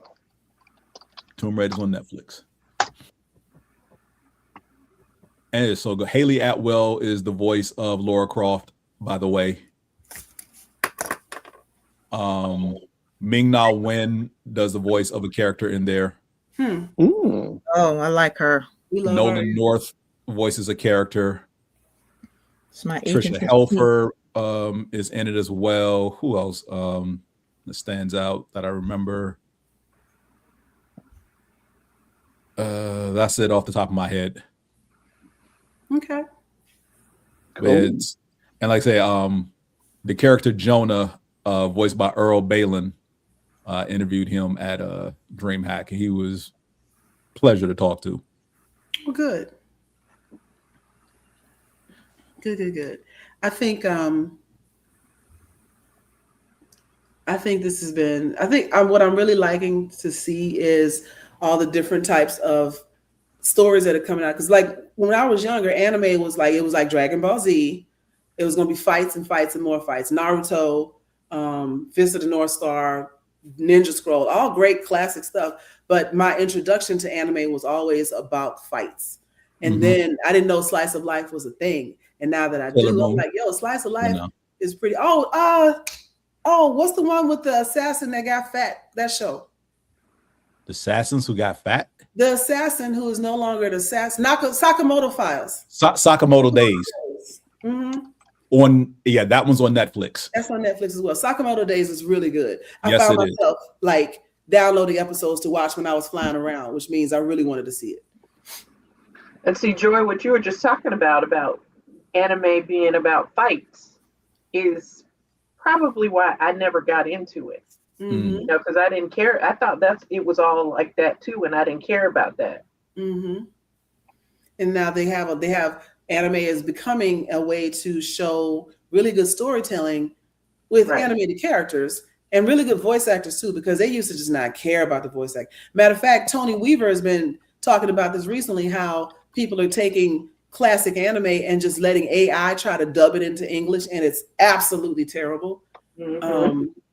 Tomb Raider's on Netflix. And it's so good. Haley Atwell is the voice of Lara Croft, by the way. Ming-Na Wen does the voice of a character in there. Oh, I like her. Nolan North voices a character. It's my Trisha Helfer is in it as well. Who else that stands out that I remember? That's it off the top of my head. Okay. Cool. And like I say, the character Jonah, voiced by Earl Balin, interviewed him at DreamHack. He was a pleasure to talk to. Well, good. Good. I think this has been. I think what I'm really liking to see is all the different types of stories that are coming out. Because like when I was younger, anime was like Dragon Ball Z. It was going to be fights and fights and more fights. Naruto, Fist of the North Star, Ninja Scroll, all great classic stuff. But my introduction to anime was always about fights. And then I didn't know slice of life was a thing. And now that I do, I'm like, yo, slice of life is pretty. Oh, what's the one with the assassin that got fat? That show. The assassins who got fat? The assassin who is no longer an assassin. Sakamoto Files. Sakamoto Days. Mm-hmm. That one's on Netflix. That's on Netflix as well. Sakamoto Days is really good. I Yes, found myself like downloading episodes to watch when I was flying around, which means I really wanted to see it. And see, Joy, what you were just talking about anime being about fights is probably why I never got into it. Mm-hmm. You know, because I didn't care. I thought it was all like that too, and I didn't care about that. Mm-hmm. And now they have anime is becoming a way to show really good storytelling with animated characters and really good voice actors too, because they used to just not care about the voice act. Matter of fact, Tony Weaver has been talking about this recently, how people are taking classic anime and just letting AI try to dub it into English, and it's absolutely terrible.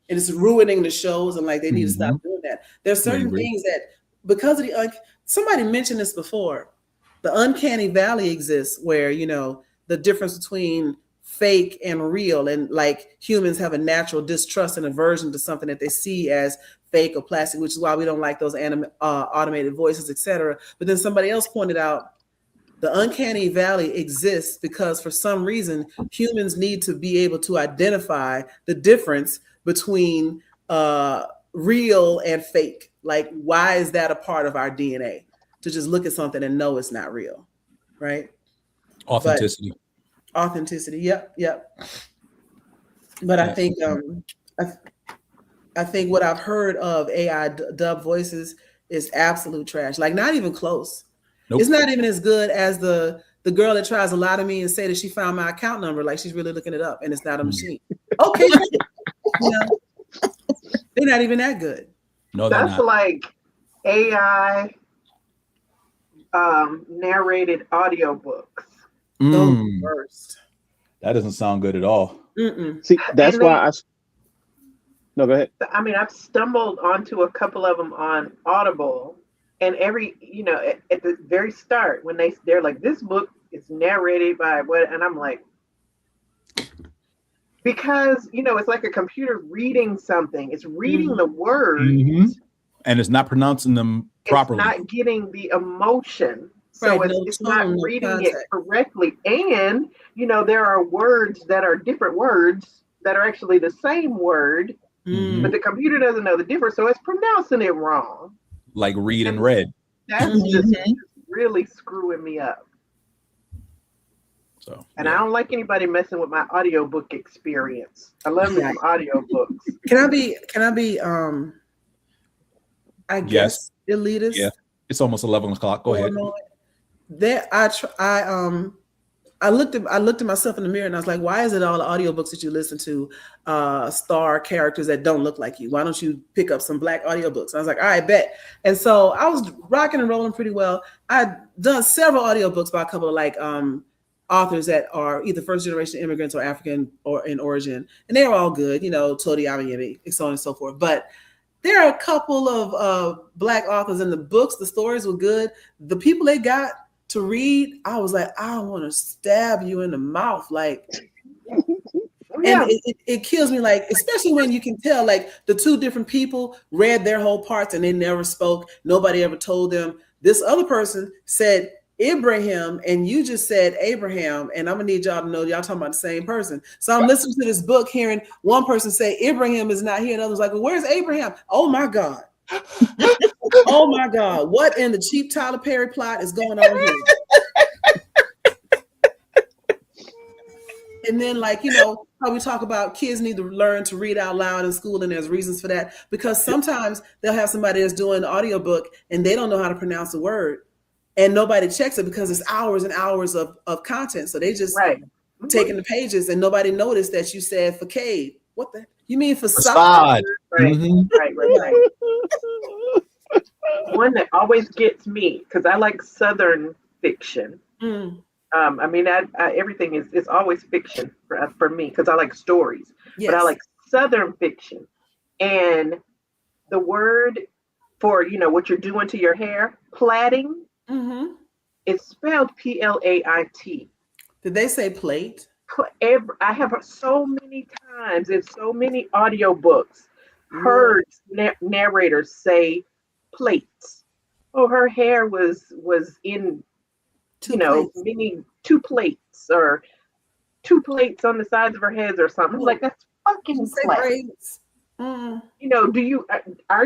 And it's ruining the shows, and like they need to stop doing that. There's certain things that, because of somebody mentioned this before, the uncanny valley exists where, you know, the difference between fake and real, and like humans have a natural distrust and aversion to something that they see as fake or plastic, which is why we don't like those automated voices, etc. But then somebody else pointed out the uncanny valley exists because for some reason humans need to be able to identify the difference between real and fake. Like, why is that a part of our DNA? To just look at something and know it's not real, right? Authenticity. Yep. But I think I think what I've heard of AI dub voices is absolute trash. Like, not even close. Nope. It's not even as good as the girl that tries to lie to me and say that she found my account number. Like, she's really looking it up and it's not a machine. Okay. You know, they're not even that good. No, that's like AI narrated audiobooks. Those worst. That doesn't sound good at all. See, that's why No, go ahead. I mean, I've stumbled onto a couple of them on Audible, and at the very start when they're like, this book is narrated by what, and I'm like, because it's like a computer reading something. It's reading the words, and it's not pronouncing them properly. It's not getting the emotion. So it's not reading it correctly. And, there are words that are different words that are actually the same word, but the computer doesn't know the difference. So it's pronouncing it wrong. Like read and read. That's just really screwing me up. So, and I don't like anybody messing with my audiobook experience. I love me some audiobooks. Can I be, I guess, elitist? Yeah. It's almost 11 o'clock. Go ahead. I looked at myself in the mirror and I was like, why is it all the audiobooks that you listen to star characters that don't look like you? Why don't you pick up some Black audiobooks? I was like, all right, bet. And so I was rocking and rolling pretty well. I'd done several audiobooks by a couple of authors that are either first generation immigrants or African or in origin. And they were all good, Todi Amayemi, and so on and so forth. But there are a couple of Black authors in the books. The stories were good. The people they got to read, I was like, I want to stab you in the mouth. And it kills me, especially when you can tell, the two different people read their whole parts and they never spoke. Nobody ever told them. This other person said Ibrahim and you just said Abraham, and I'm gonna need y'all to know y'all talking about the same person. So I'm listening to this book, hearing one person say Ibrahim is not here, and others like, well, where's Abraham? Oh my God. Oh my God. What in the cheap Tyler Perry plot is going on here? And then how we talk about kids need to learn to read out loud in school, and there's reasons for that, because sometimes they'll have somebody that's doing the audiobook and they don't know how to pronounce a word. And nobody checks it because it's hours and hours of content. So they just taking the pages and nobody noticed that you said facade. What the? You mean facade? Right. One that always gets me, because I like Southern fiction. Everything is always fiction for me, because I like stories. Yes. But I like Southern fiction. And the word for, what you're doing to your hair, plaiting, it's spelled Plait. Did they say plate? I have so many times in so many audiobooks heard narrators say plates. Oh, her hair was in two plates or 2 plates on the sides of her head or something. Like, that's fucking plates. Are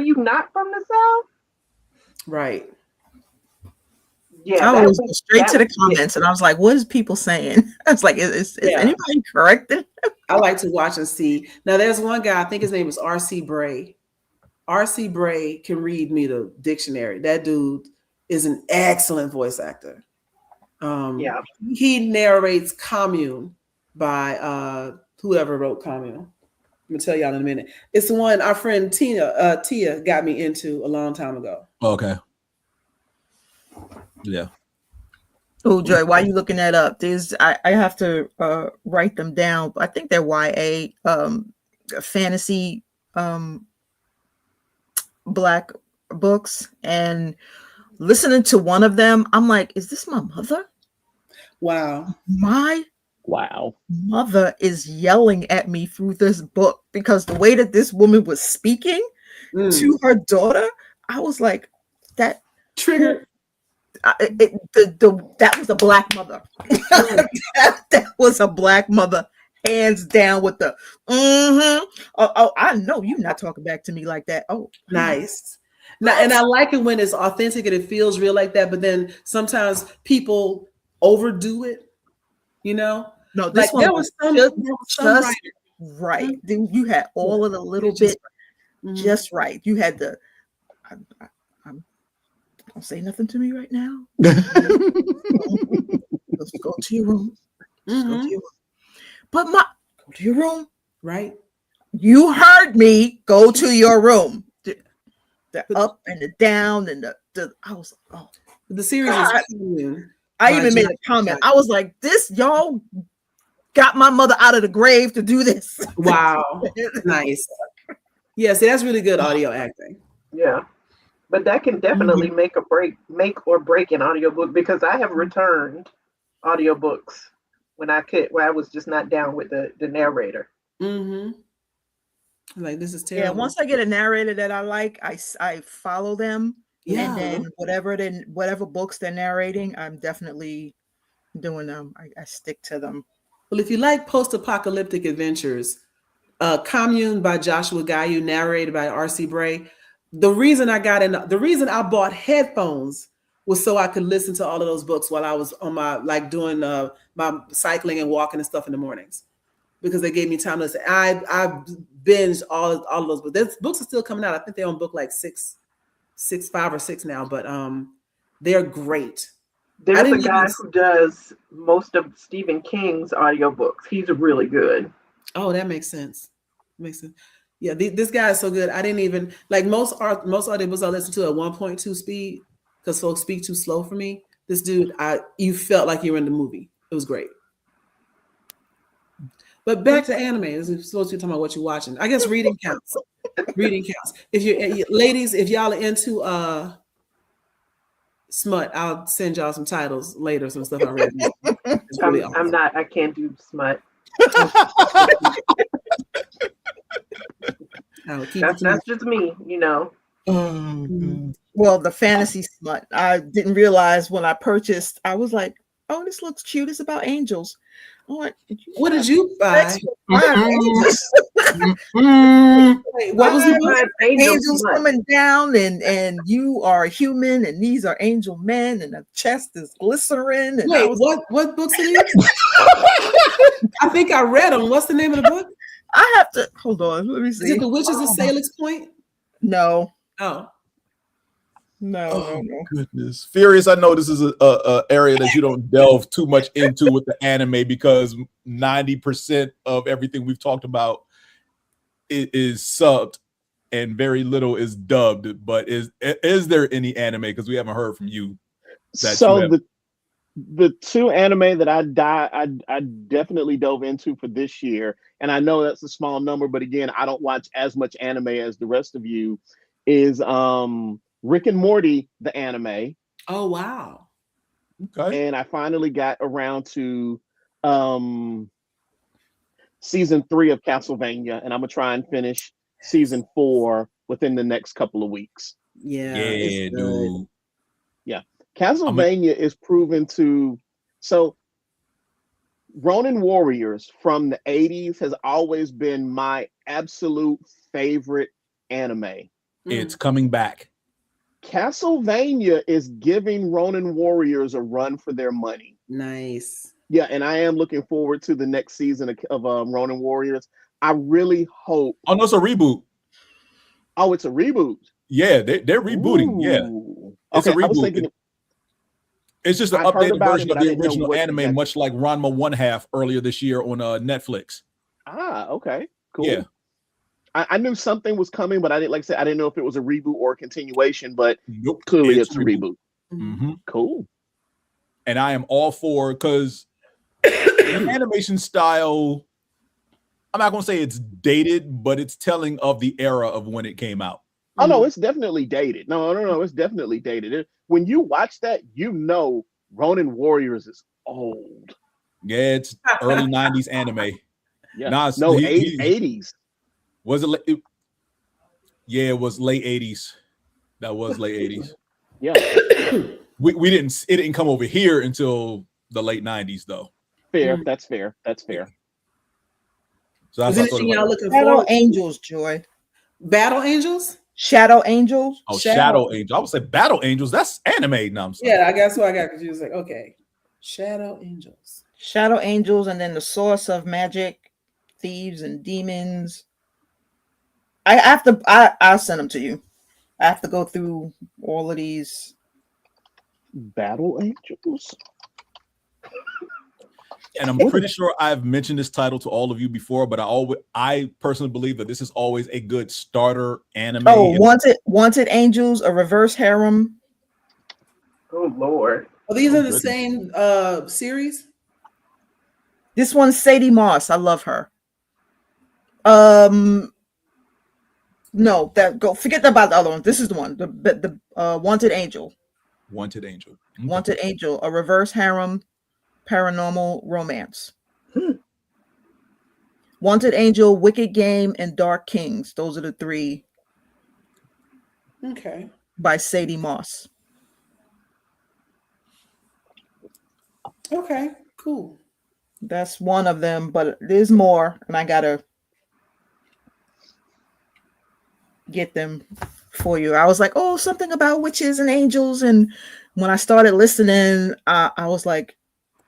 you not from the South? Right. Yeah, I was straight to the comments, and I was like, "What is people saying?" I was like, "Is anybody corrected?" I like to watch and see. Now, there's one guy. I think his name is R.C. Bray. R.C. Bray can read me the dictionary. That dude is an excellent voice actor. He narrates Commune by whoever wrote Commune. I'm gonna tell y'all in a minute. It's the one our friend Tia got me into a long time ago. Okay. Yeah. Oh, Joy, why are you looking that up? I have to write them down. I think they're YA fantasy Black books. And listening to one of them, I'm like, is this my mother? Wow. My mother is yelling at me through this book, because the way that this woman was speaking to her daughter, I was like, that triggered. That was a Black mother. that was a Black mother, hands down, with the oh, I know you're not talking back to me like that. Oh, nice. Now, and I like it when it's authentic and it feels real like that, but then sometimes people overdo it, No, this one there was some just right. Then you had all of the little bit just right. You had the don't say nothing to me right now. Let's go to your room. Go to your room. But go to your room, right? You heard me. Go to your room. The up and the down and the I was like, oh, the series is I even made a comment. I was like, this y'all got my mother out of the grave to do this. Wow. Nice. Yeah, see, that's really good audio acting. Yeah. But that can definitely make or break an audiobook, because I have returned audiobooks when I was just not down with the narrator. Mm-hmm. Like, this is Yeah, terrible. once I get a narrator that I like, I follow them. Yeah. And then whatever books they're narrating, I'm definitely doing them. I stick to them. Well, if you like post-apocalyptic adventures, Commune by Joshua Gayu, narrated by R.C. Bray. The reason I bought headphones was so I could listen to all of those books while I was on my doing my cycling and walking and stuff in the mornings, because they gave me time to listen. I binged all of those, but those books are still coming out. I think they're on book like 5 or 6 now, but they're great. There's a guy who does most of Stephen King's audiobooks. He's really good. Oh, that makes sense. Yeah, this guy is so good. I didn't even like most audiobooks I listen to at 1.2 speed because folks speak too slow for me. This dude, you felt like you were in the movie. It was great. But back to anime. This is supposed to be talking about what you're watching. I guess reading counts. Reading counts. If you ladies, if y'all are into smut, I'll send y'all some titles later. Some stuff I read. Really awesome. I'm not. I can't do smut. That's just me, you know. Well, the fantasy smut. I didn't realize when I purchased. I was like, "Oh, this looks cute. It's about angels." I'm like, "What did you buy?" Wait, what was it? Angels coming down, and you are human, and these are angel men, and the chest is glycerin. And wait, what books are these? I think I read them. What's the name of the book? I have to hold on. Let me see. Is it The Witches of Salix Point? No. Oh. No. Goodness. Furious, I know this is a area that you don't delve too much into with the anime, because 90% of everything we've talked about is subbed and very little is dubbed. But is there any anime, because we haven't heard from you? The 2 anime that I definitely dove into for this year, and I know that's a small number, but again, I don't watch as much anime as the rest of you, is Rick and Morty, the anime. Oh, wow. Okay. And I finally got around to season 3 of Castlevania, and I'm gonna try and finish season 4 within the next couple of weeks. Yeah, dude. Yeah. Castlevania is proven to, so Ronin Warriors from the 80s has always been my absolute favorite anime. It's coming back. Castlevania is giving Ronin Warriors a run for their money. Nice. Yeah, and I am looking forward to the next season of Ronin Warriors. I really hope. Oh, no, it's a reboot. Oh, it's a reboot. Yeah, they're rebooting. Ooh. Yeah, it's a reboot. It's just an updated version of the original anime, much like Ranma 1/2 earlier this year on Netflix. Ah, okay, cool. Yeah, I knew something was coming, but I didn't I didn't know if it was a reboot or a continuation. But clearly, it's a reboot. Mm-hmm. Cool. And I am all for, because the animation style, I'm not gonna say it's dated, but it's telling of the era of when it came out. Oh no, it's definitely dated. No, it's definitely dated. When you watch that, you know Ronin Warriors is old. Yeah, it's early 90s anime. Yeah, 80s. Was it? Yeah, it was late 80s. That was late 80s. Yeah. We didn't. It didn't come over here until the late 90s, though. Fair. That's fair. That's fair. So that's anything y'all looking for? Battle Angels, Joy. Battle Angels? Shadow Angels? Oh, Shadow Angels. I would say Battle Angels. That's anime. No, I'm sorry. Yeah, I guess what I got confused. Like, okay, Shadow Angels. Shadow Angels, and then the source of magic, thieves and demons. I'll send them to you. I have to go through all of these. Battle Angels? And I'm pretty sure I've mentioned this title to all of you before, but I personally believe that this is always a good starter anime. Oh, Wanted Angels, a reverse harem. Oh Lord. Are these in the same series? This one's Sadie Moss. I love her. No, forget about the other one. This is the one. The Wanted Angel. Wanted Angel. Okay. Wanted Angel, a reverse harem paranormal romance. Wanted Angel, Wicked Game, and Dark Kings. Those are the three. Okay. By Sadie Moss. Okay, cool. That's one of them, but there's more, and I gotta get them for you. I was like, oh, something about witches and angels, and when I started listening, I was like,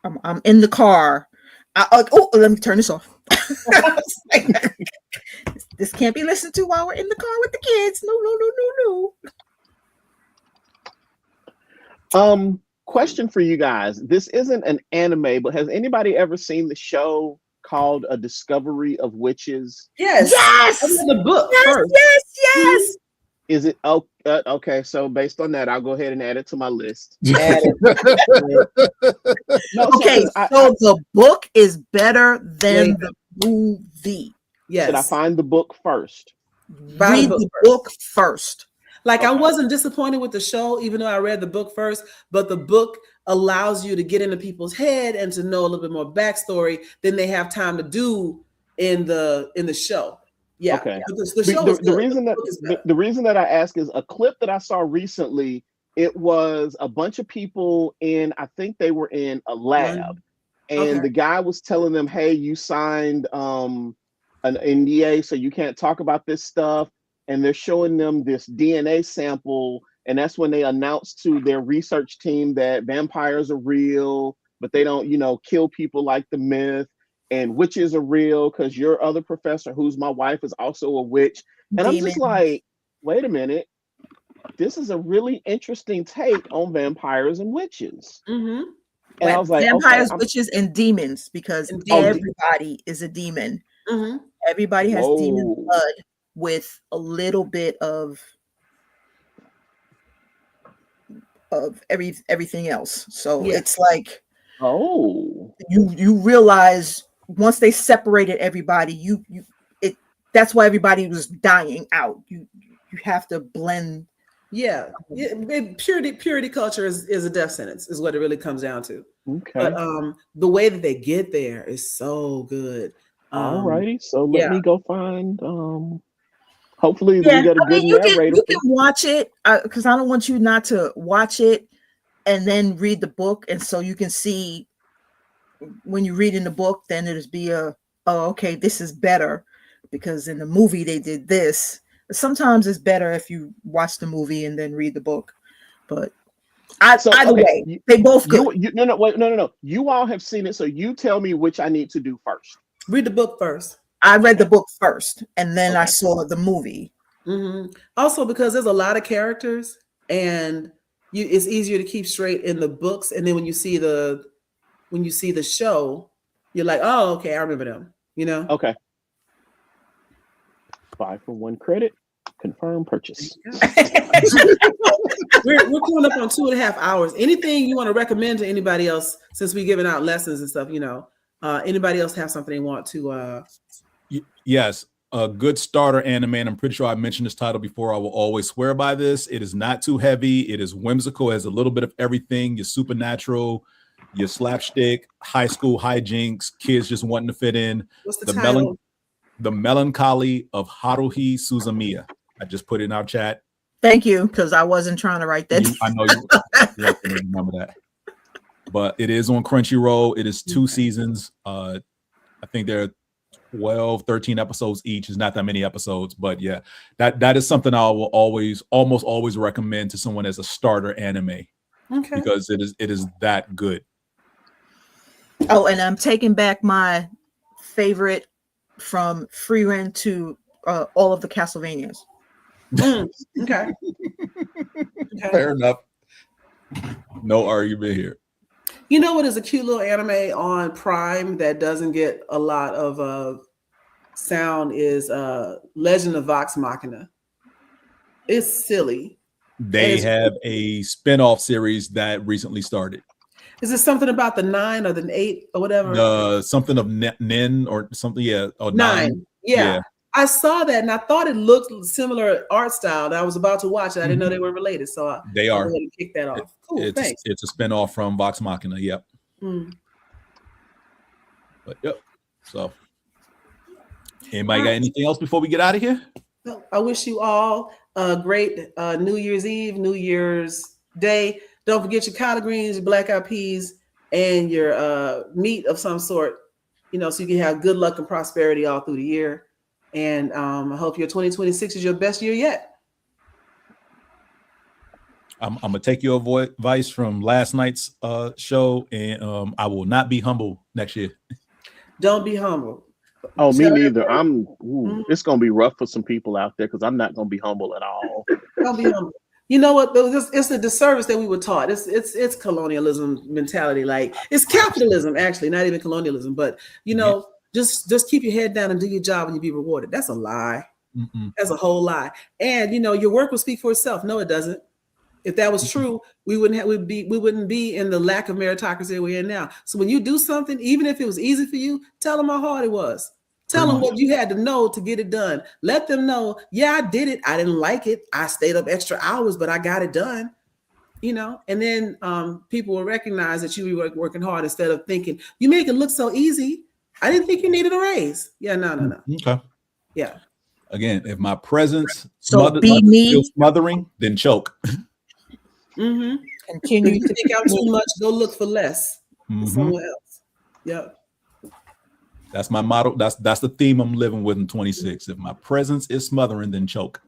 I'm in the car. Oh, let me turn this off. This can't be listened to while we're in the car with the kids. No. Question for you guys. This isn't an anime, but has anybody ever seen the show called A Discovery of Witches? Yes. Yes. I read the book first. Yes. Is it okay? So based on that, I'll go ahead and add it to my list. No, okay, so the book is better than the movie. Yes. Should I find the book first? Read the book first. Like, okay. I wasn't disappointed with the show, even though I read the book first, but the book allows you to get into people's head and to know a little bit more backstory than they have time to do in the show. Yeah. Okay. The reason that I ask is a clip that I saw recently. It was a bunch of people I think they were in a lab, and the guy was telling them, "Hey, you signed an NDA, so you can't talk about this stuff." And they're showing them this DNA sample, and that's when they announced to their research team that vampires are real, but they don't, kill people like the myth. And witches are real because your other professor, who's my wife, is also a witch. And I'm just like, wait a minute. This is a really interesting take on vampires and witches. Mm-hmm. And I was like, vampires, witches, and demons, because everybody is a demon. Mm-hmm. Everybody has demon blood with a little bit of everything else. So it's like, you realize once they separated everybody, that's why everybody was dying out. You have to blend. Yeah. Purity culture is a death sentence, is what it really comes down to. Okay. But the way that they get there is so good. All righty. So let me go find hopefully we get a good narrator. You can watch it, because I don't want you not to watch it and then read the book, and so you can see when you read in the book, then it'll be okay, this is better because in the movie they did this. Sometimes it's better if you watch the movie and then read the book, but either way, they both good. No. You all have seen it, so you tell me which I need to do first. Read the book first. I read the book first, and then I saw the movie. Mm-hmm. Also, because there's a lot of characters, and it's easier to keep straight in the books, and then when you see the show, you're like, oh, okay, I remember them. Okay. 5 for 1 credit. Confirm purchase. We're coming up on 2.5 hours. Anything you want to recommend to anybody else, since we're giving out lessons and stuff? Anybody else have something they want to? Yes, a good starter anime, and I'm pretty sure I mentioned this title before. I will always swear by this. It is not too heavy. It is whimsical. It has a little bit of everything. Your supernatural, your slapstick, high school hijinks, kids just wanting to fit in. What's the title? The Melancholy of Haruhi Suzumiya. I just put it in our chat. Thank you, because I wasn't trying to write that. I know you remember that. But it is on Crunchyroll. It is 2 seasons. I think there are 12, 13 episodes each. It's not that many episodes, but yeah, that is something I will almost always recommend to someone as a starter anime. Okay. Because it is that good. Oh, and I'm taking back my favorite from Frieren to all of the Castlevanias. Okay. Fair enough. No argument here. You know what is a cute little anime on Prime that doesn't get a lot of sound is Legend of Vox Machina. It's silly. They have a spin-off series that recently started. Is it something about the 9 or the 8 or whatever? Something of Nin or something, yeah. Or 9. Yeah. I saw that and I thought it looked similar art style. And I was about to watch it. I didn't know they were related. So they are. I'm going to kick that off. Cool, thanks. It's a spinoff from Vox Machina. Yep. But yep. So, anybody got anything else before we get out of here? I wish you all a great New Year's Eve, New Year's Day. Don't forget your collard greens, your black eyed peas, and your meat of some sort, you know, so you can have good luck and prosperity all through the year. And I hope your 2026 is your best year yet. I'm gonna take your advice from last night's show, and I will not be humble next year. Don't be humble. Oh, me neither. It's gonna be rough for some people out there because I'm not gonna be humble at all. Don't be humble. You know what? It's a disservice that we were taught. It's colonialism mentality. Like it's capitalism, actually, not even colonialism. But you know, just keep your head down and do your job and you'll be rewarded. That's a lie. That's a whole lie. And you know, your work will speak for itself. No, it doesn't. If that was true, we wouldn't be in the lack of meritocracy we're in now. So when you do something, even if it was easy for you, tell them how hard it was. Tell them what you had to know to get it done. Let them know, yeah, I did it. I didn't like it. I stayed up extra hours, but I got it done. You know, and then people will recognize that you were working hard instead of thinking, you make it look so easy. I didn't think you needed a raise. Yeah, no. Okay. Yeah. Again, if my presence feels smothering, then choke. Continue to take out too much, go look for less somewhere else. Yep. That's my motto. That's the theme I'm living with in 26. If my presence is smothering, then choke.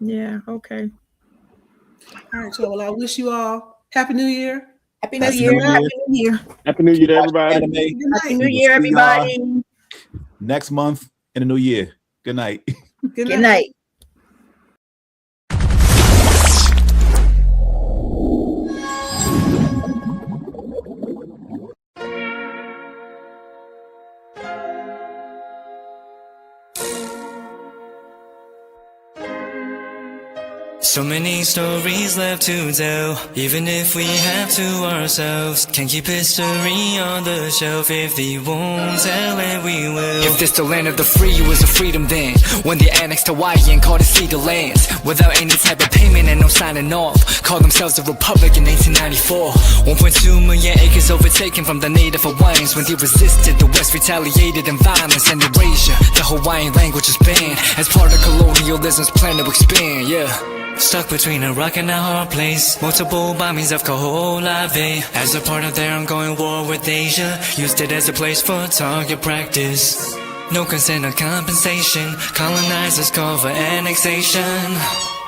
Yeah, okay. All right, so well, I wish you all Happy New Year. Happy New Year. Happy New Year. Happy New Year to everybody. Happy New Year, everybody. Next month in the new year. Good night. Good night. So many stories left to tell, even if we have to ourselves. Can keep history on the shelf. If they won't tell it, we will. If this the land of the free, it was a freedom then. When they annexed Hawaii and called it Cedar Lands, without any type of payment and no signing off. Called themselves a republic in 1894. 1.2 million acres overtaken from the native Hawaiians. When they resisted, the West retaliated in violence and erasure. The Hawaiian language is banned as part of colonialism's plan to expand, Stuck between a rock and a hard place. Multiple bombings of Kaho'olawe. As a part of their ongoing war with Asia, used it as a place for target practice. No consent or compensation. Colonizers call for annexation.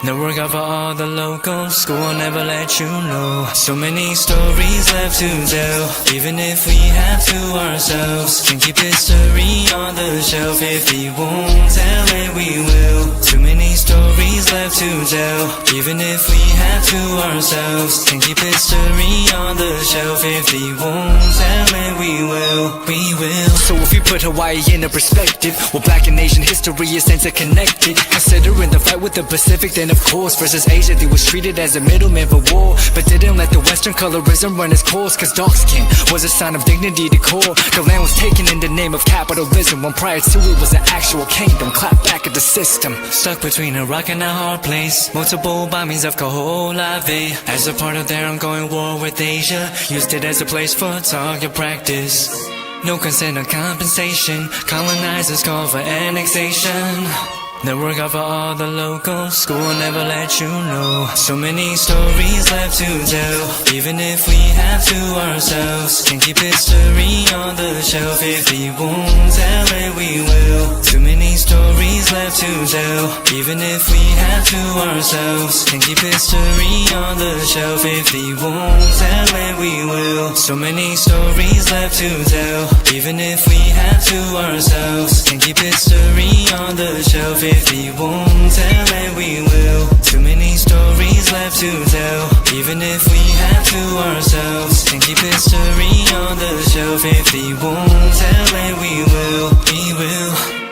No work out for all the locals. School will never let you know. So many stories left to tell, even if we have to ourselves. Can keep history on the shelf. If they won't tell it, we will. Too many stories left to tell, even if we have to ourselves. Can keep history on the shelf. If they won't tell it, we will. We will. So if we put Hawaii in a perspective, well, Black and Asian history is interconnected. Considering the fight with the Pacific, then of course, versus Asia, they was treated as a middleman for war, but didn't let the Western colorism run its course, cause dark skin was a sign of dignity to core. The land was taken in the name of capitalism, when prior to it was an actual kingdom. Clap back at the system. Stuck between a rock and a hard place. Multiple bombings of Kaho'olawe. As a part of their ongoing war with Asia, used it as a place for target practice. No consent or compensation. Colonizers call for annexation. No work out for all the locals. School will never let you know. So many stories left to tell, even if we have to ourselves. Can keep history on the shelf. If they won't tell it, we will. Too many stories left to tell, even if we have to ourselves. Can keep history on the shelf. If they won't tell it, we will. So many stories left to tell, even if we have to ourselves. Can keep history on the shelf. If they won't tell it, we will. Too many stories left to tell, even if we have to ourselves. Can keep history on the shelf. If they won't tell it, we will. We will.